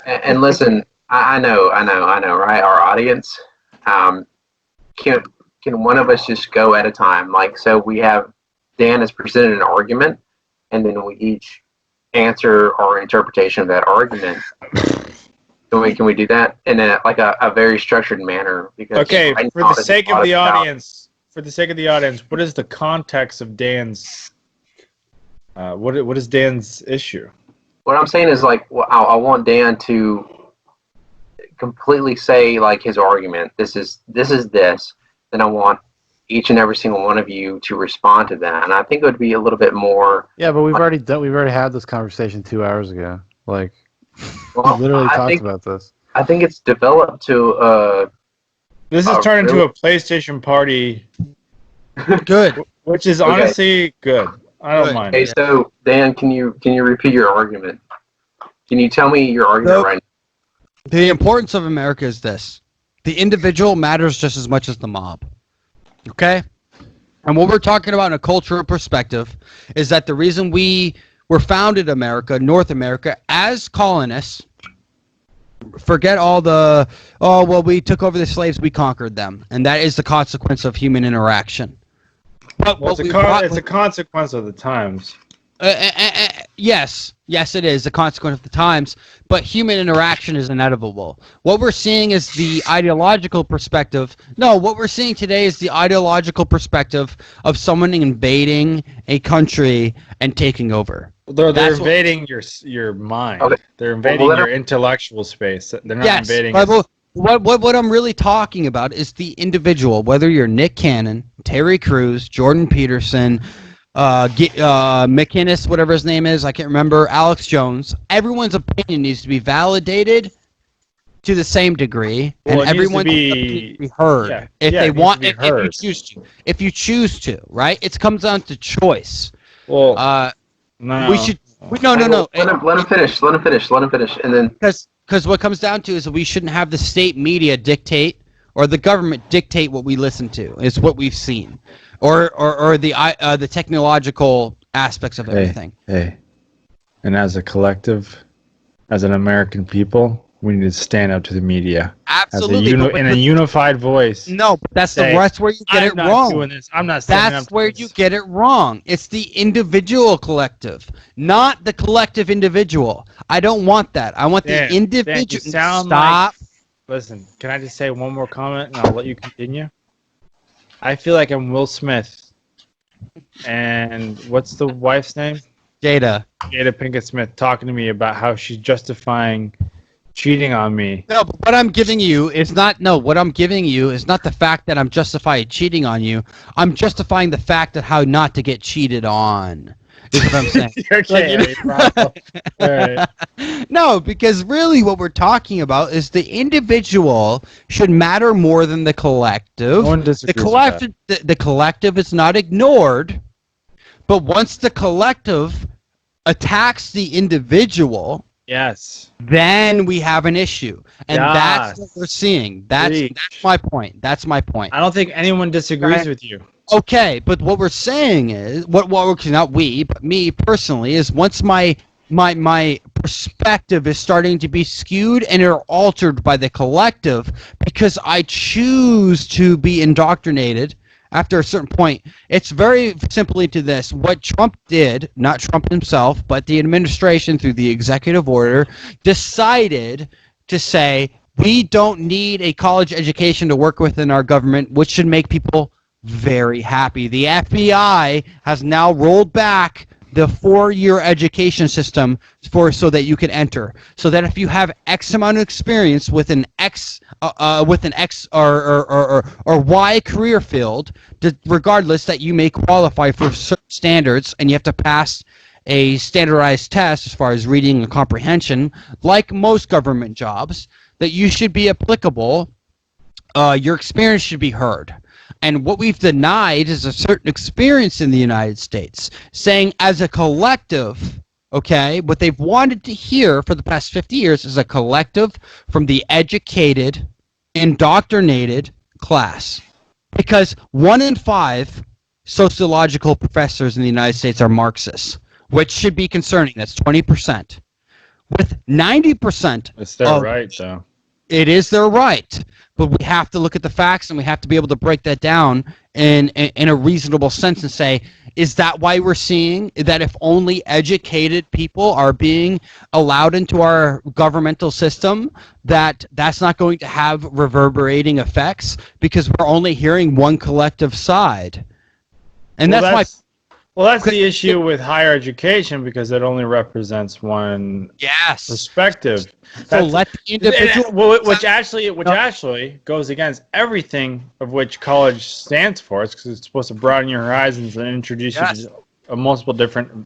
and listen, I know, right? Our audience. Can one of us just go at a time? So we have Dan has presented an argument, and then we each answer our interpretation of that argument. Can we do that in a very structured manner? Because for the sake of the audience, what is the context of Dan's? What is Dan's issue? What I'm saying is I want Dan to completely say his argument. This is this. Then I want each and every single one of you to respond to that, and I think it would be a little bit more. Yeah, but we've already had this conversation 2 hours ago. We literally talked about this. I think it's developed to. This has turned into a PlayStation party. Good, which is honestly good. I don't mind. Okay, so Dan, can you repeat your argument? Can you tell me your argument right now? The importance of America is this. The individual matters just as much as the mob. Okay? And what we're talking about in a cultural perspective is that the reason we were founded America, North America, as colonists, forget all the, we took over the slaves, we conquered them. And that is the consequence of human interaction. But it's a consequence of the times. Yes, it is a consequence of the times, but human interaction is inevitable. What we're seeing is the ideological perspective. No, what we're seeing today is the ideological perspective of someone invading a country and taking over. They're invading your mind. Okay. They're invading your intellectual space. They're not invading. What I'm really talking about is the individual. Whether you're Nick Cannon, Terry Crews, Jordan Peterson, McInnes, whatever his name is, I can't remember, Alex Jones. Everyone's opinion needs to be validated to the same degree, and everyone needs to be heard if they want. If you choose to, right? It comes down to choice. Well, no. We should. No. Let him finish. Let him finish, and then because what comes down to is that we shouldn't have the state media dictate or the government dictate what we listen to. Is what we've seen. Or the technological aspects of everything. Hey, and as a collective, as an American people, we need to stand up to the media. Absolutely, in a unified voice. No, but that's where you get it wrong. Doing this. I'm not standing That's where you get it wrong. It's the individual collective, not the collective individual. I don't want that. I want the individual. Stop. Listen, can I just say one more comment, and I'll let you continue? I feel like I'm Will Smith, and what's the wife's name? Jada Pinkett Smith talking to me about how she's justifying cheating on me. No, but what I'm giving you is not. No, what I'm giving you is not the fact that I'm justifying cheating on you. I'm justifying the fact of how not to get cheated on. Is what I'm saying. Okay. Right. No, because really what we're talking about is the individual should matter more than the collective. No one disagrees with that. The collective is not ignored, but once the collective attacks the individual, then we have an issue, and that's what we're seeing. That's my point. I don't think anyone disagrees with you. Okay, but what we're saying is, not we, but me personally, is once my perspective is starting to be skewed and or altered by the collective because I choose to be indoctrinated after a certain point, it's very simply to this. What Trump did, not Trump himself, but the administration through the executive order, decided to say, we don't need a college education to work within our government, which should make people very happy. The FBI has now rolled back the 4-year education system so that you can enter. So that if you have X amount of experience with an X or Y career field, regardless, that you may qualify for certain standards, and you have to pass a standardized test as far as reading and comprehension, like most government jobs, that you should be applicable. Your experience should be heard. And what we've denied is a certain experience in the United States, saying as a collective, okay, what they've wanted to hear for the past 50 years is a collective from the educated, indoctrinated class. Because 1 in 5 sociological professors in the United States are Marxists, which should be concerning. That's 20%. With 90%... It's their right, though. It is their right. But we have to look at the facts, and we have to be able to break that down in a reasonable sense and say, is that why we're seeing that if only educated people are being allowed into our governmental system, that's not going to have reverberating effects because we're only hearing one collective side? And that's the issue with higher education, because it only represents one perspective. So let the individual, which actually goes against everything of which college stands for. It's because it's supposed to broaden your horizons and introduce you to multiple different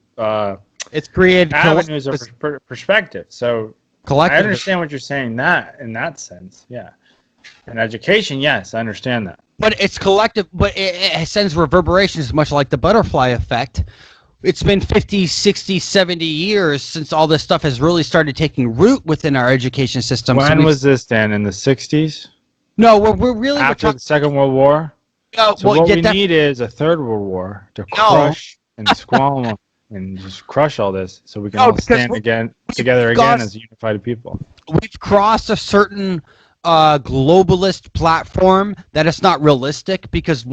it's created avenues of perspective. So I understand what you're saying in that sense. Yeah. In education, yes, I understand that. But it's collective, but it sends reverberations much like the butterfly effect it's been 50, 60, 70 years since all this stuff has really started taking root within our education system. When was this, Dan? In the 60s? No, we're really after the Second World War. No, so what we need is a Third World War to crush and squalm and just crush all this, so we can all stand together again as a unified people. We've crossed a certain globalist platform that it's not realistic because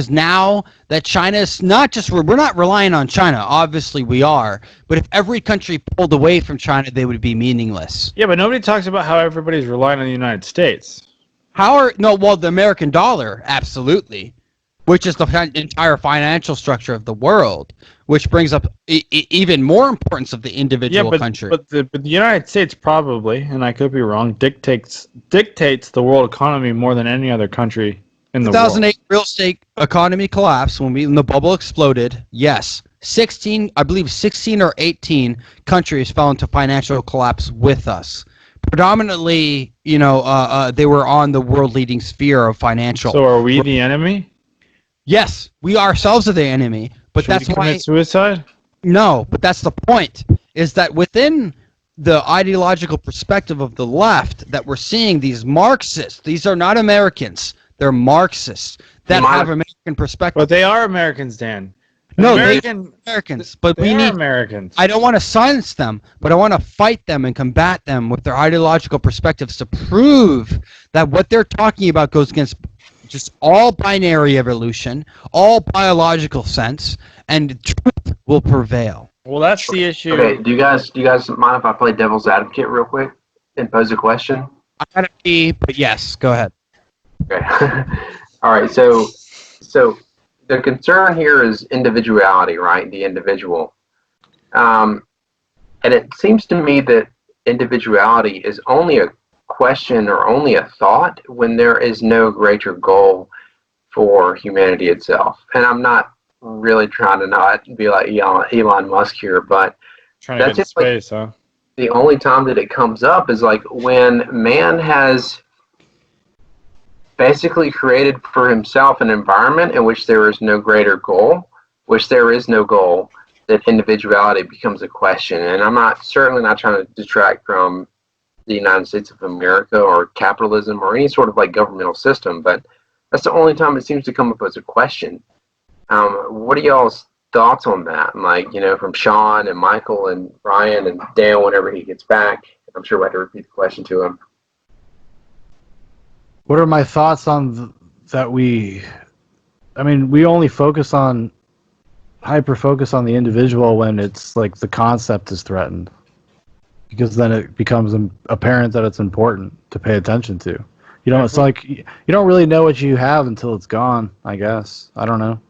now that China is we're not relying on China. Obviously we are, but if every country pulled away from China, they would be meaningless. Yeah, but nobody talks about how everybody's relying on the United States. The American dollar, absolutely, which is the entire financial structure of the world, which brings up even more importance of the individual country. But the United States probably, and I could be wrong, dictates the world economy more than any other country in the world. 2008 real estate economy collapse when the bubble exploded. Yes, 16 or 18 countries fell into financial collapse with us. Predominantly, they were on the world leading sphere of financial. So are we the enemy? Yes, we ourselves are the enemy, but Should we commit suicide? No, but that's the point, is that within the ideological perspective of the left that we're seeing these Marxists, these are not Americans, they're Marxists that have American perspective. But they are Americans, Dan. No, they're Americans, but we need Americans. I don't want to silence them, but I want to fight them and combat them with their ideological perspectives to prove that what they're talking about goes against just all binary evolution, all biological sense, and truth will prevail. Well, that's the issue. Okay, do you guys mind if I play devil's advocate real quick and pose a question? I gotta be, but yes, go ahead. Okay. All right. So the concern here is individuality, right? The individual. And it seems to me that individuality is only a question or only a thought when there is no greater goal for humanity itself. And I'm not really trying to not be like Elon Musk here, but trying to get in space, huh? The only time that it comes up is like when man has basically created for himself an environment in which there is no greater goal, that individuality becomes a question. And I'm certainly not trying to detract from the United States of America or capitalism or any sort of like governmental system, but that's the only time it seems to come up as a question. What are y'all's thoughts on that? Like, from Sean and Michael and Brian and Dan whenever he gets back. I'm sure we'll have to repeat the question to him. What are my thoughts on that? We only hyper-focus on the individual when it's like the concept is threatened. Because then it becomes apparent that it's important to pay attention to. It's like you don't really know what you have until it's gone, I guess. I don't know.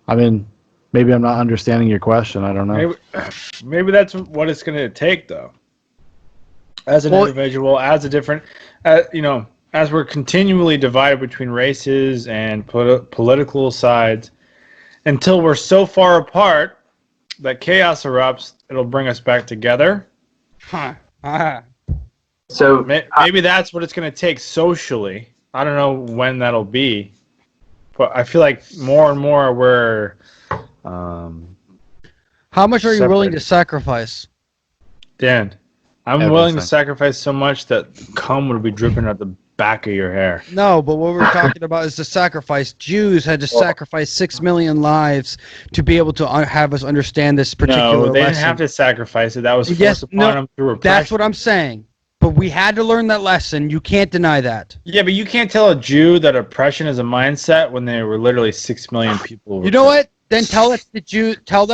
I mean, maybe I'm not understanding your question. I don't know. Maybe that's what it's going to take, though. As an individual, as a different, as we're continually divided between races and political sides, until we're so far apart that chaos erupts, it'll bring us back together. So maybe that's what it's going to take socially. I don't know when that'll be, but I feel like more and more we're. How much are you willing to sacrifice? Dan, I'm willing to sacrifice so much that cum would be dripping out the back of your hair. No, but what we're talking about is the sacrifice. Jews had to sacrifice 6 million lives to be able to have us understand this particular lesson. No, they didn't have to sacrifice it. That was forced upon them through repression. That's what I'm saying. But we had to learn that lesson. You can't deny that. Yeah, but you can't tell a Jew that oppression is a mindset when there were literally 6 million people. You know what? Then tell that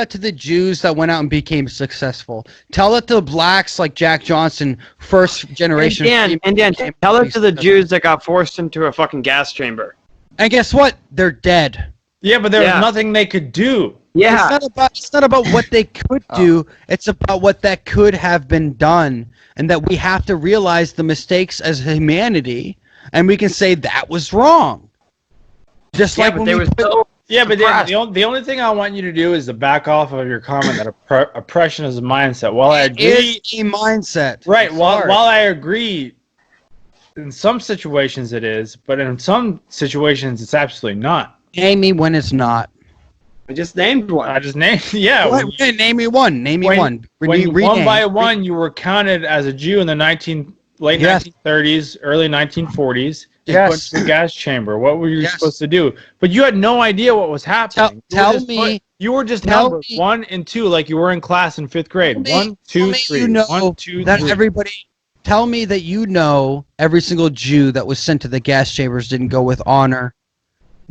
to the Jews that went out and became successful. Tell it to the blacks like Jack Johnson, first generation. And Dan, tell it to the Jews that got forced into a fucking gas chamber. And guess what? They're dead. Yeah, but there was nothing they could do. Yeah. It's not about what they could do. It's about what that could have been done. And that we have to realize the mistakes as humanity. And we can say that was wrong. Just like when we Yeah, but Dan, the only thing I want you to do is to back off of your comment that oppression is a mindset. While I agree, it is a mindset. Right. While I agree, in some situations it is, but in some situations it's absolutely not. Name me when it's not. I just named one. I just named. Yeah. Name me one. Name me one. One by one, you were counted as a Jew in the late 1930s, early 1940s. And put into the gas chamber. What were you supposed to do? But you had no idea what was happening. You were just numbers 1 and 2, like you were in class in 5th grade. 1, 2, 3. 1, 2, 3. Everybody, tell me that you know every single Jew that was sent to the gas chambers didn't go with honor.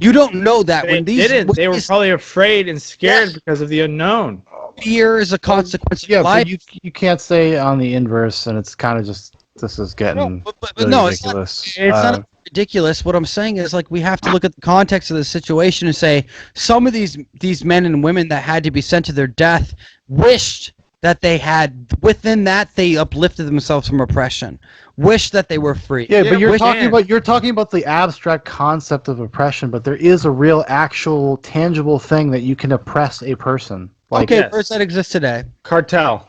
You don't know that. They didn't. They were probably afraid and scared because of the unknown. Fear is a consequence of life. But you can't say on the inverse, and it's kind of just this is getting ridiculous. It's not ridiculous. What I'm saying is, like, we have to look at the context of the situation and say some of these men and women that had to be sent to their death wished that they had, within that, they uplifted themselves from oppression, wished that they were free. Yeah, but you're talking about the abstract concept of oppression, but there is a real, actual, tangible thing that you can oppress a person. Like, okay, where does that exist today? Cartel.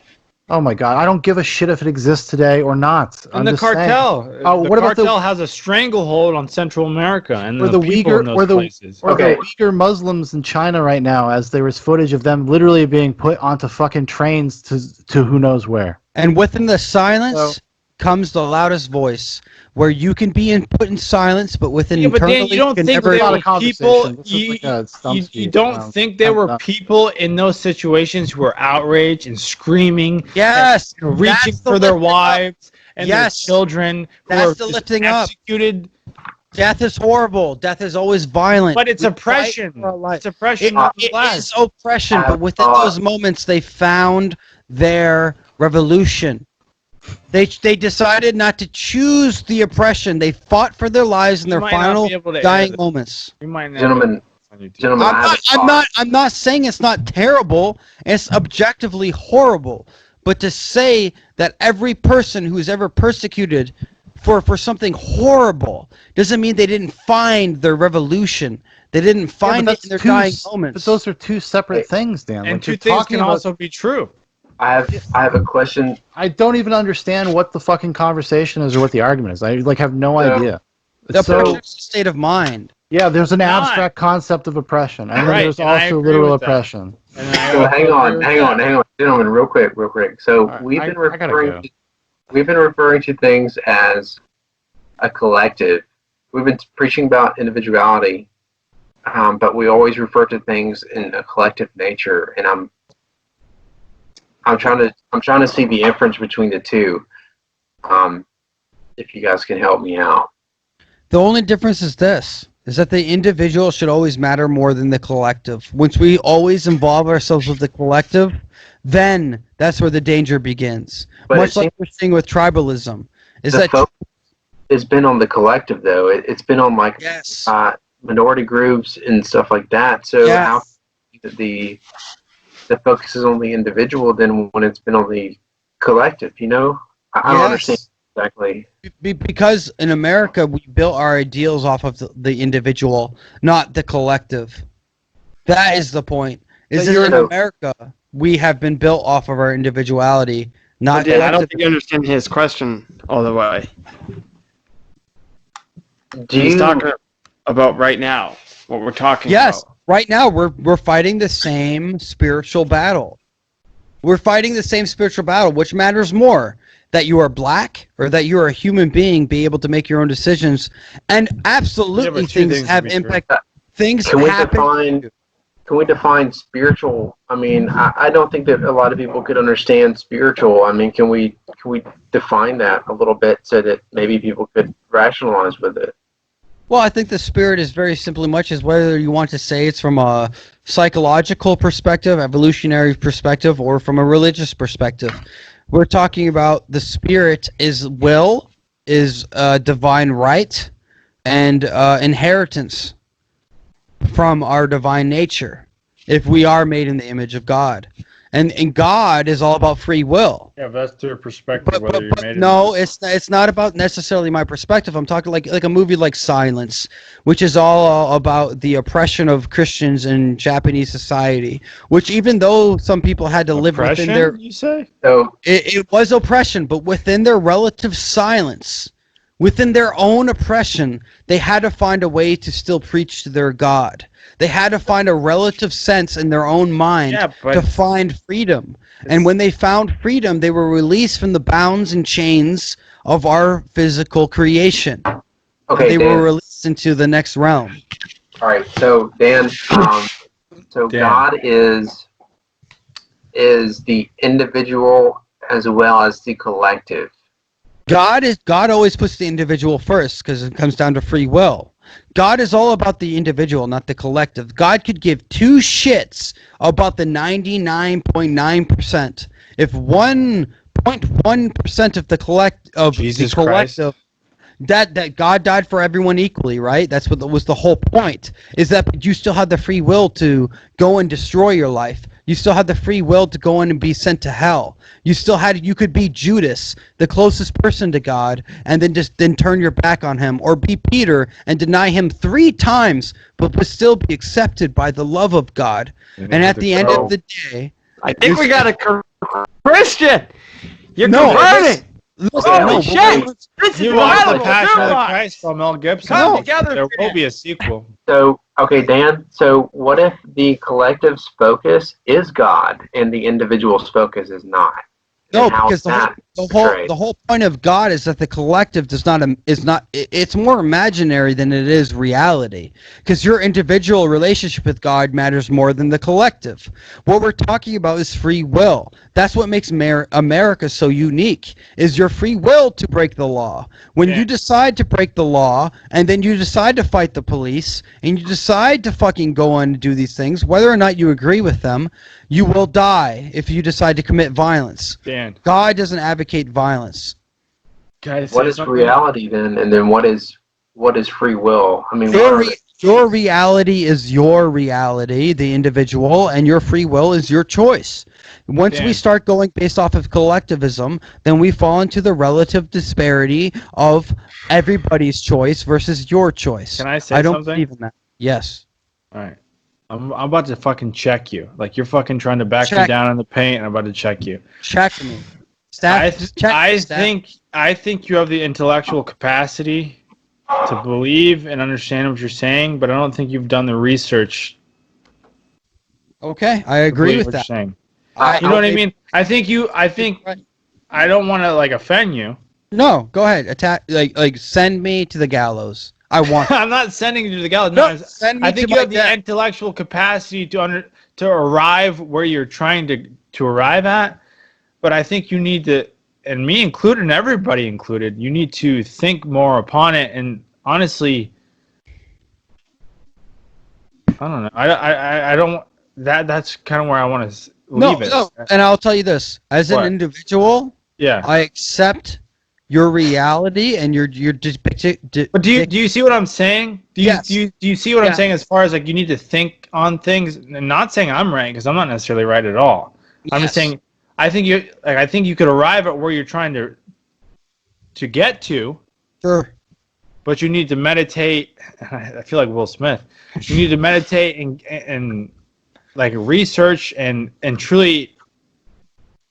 Oh my God! I don't give a shit if it exists today or not. And the cartel. The cartel has a stranglehold on Central America and the people in those places. The Uyghur Muslims in China right now, as there was footage of them literally being put onto fucking trains to who knows where. And within the silence comes the loudest voice, where you can be put in silence, but within internally, you don't think there were people. You don't think there were people in those situations who were outraged and screaming, and reaching for their wives and their children who were executed. Death is horrible. Death is always violent. But it's oppression. It's oppression. It is oppression. But within those moments, they found their revolution. They decided not to choose the oppression. They fought for their lives in their final dying moments. Gentlemen, I'm not saying it's not terrible. It's objectively horrible. But to say that every person who's ever persecuted for something horrible doesn't mean they didn't find their revolution. They didn't find it in their dying moments. But those are two separate things, Dan. And two things can also be true. I have a question. I don't even understand what the fucking conversation is or what the argument is. I have no idea. The oppression is a state of mind. Yeah, there's an abstract concept of oppression, and then there's also literal oppression. So hang on, gentlemen, real quick. So we've been referring to things as a collective. We've been preaching about individuality, but we always refer to things in a collective nature, and I'm trying to see the inference between the two. If you guys can help me out. The only difference is this: is that the individual should always matter more than the collective. Once we always involve ourselves with the collective, then that's where the danger begins. But much like we're seeing with tribalism, it's been on the collective though. It's been on minority groups and stuff like that. So how the focus is on the individual than when it's been on the collective, I don't understand exactly. Because in America, we built our ideals off of the individual, not the collective. That is the point. In America, we have been built off of our individuality, not collective. I don't think you understand his question all the way. He's talking about right now, what we're talking about. Yes. Right now, we're fighting the same spiritual battle. We're fighting the same spiritual battle. Which matters more, that you are black or that you are a human being, be able to make your own decisions? And absolutely, things have impact. Things happen. Can we define spiritual? I mean, I don't think that a lot of people could understand spiritual. I mean, can we define that a little bit so that maybe people could rationalize with it? Well, I think the spirit is very simply much as whether you want to say it's from a psychological perspective, evolutionary perspective, or from a religious perspective. We're talking about the spirit is will, is divine right, and inheritance from our divine nature, if we are made in the image of God. And God is all about free will. Yeah, but that's through a perspective. It's not about necessarily my perspective. I'm talking like a movie like Silence, which is all about the oppression of Christians in Japanese society. Which, even though some people had to live within their, you say? So it was oppression, but within their relative silence, Within their own oppression, they had to find a way to still preach to their God. They had to find a relative sense in their own mind to find freedom. And when they found freedom, they were released from the bounds and chains of our physical creation. Okay, they Dan. were released into the next realm. All right, so Dan, Dan. God is the individual as well as the collective. God always puts the individual first because it comes down to free will. God is all about the individual, not the collective. God could give two shits about the 99.9%. If 1.1% of the collective Christ. that God died for everyone equally, right? That's what was the whole point. Is that you still have the free will to go and destroy your life. You still have the free will to go in and be sent to hell. You could be Judas, the closest person to God, and then turn your back on him, or be Peter and deny him 3 times, but still be accepted by the love of God. And at the end of the day, I think we got a Christian. You're converting. Holy shit! This You is watch The incredible. Passion of the Christ by Mel Gibson. Come together. There will be a sequel. So, okay, Dan, so what if the collective's focus is God and the individual's focus is not? No, And how's because that the portrayed? whole point of God is that the collective it's more imaginary than it is reality. Because your individual relationship with God matters more than the collective. What we're talking about is free will. That's what makes America so unique, is your free will to break the law. When you decide to break the law, and then you decide to fight the police, and you decide to fucking go on and do these things, whether or not you agree with them, you will die if you decide to commit violence. Dan. God doesn't advocate violence. What is reality then, and then what is free will? I mean, your reality is your reality, the individual, and your free will is your choice. Once we start going based off of collectivism, then we fall into the relative disparity of everybody's choice versus your choice. Can I say I don't something? believe in that. Yes. All right. I'm about to fucking check you. Like, you're fucking trying to back me down in the paint, and I'm about to check you. Check me. I think you have the intellectual capacity to believe and understand what you're saying, but I don't think you've done the research. Okay, I agree with that. You know what I mean? I don't want to like offend you. No, go ahead. Attack. Like send me to the gallows. I want. I'm not sending you to the gallows. No, I think you have the intellectual capacity to arrive where you're trying to arrive at, but I think you need to, and me included, and everybody included, you need to think more upon it. And honestly, I don't know. I don't. That's kind of where I want to leave it. No, and I'll tell you this: as an individual, I accept your reality and your But do you see what I'm saying? Do you see what I'm saying as far as like you need to think on things, and not saying I'm right because I'm not necessarily right at all. I'm just saying I think you could arrive at where you're trying to get to. Sure. But you need to meditate. I feel like Will Smith. You need to meditate and like research and truly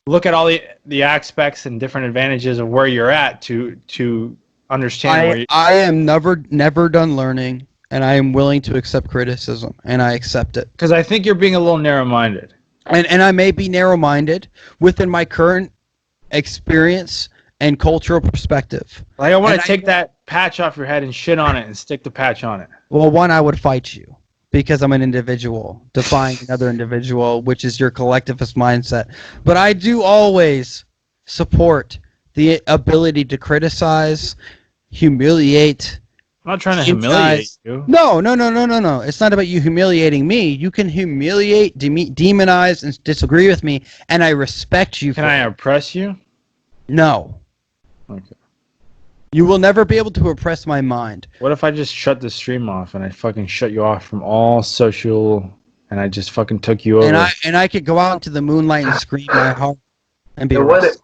look at all the aspects and different advantages of where you're at to understand. I am never done learning, and I am willing to accept criticism, and I accept it. Because I think you're being a little narrow-minded. And I may be narrow-minded within my current experience and cultural perspective. Like I want to take that patch off your head and shit on it and stick the patch on it. Well, one, I would fight you. Because I'm an individual, defying another individual, which is your collectivist mindset. But I do always support the ability to criticize, humiliate. I'm not trying to humiliate you. No. It's not about you humiliating me. You can humiliate, demonize, and disagree with me, and I respect you. Can I oppress you? No. Okay. You will never be able to oppress my mind. What if I just shut the stream off and I fucking shut you off from all social, and I just fucking took you over? And I could go out into the moonlight and scream my heart and be arrested.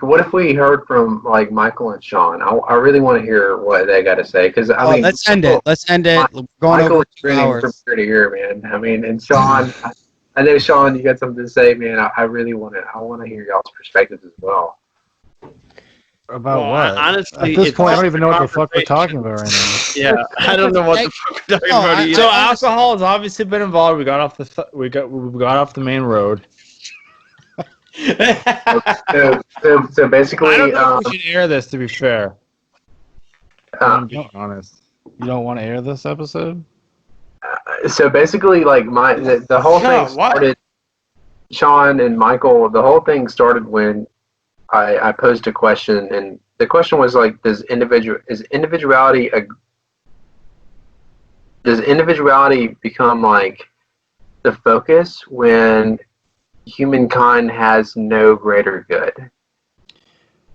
What if we heard from like Michael and Sean? I really want to hear what they got to say because I mean, let's end it. We're going Michael over is grinning from ear to ear, man. I mean, and Sean, I know Sean, you got something to say, man. I really want to. I want to hear y'all's perspectives as well. About what? Honestly, at this point, I don't even know what the fuck we're talking about right now. Yeah, I don't know what the fuck we're talking about either. So alcohol has obviously been involved. We got off the main road. So basically, I don't know if we should air this. To be fair, I'm being honest. You don't want to air this episode? So basically, like the whole thing started. Sean and Michael, the whole thing started when I posed a question, and the question was like, does individuality become like the focus when humankind has no greater good?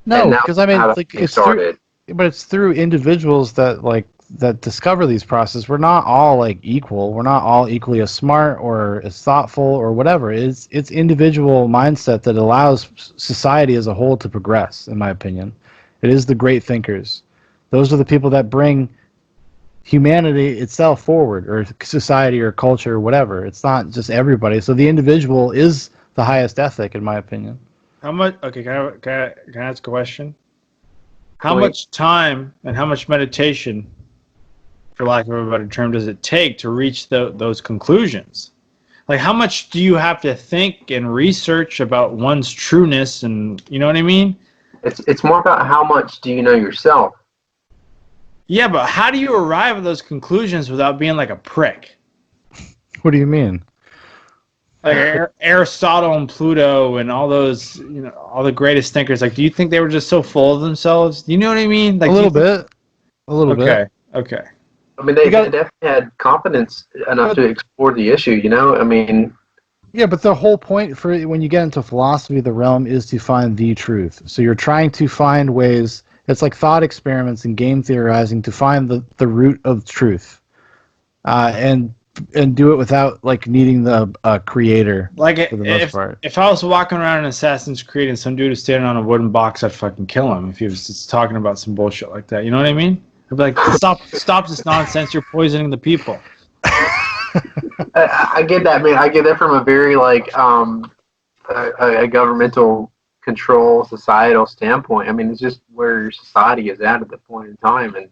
No, because I mean, like it's started. But it's through individuals that discover these processes. We're not all like equal. We're not all equally as smart or as thoughtful or whatever. It's individual mindset that allows society as a whole to progress, in my opinion. It is the great thinkers. Those are the people that bring humanity itself forward, or society or culture or whatever. It's not just everybody. So the individual is the highest ethic, in my opinion. How much? Okay, can I ask a question? How much time and how much meditation, for lack of a better term, does it take to reach those conclusions? Like, how much do you have to think and research about one's trueness, and you know what I mean? It's more about how much do you know yourself. Yeah, but how do you arrive at those conclusions without being like a prick? What do you mean? Like Aristotle and Pluto and all those, all the greatest thinkers. Like, do you think they were just so full of themselves? You know what I mean? Like a little bit. Okay. I mean, they definitely had confidence enough to explore the issue. I mean. Yeah, but the whole point for when you get into philosophy of the realm is to find the truth. So you're trying to find ways. It's like thought experiments and game theorizing to find the root of truth, and do it without like needing the creator. Like for the most part. If I was walking around in Assassin's Creed and some dude is standing on a wooden box, I'd fucking kill him if he was just talking about some bullshit like that. You know what I mean? I'd be like, stop this nonsense! You're poisoning the people. I get that, man. I get that from a very like a governmental control societal standpoint. I mean, it's just where your society is at the point in time, and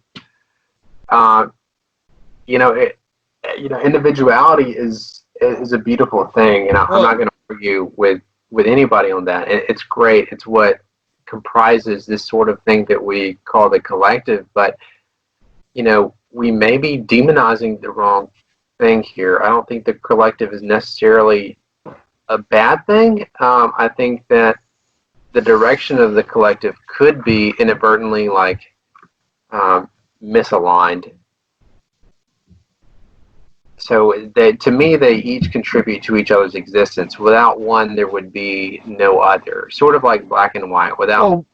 individuality is a beautiful thing, and I'm not going to argue with anybody on that. It's great. It's what comprises this sort of thing that we call the collective. But we may be demonizing the wrong thing here. I don't think the collective is necessarily a bad thing. I think that the direction of the collective could be inadvertently misaligned. So to me, they each contribute to each other's existence. Without one, there would be no other. Sort of like black and white.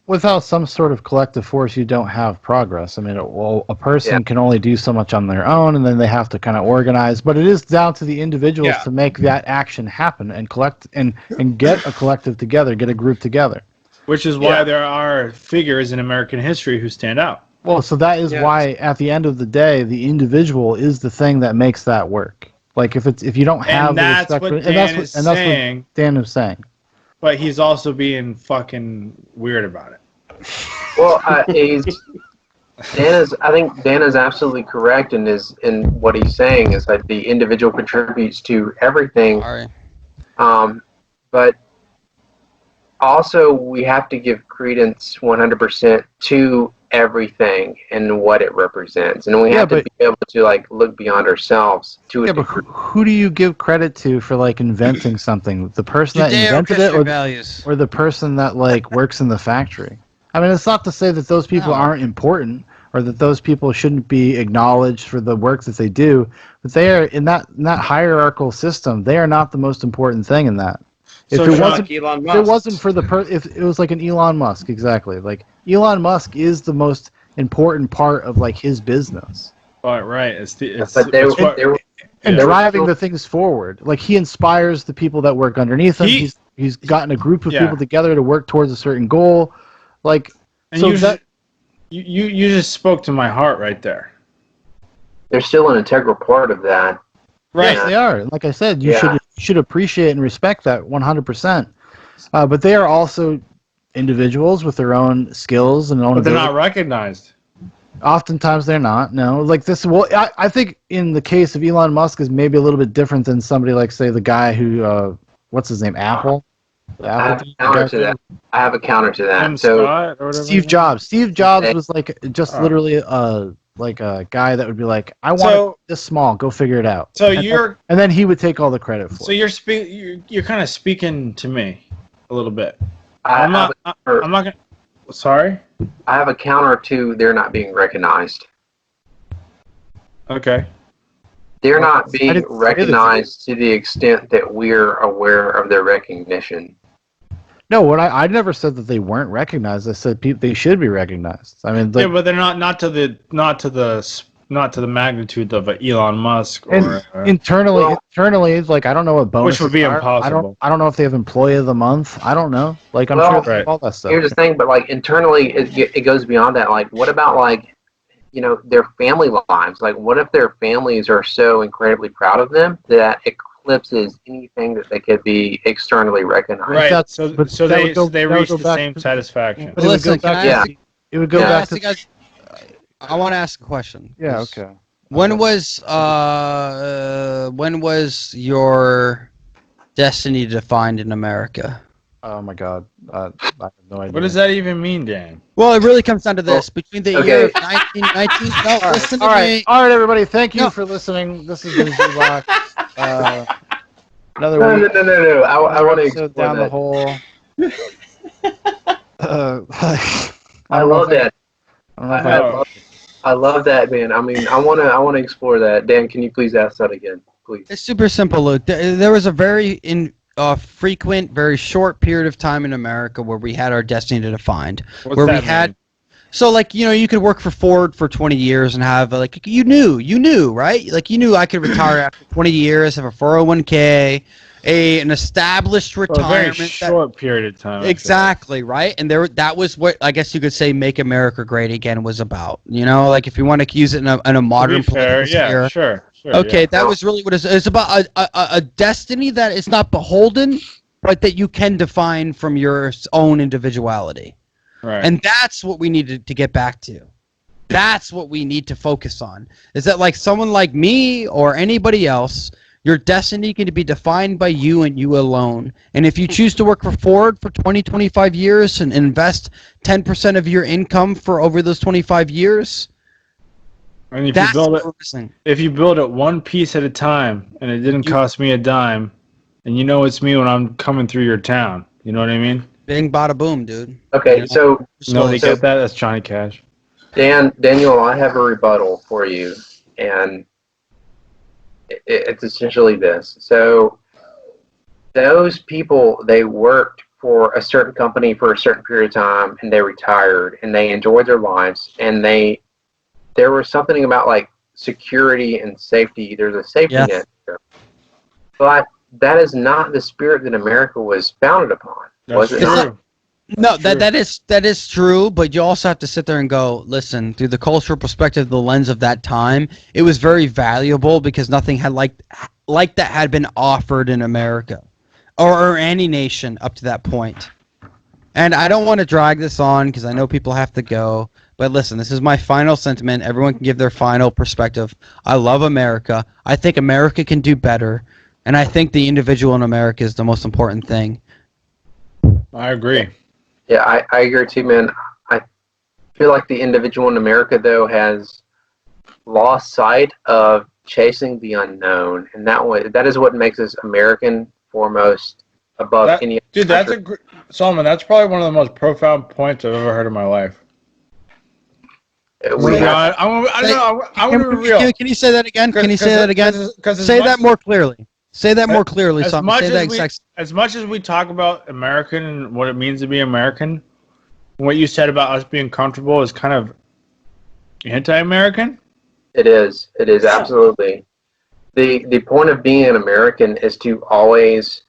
Without some sort of collective force, you don't have progress. I mean, a person can only do so much on their own, and then they have to kind of organize. But it is down to the individuals to make that action happen and collect and get a collective together, get a group together. Which is why there are figures in American history who stand out. Well, so that is why, at the end of the day, the individual is the thing that makes that work. Like if you don't have that's what Dan is saying. But he's also being fucking weird about it. Well, I think Dan is absolutely correct in what he's saying is that the individual contributes to everything. Sorry. But also we have to give credence 100% to everything and what it represents, and we have to be able to look beyond ourselves to it. Yeah, but who do you give credit to for inventing something? The person that invented it, or the person that works in the factory? I mean, it's not to say that those people aren't important or that those people shouldn't be acknowledged for the work that they do, but they are in that hierarchical system. They are not the most important thing in that. If it wasn't for if it was like an Elon Musk, exactly. Like Elon Musk is the most important part of his business. Right. And driving the things forward. Like he inspires the people that work underneath him. He's gotten a group of people together to work towards a certain goal. You just spoke to my heart right there. They're still an integral part of that. Right, yes, they are. Like I said, you should appreciate and respect that 100%. But they are also individuals with their own skills and own. But they're not recognized. Oftentimes they're not. No, like this. Well, I think in the case of Elon Musk is maybe a little bit different than somebody like, say, the guy who, what's his name, Apple. I have a counter to that. Scott or Steve Jobs. Steve Jobs was like just literally like a guy that would be like, I want this small. Go figure it out. So and then he would take all the credit for it. So you're kind of speaking to me a little bit. I'm not gonna. Sorry. I have a counter to they're not being recognized. Okay. They're not being recognized to the extent that we're aware of their recognition. No, I never said that they weren't recognized. I said they should be recognized. I mean, yeah, but they're not to the magnitude of Elon Musk or internally, like I don't know what bonuses which would be are. impossible. I don't know if they have employee of the month. I don't know. Like I'm sure they have all that stuff. Here's the thing, but like internally, it goes beyond that. Like, what about like, their family lives? Like, what if their families are so incredibly proud of them that eclipses anything that they could be externally recognized? Right. So they reach the same satisfaction. But listen, it would go back to. Guys, I want to ask a question. Yeah. Okay. When was your destiny defined in America? Oh my God, I have no idea. What does that even mean, Dan? Well, it really comes down to this: between the year of 1919. No, listen to me. All right, everybody. Thank you for listening. This is the Z-Box. Another week. No. I want to explore down that. the hole. I love that. I love that, man. I mean, I want to explore that. Dan, can you please ask that again, please? It's super simple, Luke. There was a very frequent, very short period of time in America where we had our destiny defined. What's that mean? So like, you could work for Ford for 20 years and have like, you knew, right? Like you knew I could retire after 20 years, have a 401k, an established retirement. A very short period of time. Exactly, right? And that was what I guess you could say Make America Great Again was about. Like if you want to use it in a modern political sphere. Sure. Okay, that was really what it's about. A destiny that is not beholden, but that you can define from your own individuality. Right. And that's what we need to get back to. That's what we need to focus on. Is that like someone like me or anybody else, your destiny can be defined by you and you alone. And if you choose to work for Ford for 20, 25 years and invest 10% of your income for over those 25 years, and if you build it one piece at a time and it didn't cost me a dime, and it's me when I'm coming through your town. You know what I mean? Bing, bada, boom, dude. Okay, so nobody get that? That's Johnny Cash. Daniel, I have a rebuttal for you, and it's essentially this. So those people, they worked for a certain company for a certain period of time, and they retired, and they enjoyed their lives, and there was something about like security and safety. There's a safety net there, but that is not the spirit that America was founded upon. Was it not? No, that is true, but you also have to sit there and go, listen, through the cultural perspective, the lens of that time, it was very valuable because nothing had like that had been offered in America or any nation up to that point. And I don't want to drag this on because I know people have to go, but listen, this is my final sentiment. Everyone can give their final perspective. I love America. I think America can do better, and I think the individual in America is the most important thing. I agree. Yeah, I agree too, man. I feel like the individual in America, though, has lost sight of chasing the unknown, and that is what makes us American foremost above any other dude, country. Solomon, that's probably one of the most profound points I've ever heard in my life. I want to be real. Can you say that again? Can you say that again? Say that more clearly. Say that more clearly. As much as we talk about American and what it means to be American, what you said about us being comfortable is kind of anti-American. It is absolutely. The point of being an American is to always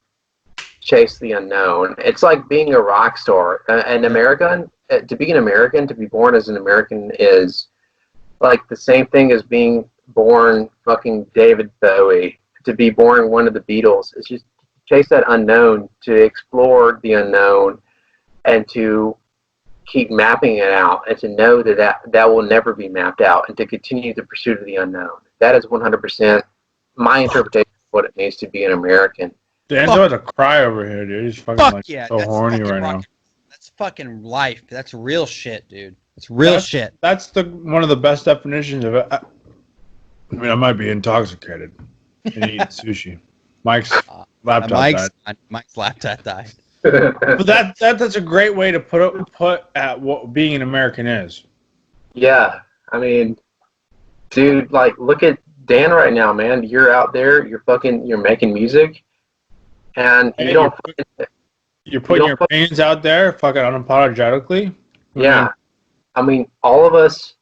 chase the unknown. It's like being a rock star. An American, to be an American, to be born as an American is like the same thing as being born fucking David Bowie. To be born one of the Beatles. It's just chase that unknown, to explore the unknown, and to keep mapping it out, and to know that will never be mapped out, and to continue the pursuit of the unknown. That is 100% my interpretation of what it means to be an American. Dan's about to cry over here, dude. He's fucking so horny right now. That's fucking life. That's real shit, dude. It's real shit. That's one of the best definitions of it. I mean, I might be intoxicated and eating sushi. Mike's laptop died. Mike's laptop died. But that's a great way to put at what being an American is. Yeah, I mean, dude, like, look at Dan right now, man. You're out there, you're making music, and you're putting your opinions out there, fucking unapologetically. Yeah, I mean, all of us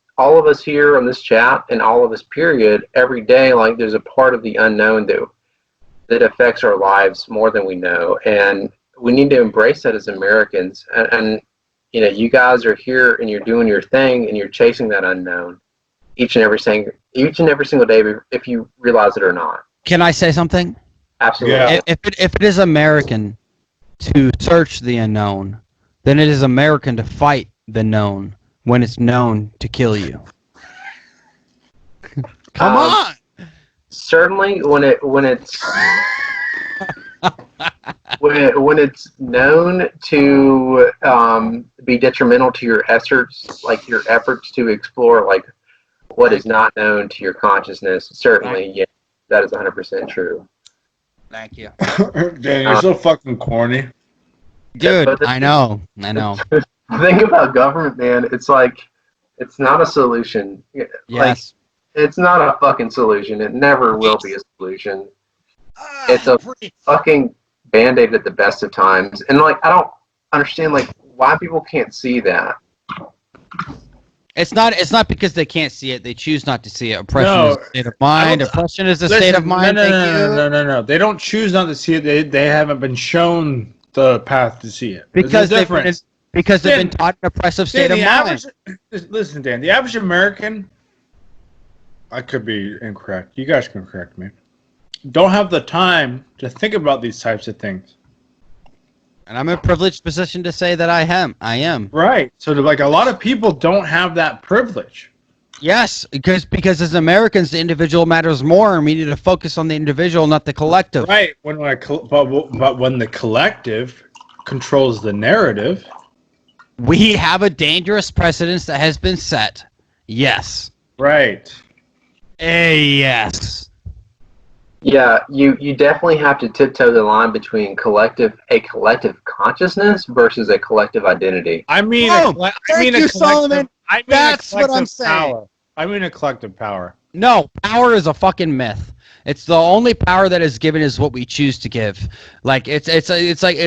here on this chat, and all of us, period, every day, like, there's a part of the unknown that affects our lives more than we know, and we need to embrace that as Americans. And you know, you guys are here and you're doing your thing and you're chasing that unknown each and every single day, if you realize it or not. Can I say something? Absolutely. Yeah. If it is American to search the unknown, then it is American to fight the known when it's known to kill you. Come on. Certainly, when it's when it's known to be detrimental to your efforts, like your efforts to explore, like, what is not known to your consciousness, certainly, yeah, that is 100% true. Thank you. Dan, you're so fucking corny. Dude, I know. Think about government, man. It's like, it's not a solution. Yes. Like, it's not a fucking solution. It never will be a solution. It's a fucking Band-Aid at the best of times. And, like, I don't understand, like, why people can't see that. It's not because they can't see it. They choose not to see it. Oppression is a state of mind. Oppression is a state of mind. No. They don't choose not to see it. They haven't been shown the path to see it. Because they've been taught an oppressive state of mind. Listen, Dan, the average American, I could be incorrect. You guys can correct me. Don't have the time to think about these types of things. And I'm in a privileged position to say that I am. Right. So, like, a lot of people don't have that privilege. Yes, because as Americans, the individual matters more, and we need to focus on the individual, not the collective. Right. But when the collective controls the narrative, we have a dangerous precedence that has been set. Yes. Right. Yes. Yeah, you definitely have to tiptoe the line between a collective consciousness versus a collective identity. Solomon. That's what I'm saying. Power. I mean a collective power. No, power is a fucking myth. It's the only power that is given is what we choose to give. Like it's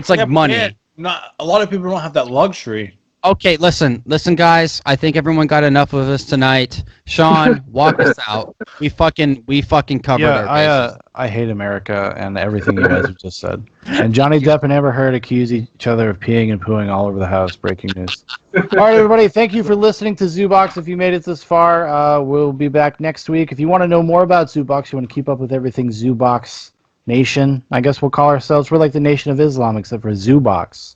like money. Yeah, not a lot of people don't have that luxury. Okay, listen, guys. I think everyone got enough of us tonight. Sean, walk us out. We fucking covered our bases. I hate America and everything you guys have just said. And Johnny Depp and Amber Heard accuse each other of peeing and pooing all over the house. Breaking news. All right, everybody. Thank you for listening to Zoobox. If you made it this far, we'll be back next week. If you want to know more about Zoobox, you want to keep up with everything Zoobox Nation, I guess we'll call ourselves. We're like the Nation of Islam, except for Zoobox.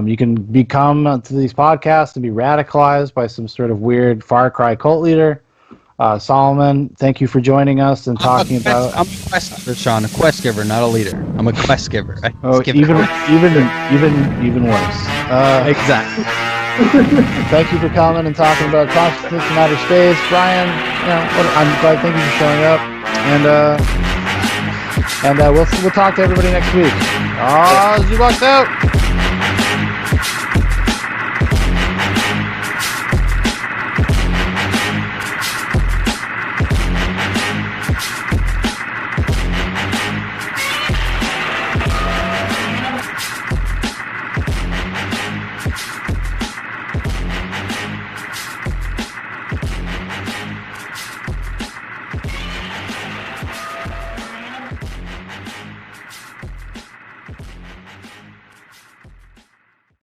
You can become to these podcasts and be radicalized by some sort of weird Far Cry cult leader. Solomon, thank you for joining us and talking about. I'm a quest giver, Sean. A quest giver, not a leader. I'm a quest giver. Even worse. Exactly. Thank you for coming and talking about consciousness and outer space, Brian. I'm glad. Thank you for showing up, and we'll talk to everybody next week. Zoobox out.